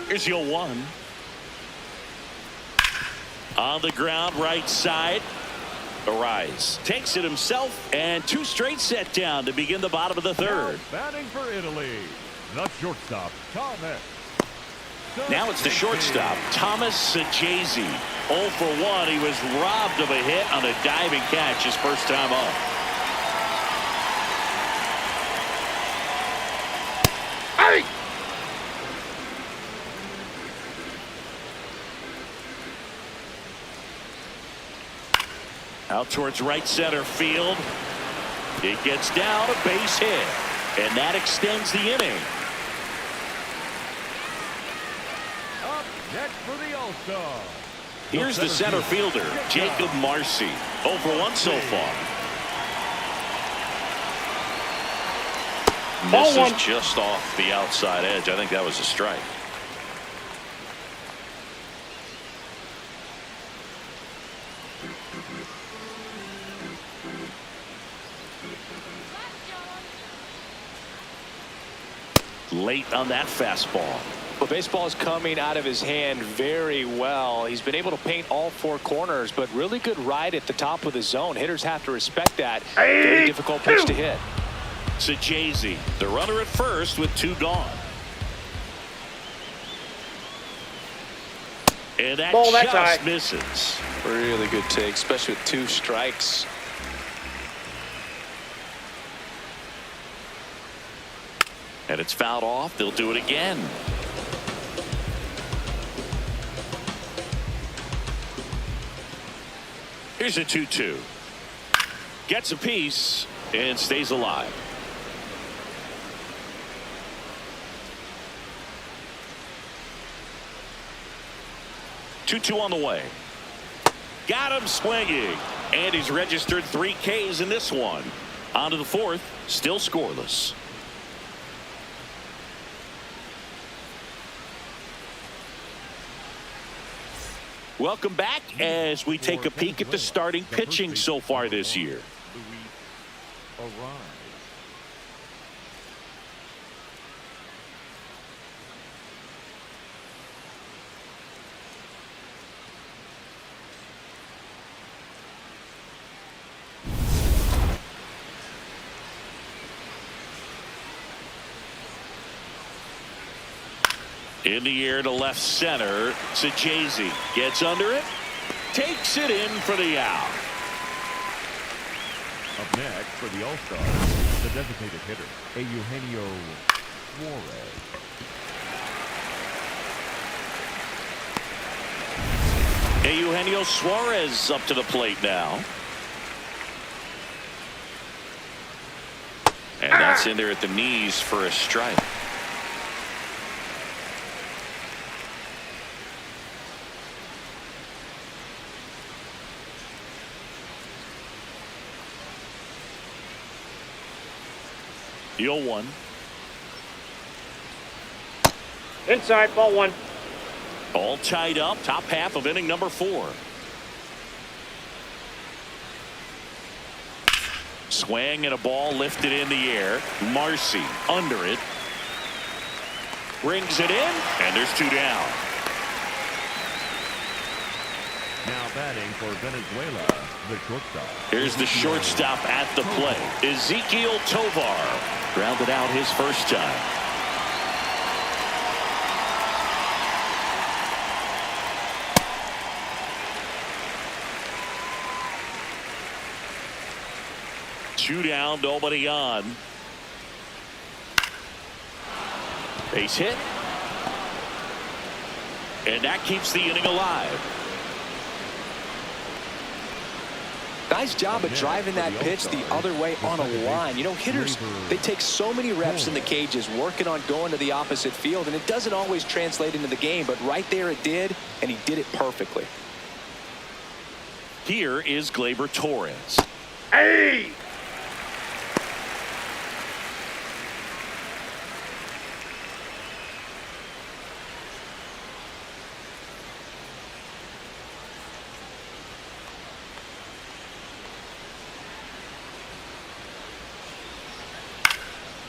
Here's the 0-1. On the ground, right side. Arise takes it himself, and 2 straight set down to begin the bottom of the 3rd. Batting for Italy, the shortstop, Thomas. Now it's the shortstop, Thomas Sajazi. 0 for 1. He was robbed of a hit on a diving catch his first time up. Hey! Out towards right center field. It gets down, a base hit, and that extends the inning. Up next for the All-Star. Here's the center fielder, Jacob Marcy. 0 for 1 so far. This is just off the outside edge. I think that was a strike. Late on that fastball. Well, baseball is coming out of his hand very well. He's been able to paint all 4 corners, but really good ride at the top of the zone. Hitters have to respect that. Very difficult pitch to hit. Sajazi, the runner at first with 2 gone. And that just misses. Really good take, especially with 2 strikes. And it's fouled off. They'll do it again. Here's a 2-2. Gets a piece and stays alive. 2-2 on the way. Got him swinging. And he's registered 3 Ks in this one. On to the 4th, still scoreless. Welcome back as we take a peek at the starting pitching so far this year. In the air to left center. Sajazi gets under it. Takes it in for the out. Up next for the All-Star, the designated hitter, Eugenio Suarez. Eugenio Suarez up to the plate now. And that's in there at the knees for a strike. The 0-1. Inside, ball 1. All tied up. Top half of inning number 4. Swing and a ball lifted in the air. Marcy under it. Brings it in. And there's 2 down. Now batting for Venezuela, the shortstop. Here's the shortstop at the plate. Ezequiel Tovar. Grounded out his first time. Two down, nobody on. Base hit. And that keeps the inning alive. Nice job of driving that pitch the other way on a line. You know, hitters, they take so many reps in the cages working on going to the opposite field, and it doesn't always translate into the game, but right there it did, and he did it perfectly. Here is Gleyber Torres. Hey!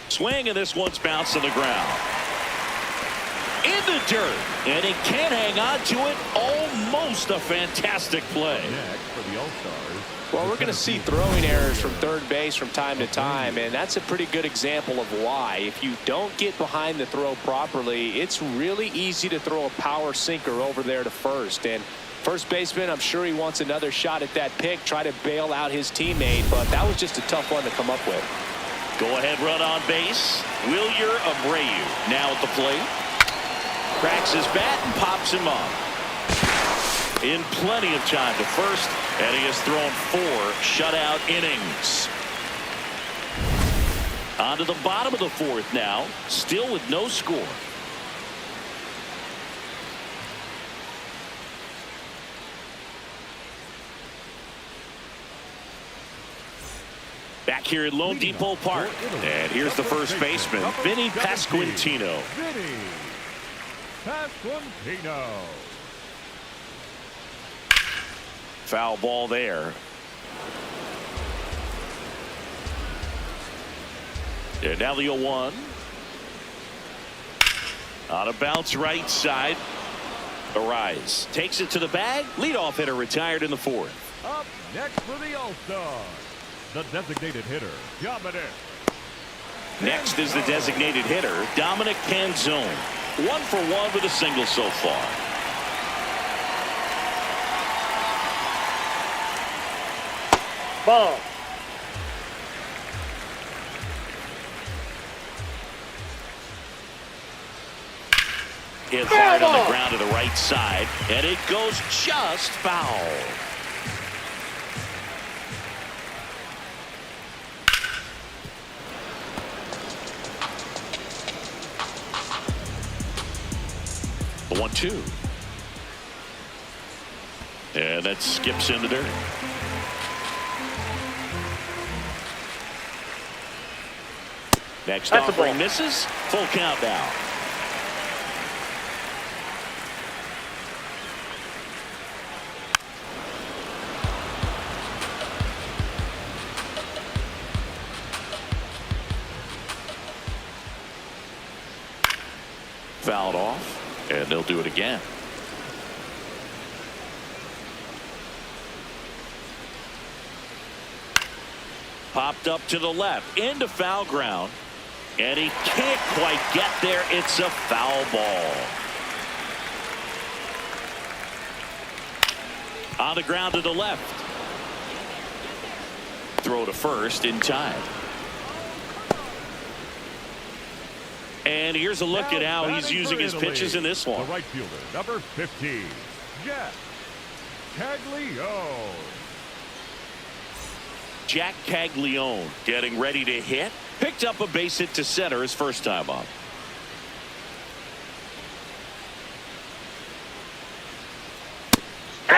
Swing, and this one's bounced to the ground. In the dirt, and he can't hang on to it. Almost a fantastic play. Next for the All-Stars. Well, we're going to see throwing errors from third base from time to time, and that's a pretty good example of why. If you don't get behind the throw properly, it's really easy to throw a power sinker over there to first. And first baseman, I'm sure he wants another shot at that pick, try to bail out his teammate, but that was just a tough one to come up with. Go ahead run on base. Wilyer Abreu now at the plate. Cracks his bat and pops him up. In plenty of time to first, and he has thrown 4 shutout innings. On to the bottom of the 4th now, still with no score. Back here at Lone Depot Park, and here's the first baseman, Vinny Pasquantino. Vinny Pasquantino. Foul ball there. And now the 0-1. On a bounce right side. Arise. Takes it to the bag. Leadoff hitter retired in the 4th. Up next for the All-Star, the designated hitter, Dominic. Next is the designated hitter, Dominic Canzone. 1 for 1 with a single so far. Ball. Hit hard on the ground to the right side, and it goes just foul. The 1-2. And that skips in the dirt. Next That's a offering ball. misses. Full count now. Fouled off, and they'll do it again. Popped up to the left, into foul ground, and he can't quite get there. It's a foul ball. On the ground to the left. Throw to first in time. And here's a look at how he's using his pitches in this one. The right fielder, number 15, Jack Caglione. Jack Caglione getting ready to hit. Picked up a base hit to center his first time up.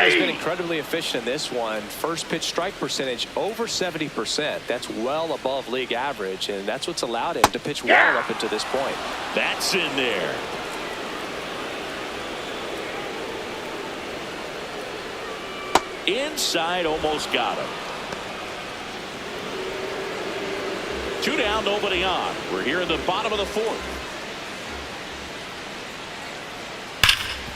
He's been incredibly efficient in this one. First pitch strike percentage over 70%. That's well above league average, and that's what's allowed him to pitch well up until this point. That's in there. Inside, almost got him. 2 down, nobody on. We're here in the bottom of the fourth.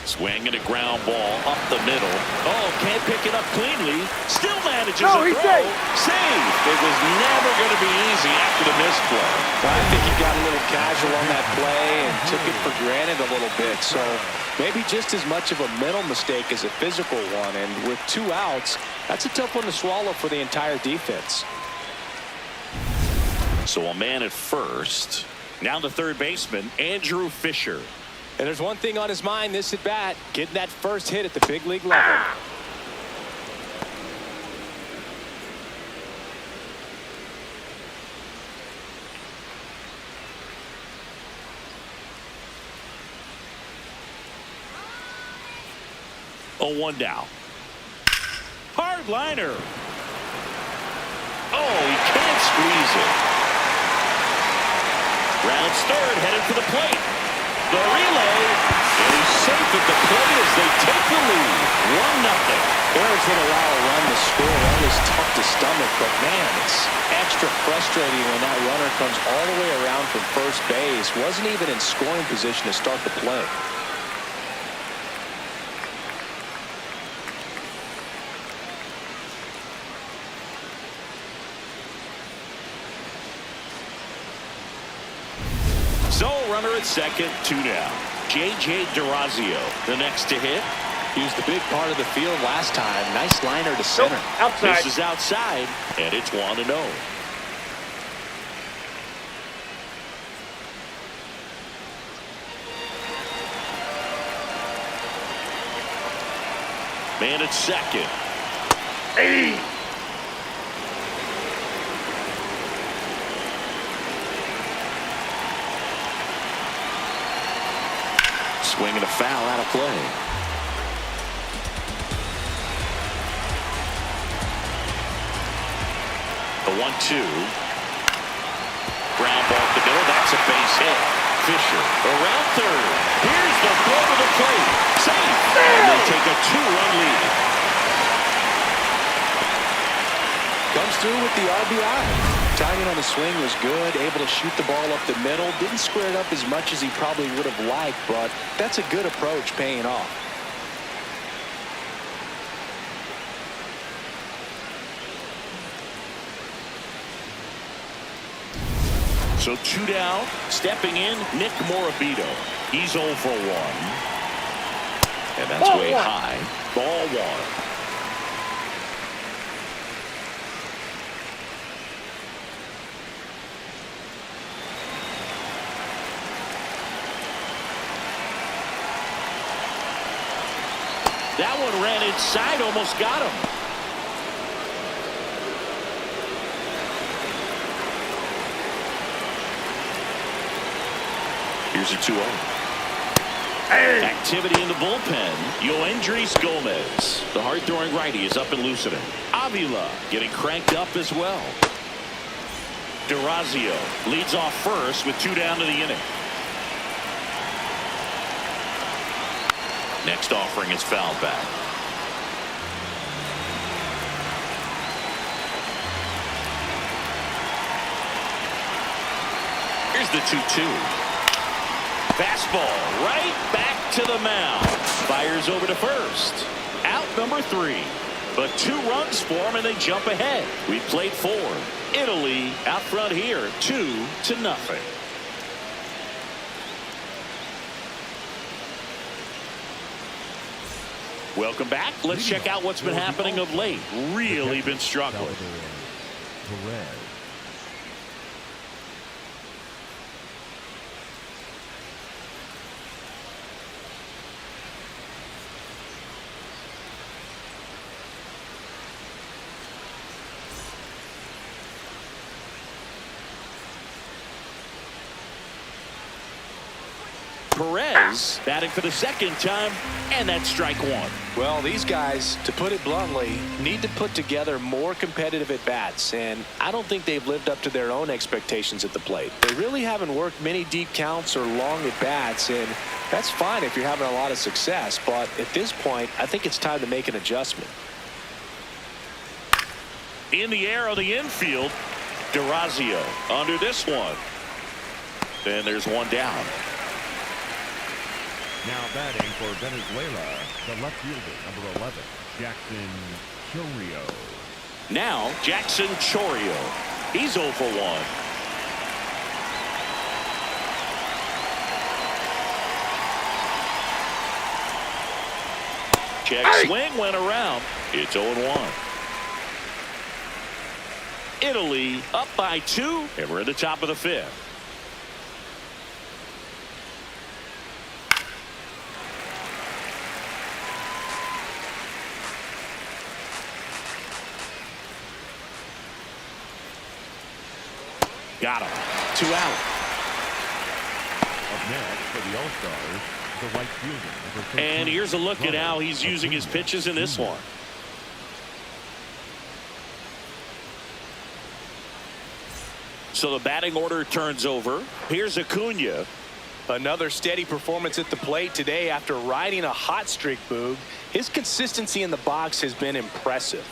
Swing and a ground ball up the middle. Oh, can't pick it up cleanly. Still manages a throw. Save. It was never going to be easy after the missed play. Well, I think he got a little casual on that play and took it for granted a little bit. So maybe just as much of a mental mistake as a physical one. And with 2 outs, that's a tough one to swallow for the entire defense. So a man at first. Now the third baseman, Andrew Fisher. And there's one thing on his mind this at bat, getting that first hit at the big league level. Oh, 1 down. Hard liner. Oh, he can't squeeze it. Rounds third, headed for the plate. The relay, and he's safe at the plate as they take the lead. 1-0. Bears would allow a run to score. That is tough to stomach, but man, it's extra frustrating when that runner comes all the way around from first base. Wasn't even in scoring position to start the play. So, runner at second, 2 down. J.J. Durazio, the next to hit. He was the big part of the field last time. Nice liner to center. Outside. This is outside, and it's 1-0. Man at second. Hey! Swinging a foul out of play. The 1-2. Ground ball up the middle. That's a base hit. Fisher around third. Here's the throw to the plate. Safe. And they take a 2-run lead. Comes through with the RBI. Timing on the swing was good, able to shoot the ball up the middle. Didn't square it up as much as he probably would have liked, but that's a good approach paying off. So 2 down. Stepping in, Nick Morabito. He's 0 for 1. And that's Ball way one. high. Ball 1. That one ran inside, almost got him. Here's a 2-0. Activity in the bullpen. Yoendris Gomez, the hard-throwing righty, is up and loosening. Avila getting cranked up as well. Durazio leads off first with 2 down to the inning. Next offering is fouled back. Here's the 2-2. Fastball right back to the mound. Fires over to first. Out number 3. But 2 runs for him and they jump ahead. We played 4. Italy out front here 2-0. Welcome back. Let's check out what's been happening of late. Really been struggling. Perez batting for the 2nd time, and that's strike 1. Well, these guys, to put it bluntly, need to put together more competitive at-bats, and I don't think they've lived up to their own expectations at the plate. They really haven't worked many deep counts or long at-bats, and that's fine if you're having a lot of success, but at this point, I think it's time to make an adjustment. In the air on the infield, Durazio under this one. Then there's 1 down. Now batting for Venezuela, the left fielder, number 11, Jackson Chourio. Now Jackson Chourio. He's 0 for 1. Check swing went around. It's 0-1. Italy up by 2, and we're at the top of the 5th. Got him. 2 out. Up next for the All-Stars, the right fielder, number 13. And here's a look at how he's using his pitches in this one. So the batting order turns over. Here's Acuna. Another steady performance at the plate today after riding a hot streak, Boog. His consistency in the box has been impressive.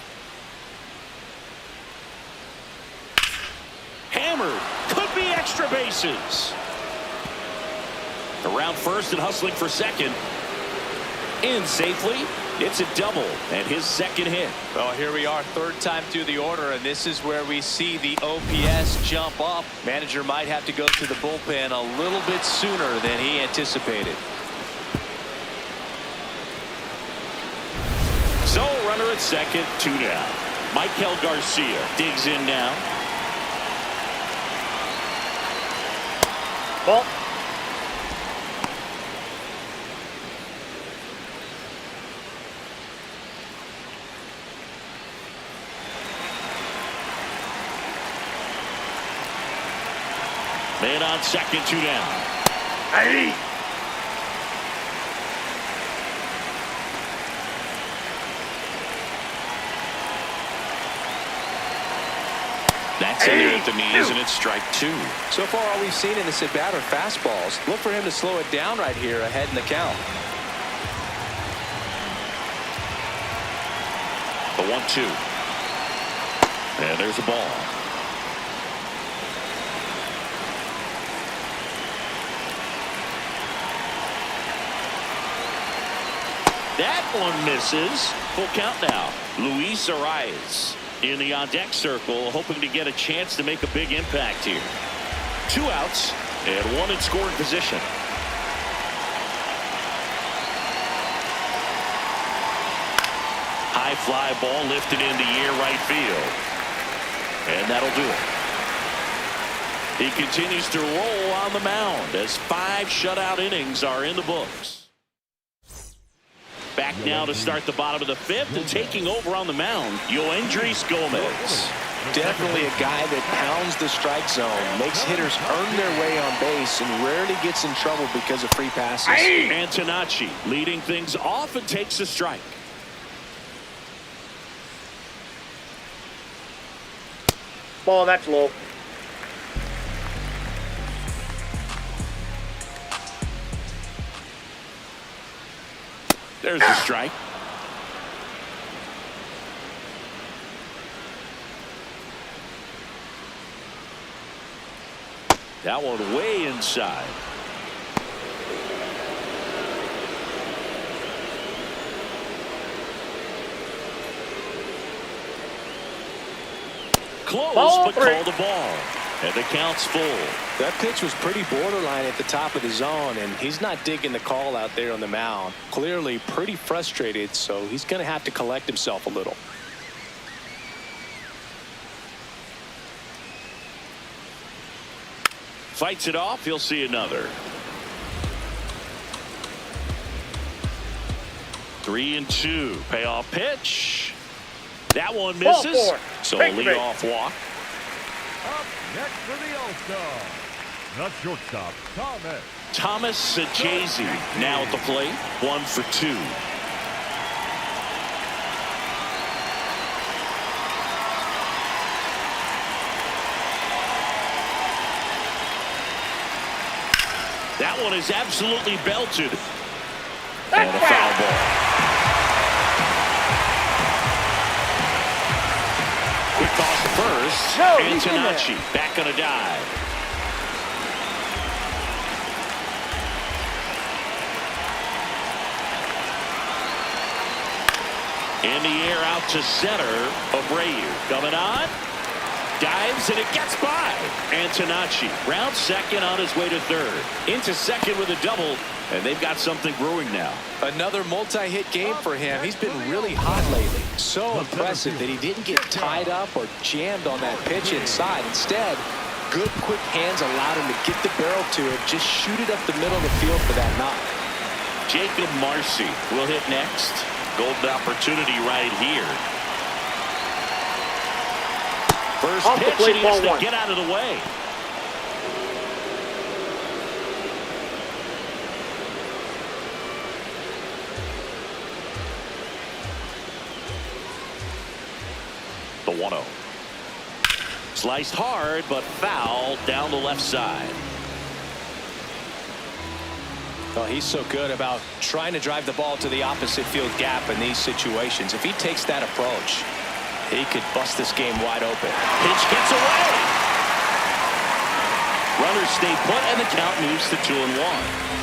Hammered. Could be extra bases. Around first and hustling for second. In safely. It's a double and his 2nd hit. Well, here we are, 3rd time through the order, and this is where we see the OPS jump up. Manager might have to go to the bullpen a little bit sooner than he anticipated. So runner at second, 2 down. Michael Garcia digs in now. Ball. Man on second, 2 down. Hey. That's in there at the knees, and it's strike 2. So far, all we've seen in this at-bat are fastballs. Look for him to slow it down right here ahead in the count. The 1-2. And there's a ball. That one misses. Full count now. Luis Arias in the on-deck circle, hoping to get a chance to make a big impact here. 2 outs and 1 in scoring position. High fly ball lifted in the air right field. And that'll do it. He continues to roll on the mound as 5 shutout innings are in the books. Back now to start the bottom of the 5th, and taking over on the mound, Yoendris Gomez. Definitely a guy that pounds the strike zone, makes hitters earn their way on base, and rarely gets in trouble because of free passes. Antonacci leading things off and takes a strike. Ball, that's low. There's the strike. That one way inside. Close, Ball but three. called a ball. And the count's full. That pitch was pretty borderline at the top of the zone, and he's not digging the call out there on the mound. Clearly pretty frustrated, so he's going to have to collect himself a little. Fights it off. He'll see another. 3-2. Payoff pitch. That one misses. So a leadoff walk. Up next for the All-Star, the shortstop, Thomas Sajazi now at the plate. 1 for 2. That one is absolutely belted. And a foul ball. Quick toss to first. No, he's in there. Antonacci back on a dive. In the air out to center. Abreu coming on. Dives and it gets by. Antonacci round second on his way to third. Into second with a double. And they've got something brewing now. Another multi-hit game for him. He's been really hot lately. So impressive that he didn't get tied up or jammed on that pitch inside. Instead, good quick hands allowed him to get the barrel to it. Just shoot it up the middle of the field for that knock. Jacob Marcy will hit next. Golden opportunity right here. First Off the pitch, plate, and he has ball to one. get out of the way. The 1-0. Sliced hard, but foul down the left side. Well, he's so good about trying to drive the ball to the opposite field gap in these situations. If he takes that approach, he could bust this game wide open. Pitch gets away. Runners stay put, and the count moves to 2-1.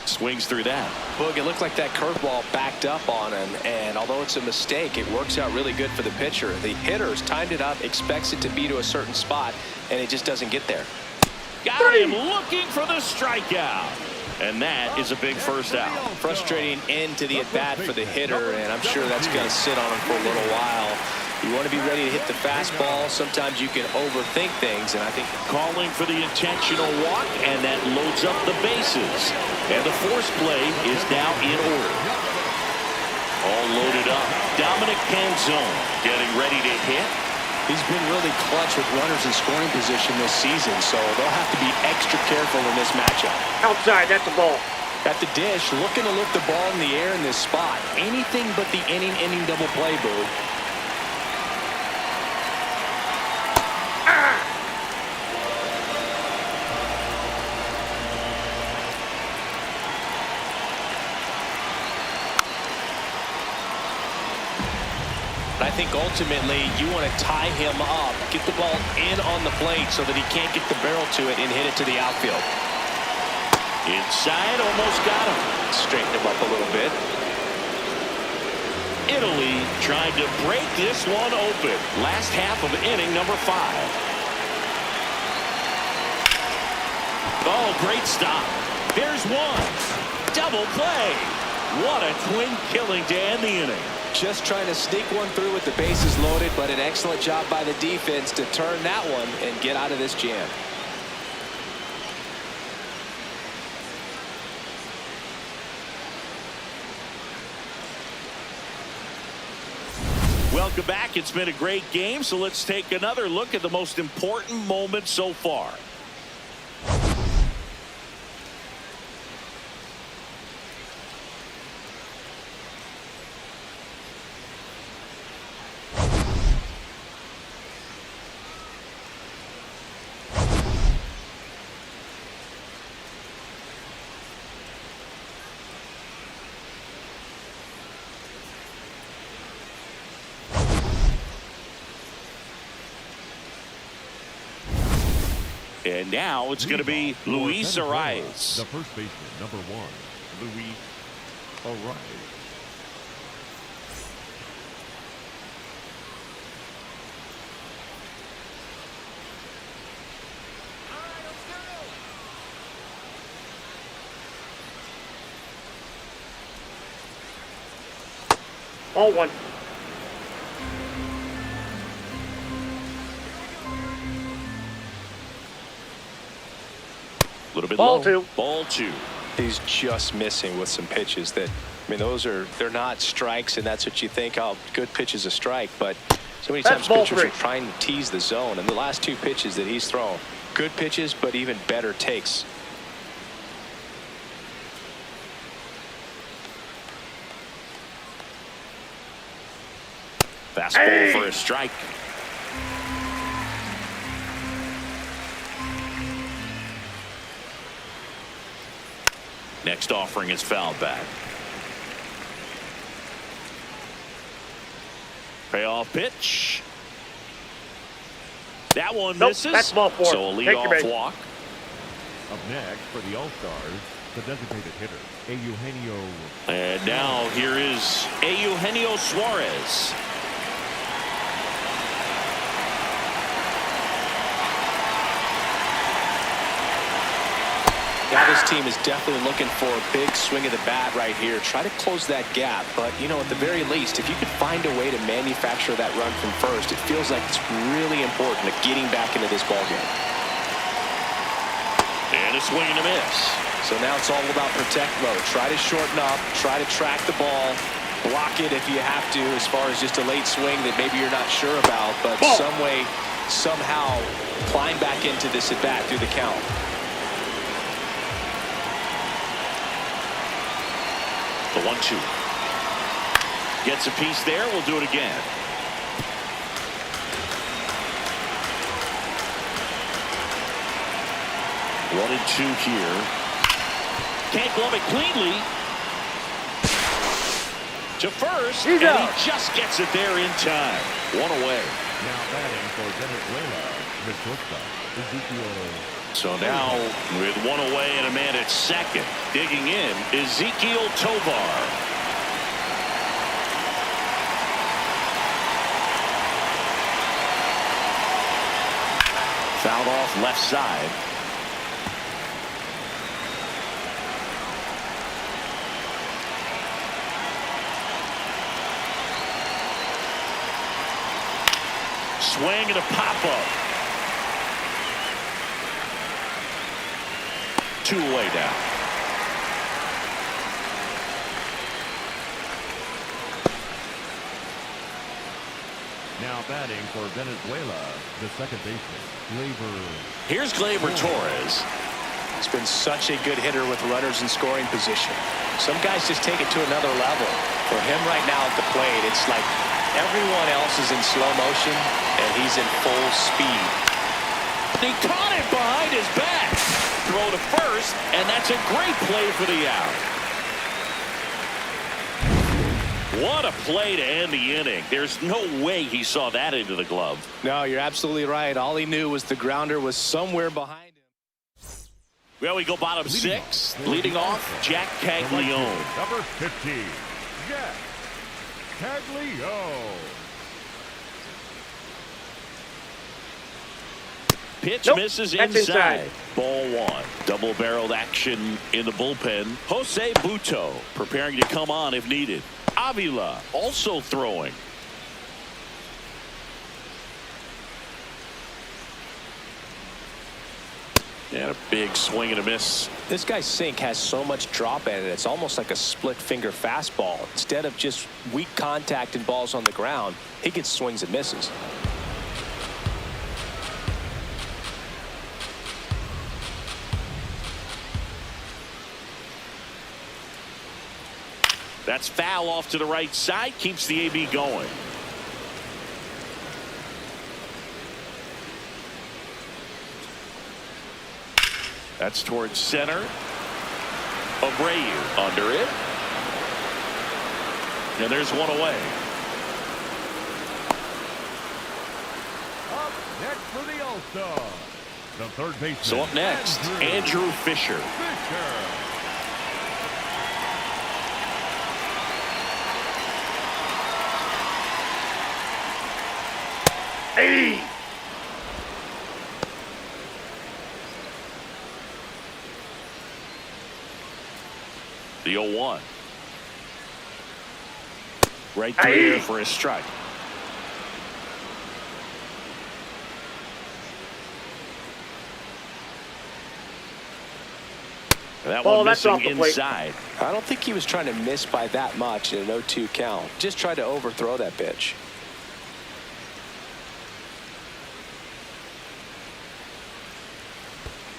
Swings through that. Boog, it looked like that curveball backed up on him, and although it's a mistake, it works out really good for the pitcher. The hitter's timed it up, expects it to be to a certain spot, and it just doesn't get there. Got him looking for the strikeout. And that is a big first out. Frustrating end to the at-bat for the hitter, and I'm sure that's going to sit on him for a little while. You want to be ready to hit the fastball. Sometimes you can overthink things, and I think calling for the intentional walk, and that loads up the bases. And the force play is now in order. All loaded up. Dominic Canzone getting ready to hit. he's been really clutch with runners in scoring position this season, so they'll have to be extra careful in this matchup. Outside, that's a ball. At the dish, looking to lift the ball in the air in this spot. Anything but the inning double play, Boo. I think ultimately you want to tie him up, get the ball in on the plate so that he can't get the barrel to it and hit it to the outfield. Inside, almost got him. Straighten him up a little bit. Italy trying to break this one open. Last half of inning number 5. Oh, great stop. There's one. Double play. What a twin killing to end the inning. Just trying to sneak one through with the bases loaded, but an excellent job by the defense to turn that one and get out of this jam. Welcome back. It's been a great game, so let's take another look at the most important moment so far. And now it's going to be Luis Arias. The first baseman, number 1, Luis Arias. Ball 1. A little bit Ball low. 2. Ball 2. He's just missing with some pitches that, I mean, they're not strikes, and that's what you think, oh, good pitch is a strike, but so many times ball pitchers 3. are trying to tease the zone, and the last 2 pitches that he's thrown, good pitches, but even better takes. Fastball for a strike. Next offering is fouled back. Payoff pitch. That one misses. That's ball 4. So a leadoff walk. Up next for the All-Stars, the designated hitter, Eugenio. And now here is Eugenio Suarez. Now this team is definitely looking for a big swing of the bat right here. Try to close that gap. But, you know, at the very least, if you could find a way to manufacture that run from first, it feels like it's really important to getting back into this ballgame. And a swing and a miss. So now it's all about protect mode. Try to shorten up. Try to track the ball. Block it if you have to, as far as just a late swing that maybe you're not sure about. But some way, somehow, climb back into this at-bat through the count. The 1-2. Gets a piece there. We'll do it again. One and 2 here. Can't glove it cleanly. To first, He's and out. he just gets it there in time. One away. Now batting for Venezuela, the shortstop, Ezekiel. So now, with one away and a man at second, digging in, Ezekiel Tovar. Fouled off left side. Swing and a pop-up. 2 away down. Now batting for Venezuela, the second baseman, Gleyber. Here's Gleyber Torres. He's been such a good hitter with runners in scoring position. Some guys just take it to another level. For him right now at the plate, it's like everyone else is in slow motion, and he's in full speed. He caught it behind his back. Throw to first, and that's a great play for the out. What a play to end the inning. There's no way he saw that into the glove. No, you're absolutely right. All he knew was the grounder was somewhere behind him. Well, we go bottom 6. Leading off, Jack Caglione. Number 15, Jack Caglione. Pitch Nope, misses that's inside. inside. Ball 1. Double-barreled action in the bullpen. Jose Buto preparing to come on if needed. Avila also throwing. And a big swing and a miss This guy's sink has so much drop in it, it's almost like a split finger fastball. Instead of just weak contact and balls on the ground, he gets swings and misses. That's foul off to the right side, keeps the AB going. That's towards center. Abreu under it. And there's one away. Up next for the All-Star, the third baseman. So up next, Andrew Fisher. Hey! The 0-1. Right there for a strike. That one missing inside. I don't think he was trying to miss by that much in an 0-2 count. Just tried to overthrow that pitch.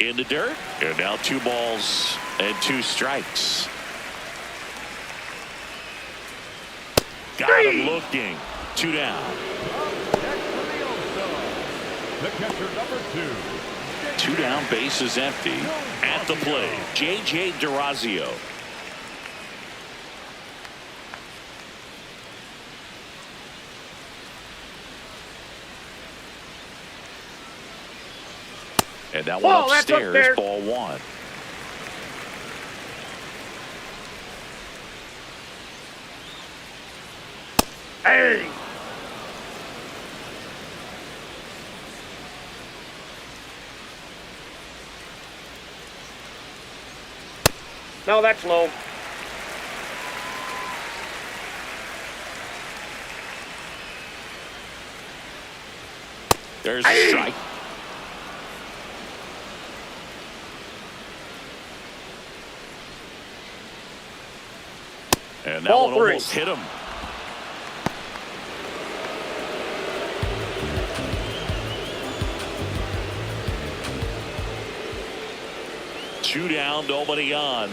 In the dirt. And now 2 balls and 2 strikes. Got him looking. 2 down. The catcher, number 2. 2 down, base is empty. At the plate, J.J. Durazio. And that one upstairs, ball 1. Hey! No, that's low. There's a strike. And that Ball one 3. almost hit him. Two down, nobody on.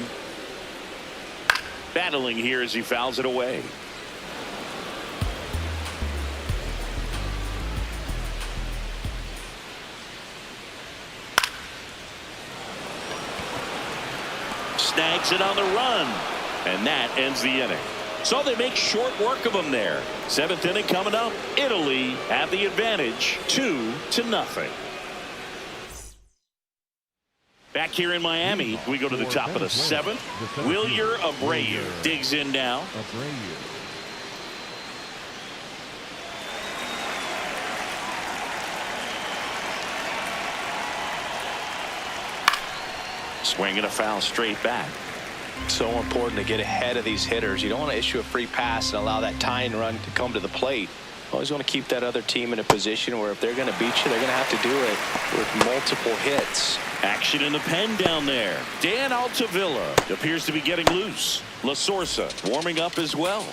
Battling here as he fouls it away. Snags it on the run. And that ends the inning. So they make short work of them there. 7th inning coming up. Italy have the advantage, 2-0. Back here in Miami, we go to the top of the 7th. Wilyer Abreu digs in now. Swinging a foul straight back. So important to get ahead of these hitters. You don't want to issue a free pass and allow that tying run to come to the plate. Always want to keep that other team in a position where if they're going to beat you, they're going to have to do it with multiple hits. Action in the pen down there. Dan Altavilla appears to be getting loose. La Sorsa warming up as well.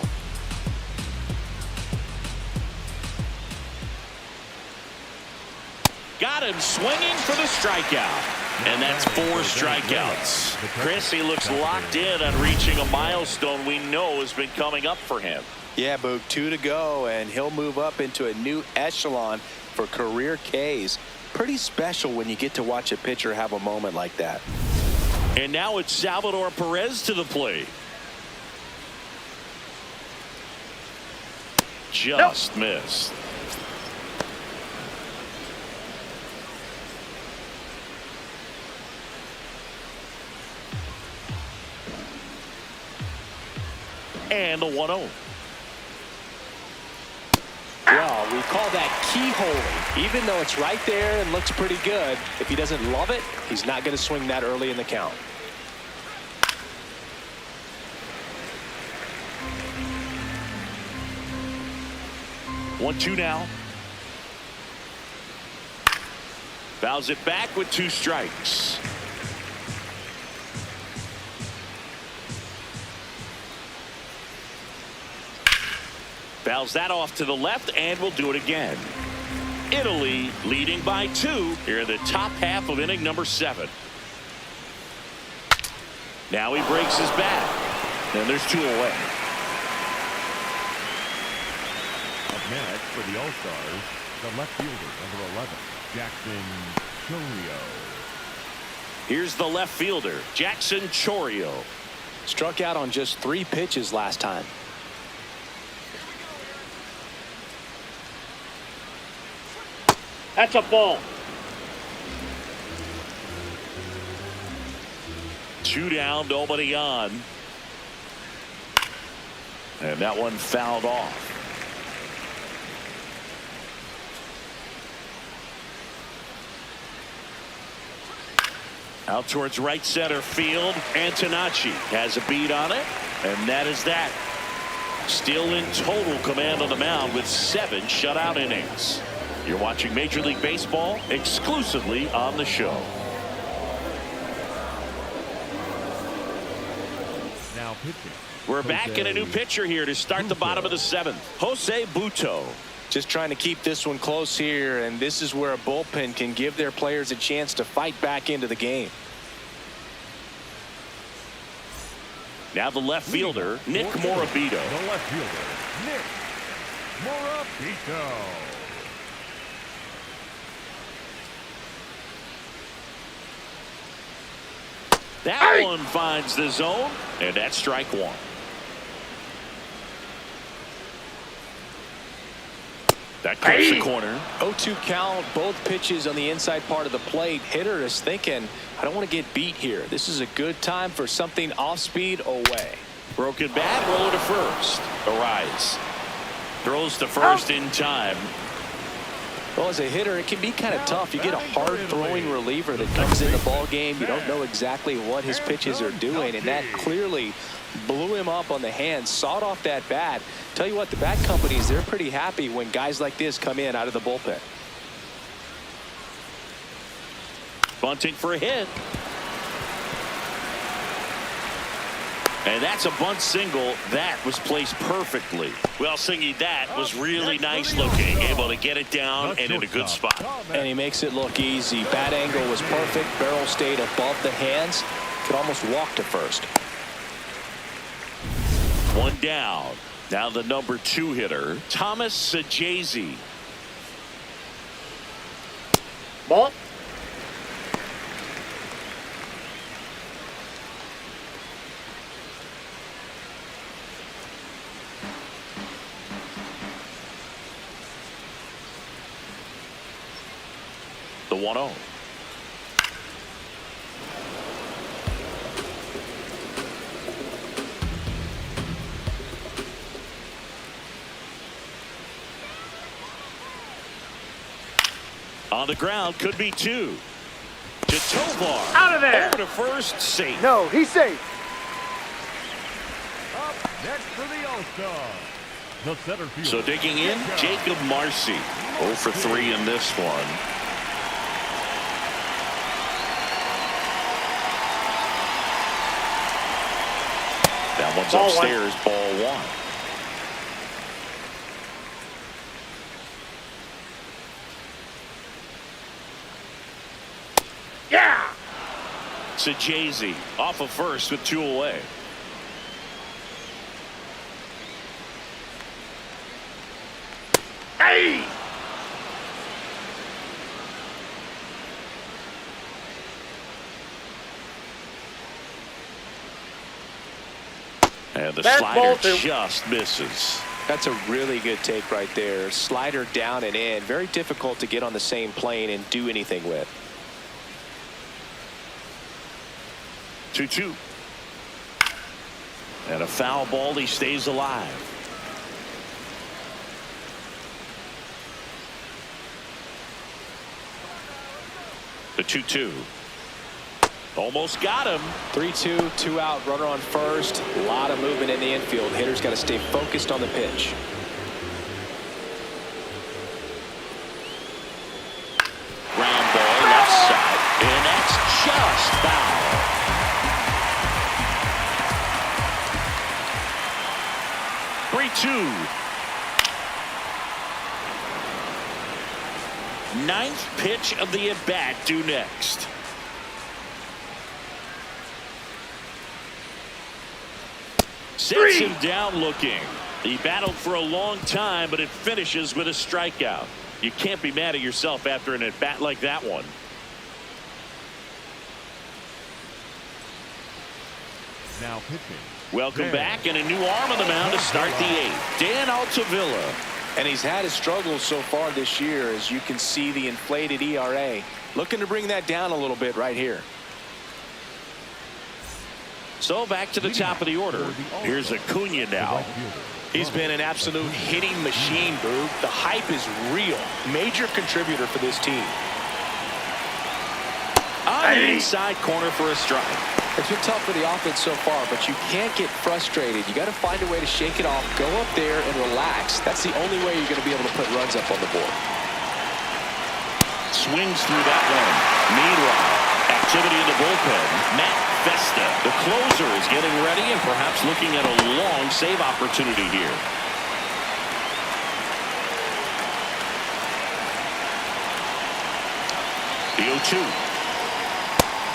Got him swinging for the strikeout. And that's 4 strikeouts. Chris, he looks locked in on reaching a milestone we know has been coming up for him. Yeah, Boog, 2 to go, and he'll move up into a new echelon for career Ks. Pretty special when you get to watch a pitcher have a moment like that. And now it's Salvador Perez to the plate. Just missed. And the 1-0. Well, we call that keyholing. Even though it's right there and looks pretty good, if he doesn't love it, he's not going to swing that early in the count. One, 2 now. Fouls it back with 2 strikes. Fouls that off to the left, and we'll do it again. Italy leading by 2 here in the top half of inning number 7. Now he breaks his back, and there's 2 away. Up next for the All-Stars, the left fielder, number 11, Jackson Chorio. Here's the left fielder, Jackson Chorio. Struck out on just 3 pitches last time. That's a ball. 2 down, nobody on. And that one fouled off. Out towards right center field. Antonacci has a beat on it, and that is that. Still in total command on the mound with 7 shutout innings. You're watching Major League Baseball exclusively on the show. Now pitching. We're back in a new pitcher here to start the bottom of the 7th. Jose Butto. Just trying to keep this one close here, and this is where a bullpen can give their players a chance to fight back into the game. Now the left fielder, Nick Morabito. The left fielder, Nick Morabito. That one finds the zone, and that's strike 1. That cuts the corner. 0-2 count, both pitches on the inside part of the plate. Hitter is thinking, I don't want to get beat here. This is a good time for something off speed away. Broken bat, roll to first. Arise. Throws to first in time. Well, as a hitter, it can be kind of tough. You get a hard-throwing reliever that comes in the ball game. You don't know exactly what his pitches are doing, and that clearly blew him up on the hand, sawed off that bat. Tell you what, the bat companies, they're pretty happy when guys like this come in out of the bullpen. Bunting for a hit. And that's a bunt single. That was placed perfectly. Well, Singy, that was really nice looking. Able to get it down and in a good spot. And he makes it look easy. Bat angle was perfect. Barrel stayed above the hands. Could almost walk to first. 1 down. Now the number 2 hitter, Thomas Sajazi. Ball. The 1-0. On the ground, could be 2. To Tovar. Out of there. Over to first, safe. No, he's safe. Up next for the All-Star, the center fielder. So digging in, Jacob Marcy. 0 for 3 in this one. That one's Ball upstairs, ball 1. Yeah. Sajazi off of first with 2 away. Hey. And the That's slider ball 2. just misses. That's a really good take right there. Slider down and in. Very difficult to get on the same plane and do anything with. 2-2. And a foul ball. He stays alive. The 2-2. Almost got him. 3-2, 2 out, runner on first. A lot of movement in the infield. Hitter's got to stay focused on the pitch. Ground ball left side, and that's just foul. Ninth pitch of the at-bat due next. Sits him down looking. He battled for a long time, but it finishes with a strikeout. You can't be mad at yourself after an at-bat like that one. Now pitching. Welcome back, and a new arm on the mound to start the eighth. Dan Altavilla. And he's had his struggles so far this year, as you can see the inflated ERA. Looking to bring that down a little bit right here. So back to the top of the order. Here's Acuna now. He's been an absolute hitting machine, Boog. The hype is real. Major contributor for this team. On the inside corner for a strike. It's been tough for the offense so far, but you can't get frustrated. You got to find a way to shake it off, go up there and relax. That's the only way you're going to be able to put runs up on the board. Swings through that one. Meanwhile, activity in the bullpen. Matt Festa, the closer, is getting ready and perhaps looking at a long save opportunity here. The 0-2.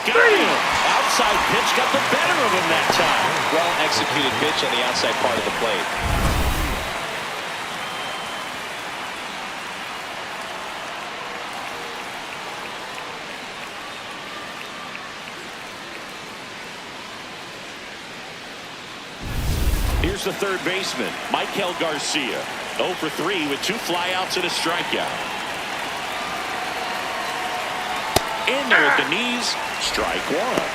Got him. Outside pitch got the better of him that time. Well executed pitch on the outside part of the plate. Here's the third baseman, Michael Garcia. 0 for 3 with 2 flyouts and a strikeout. In there at the knees, strike one.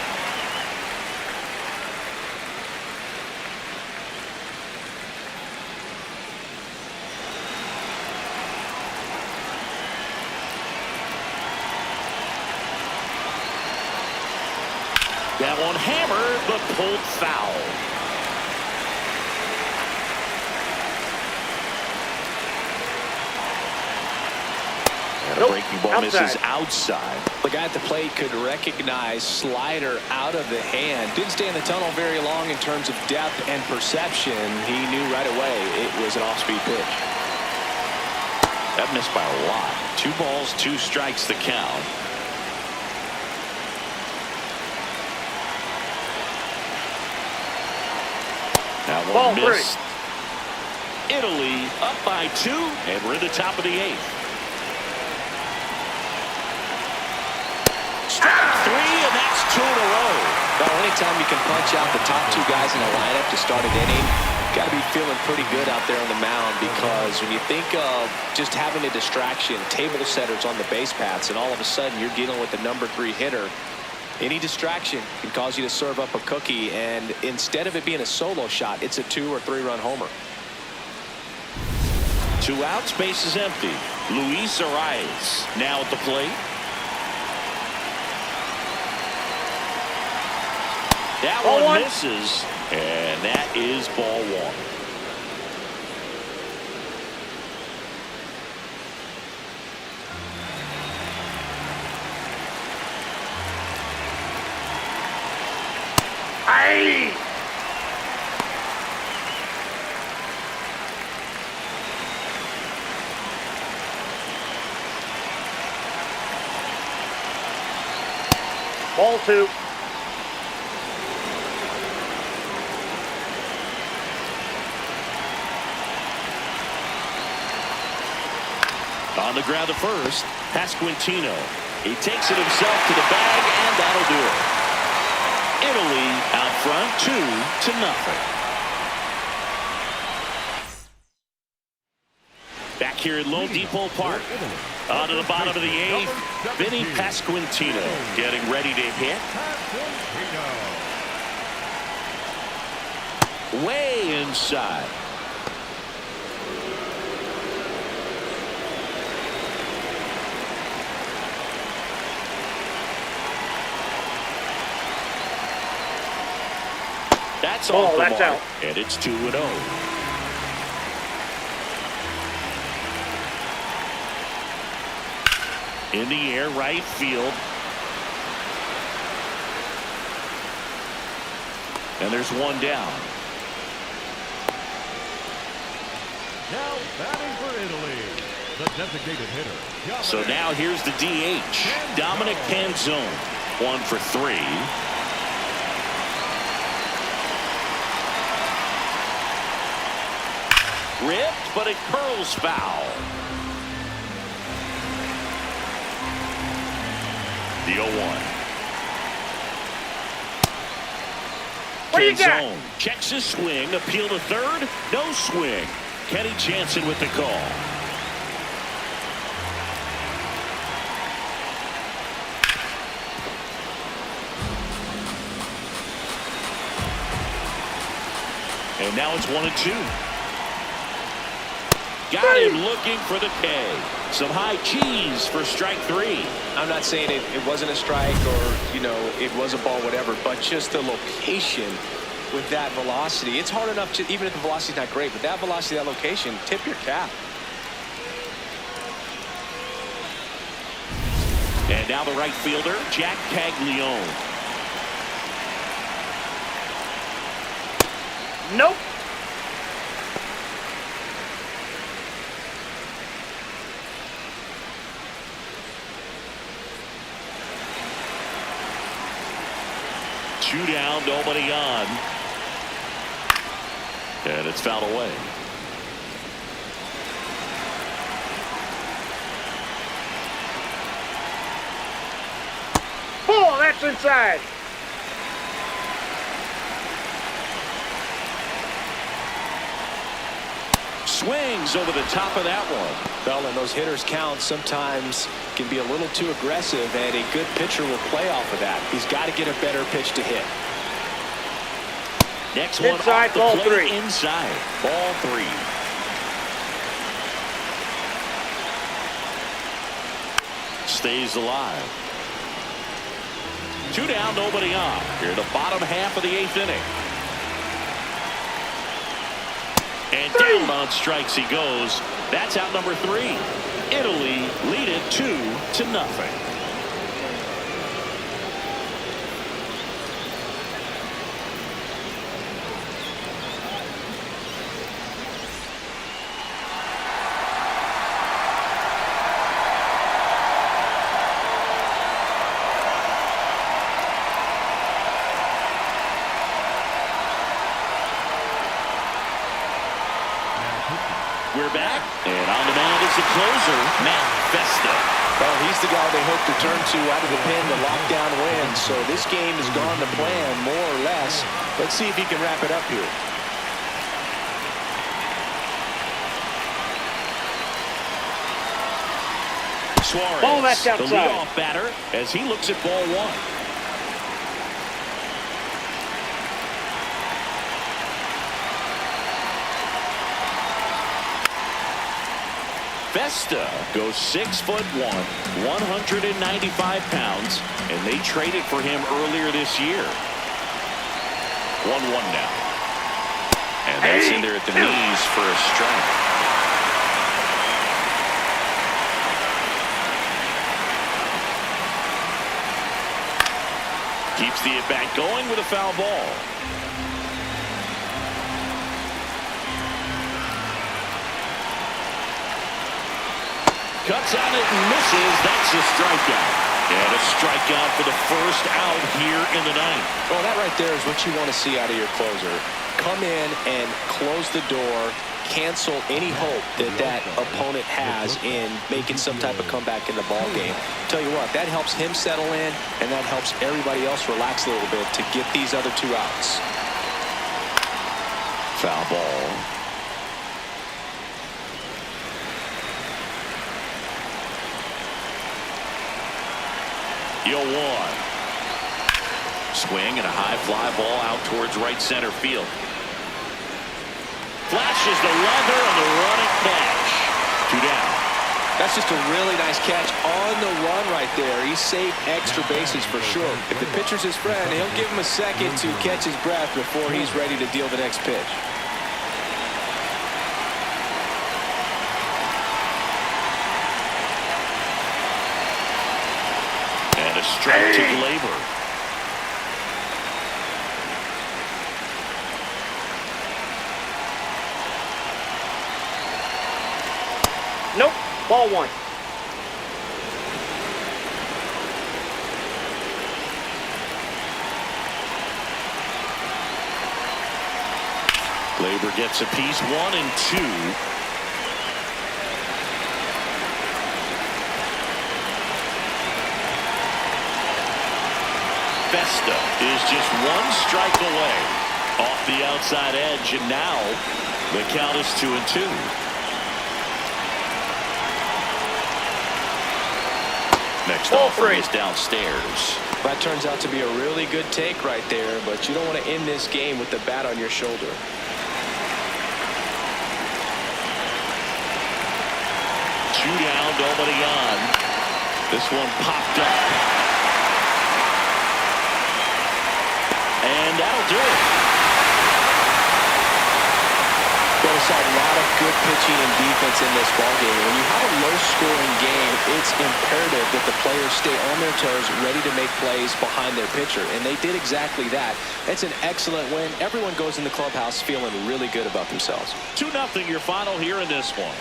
That one hammered, but pulled foul. And a breaking ball misses outside. The guy at the plate could recognize slider out of the hand. Didn't stay in the tunnel very long in terms of depth and perception. He knew right away it was an off-speed pitch. That missed by a lot. 2 balls, 2 strikes the count. That one missed. Italy up by 2, and we're in the top of the 8th. Strike 3, and that's 2 in a row. Well, anytime you can punch out the top 2 guys in a lineup to start an inning, got to be feeling pretty good out there on the mound, because when you think of just having a distraction, table setters on the base paths, and all of a sudden you're dealing with the number 3 hitter, any distraction can cause you to serve up a cookie, and instead of it being a solo shot, it's a 2 or 3 run homer. 2 outs, base is empty. Luis Arias now at the plate. That one misses, and that is ball 1. Ball 2. On the ground to first, Pasquantino. He takes it himself to the bag, and that'll do it. Italy out front 2-0. Back here at Lone Depot Park. On to the bottom of the 8th. Vinny Pasquantino getting ready to hit. Way inside. That's off the mark, out. And it's 2-0. In the air, right field. And there's one down. Now batting for Italy, The designated hitter. So now here's the DH, Dominic Canzone, 1 for 3. Ripped, but it curls foul. The 0-1. What do you got? Canzone checks his swing, appeal to third, no swing. Kenny Jansen with the call. And now it's 1-2. Got him looking for the K. Some high cheese for strike 3. I'm not saying it wasn't a strike or, you know, it was a ball, whatever, but just the location with that velocity. It's hard enough to, even if the velocity's not great, but that velocity, that location, tip your cap. And now the right fielder, Jack Caglione. Nope. Two down, nobody on. And it's fouled away. Oh, that's inside. Swings over the top of that one. Well, and those hitters count sometimes can be a little too aggressive, and a good pitcher will play off of that. He's got to get a better pitch to hit. Next one Inside, off the ball plate, 3. inside, ball 3. Stays alive. 2 down, nobody on. Here the bottom half of the 8th inning. And down on strikes he goes. That's out number 3. Italy lead it 2-0. We're back, and on the mound is the closer, Matt Vesta. Well, he's the guy they hope to turn to out of the pen to lock down wins. So this game has gone to plan, more or less. Let's see if he can wrap it up here. Suarez, Ball that's the outside. leadoff batter, as he looks at ball 1. Vesta goes 6'1", 195 pounds, and they traded for him earlier this year. 1-1 now. And that's in there at the knees for a strike. Keeps the at-bat going with a foul ball. Cuts on it and misses. That's a strikeout. And a strikeout for the first out here in the ninth. Well, that right there is what you want to see out of your closer. Come in and close the door, cancel any hope that that opponent has in making some type of comeback in the ball game. Tell you what, that helps him settle in, and that helps everybody else relax a little bit to get these other 2 outs. Foul ball. Yo, 1. Swing and a high fly ball out towards right center field. Flashes the leather on the running catch. 2 down. That's just a really nice catch on the run right there. He saved extra bases for sure. If the pitcher's his friend, he'll give him a second to catch his breath before he's ready to deal the next pitch. And a strike to Labor. Nope. Ball one. Labor gets a piece, 1 and 2. Festa is just 1 strike away off the outside edge, and now the count is 2-2. Next offering is downstairs. That turns out to be a really good take right there, but you don't want to end this game with the bat on your shoulder. Two down, nobody on. This one popped up. And that'll do it. Well, we saw a lot of good pitching and defense in this ballgame. When you have a low-scoring game, it's imperative that the players stay on their toes, ready to make plays behind their pitcher, and they did exactly that. It's an excellent win. Everyone goes in the clubhouse feeling really good about themselves. 2-0 your final here in this one.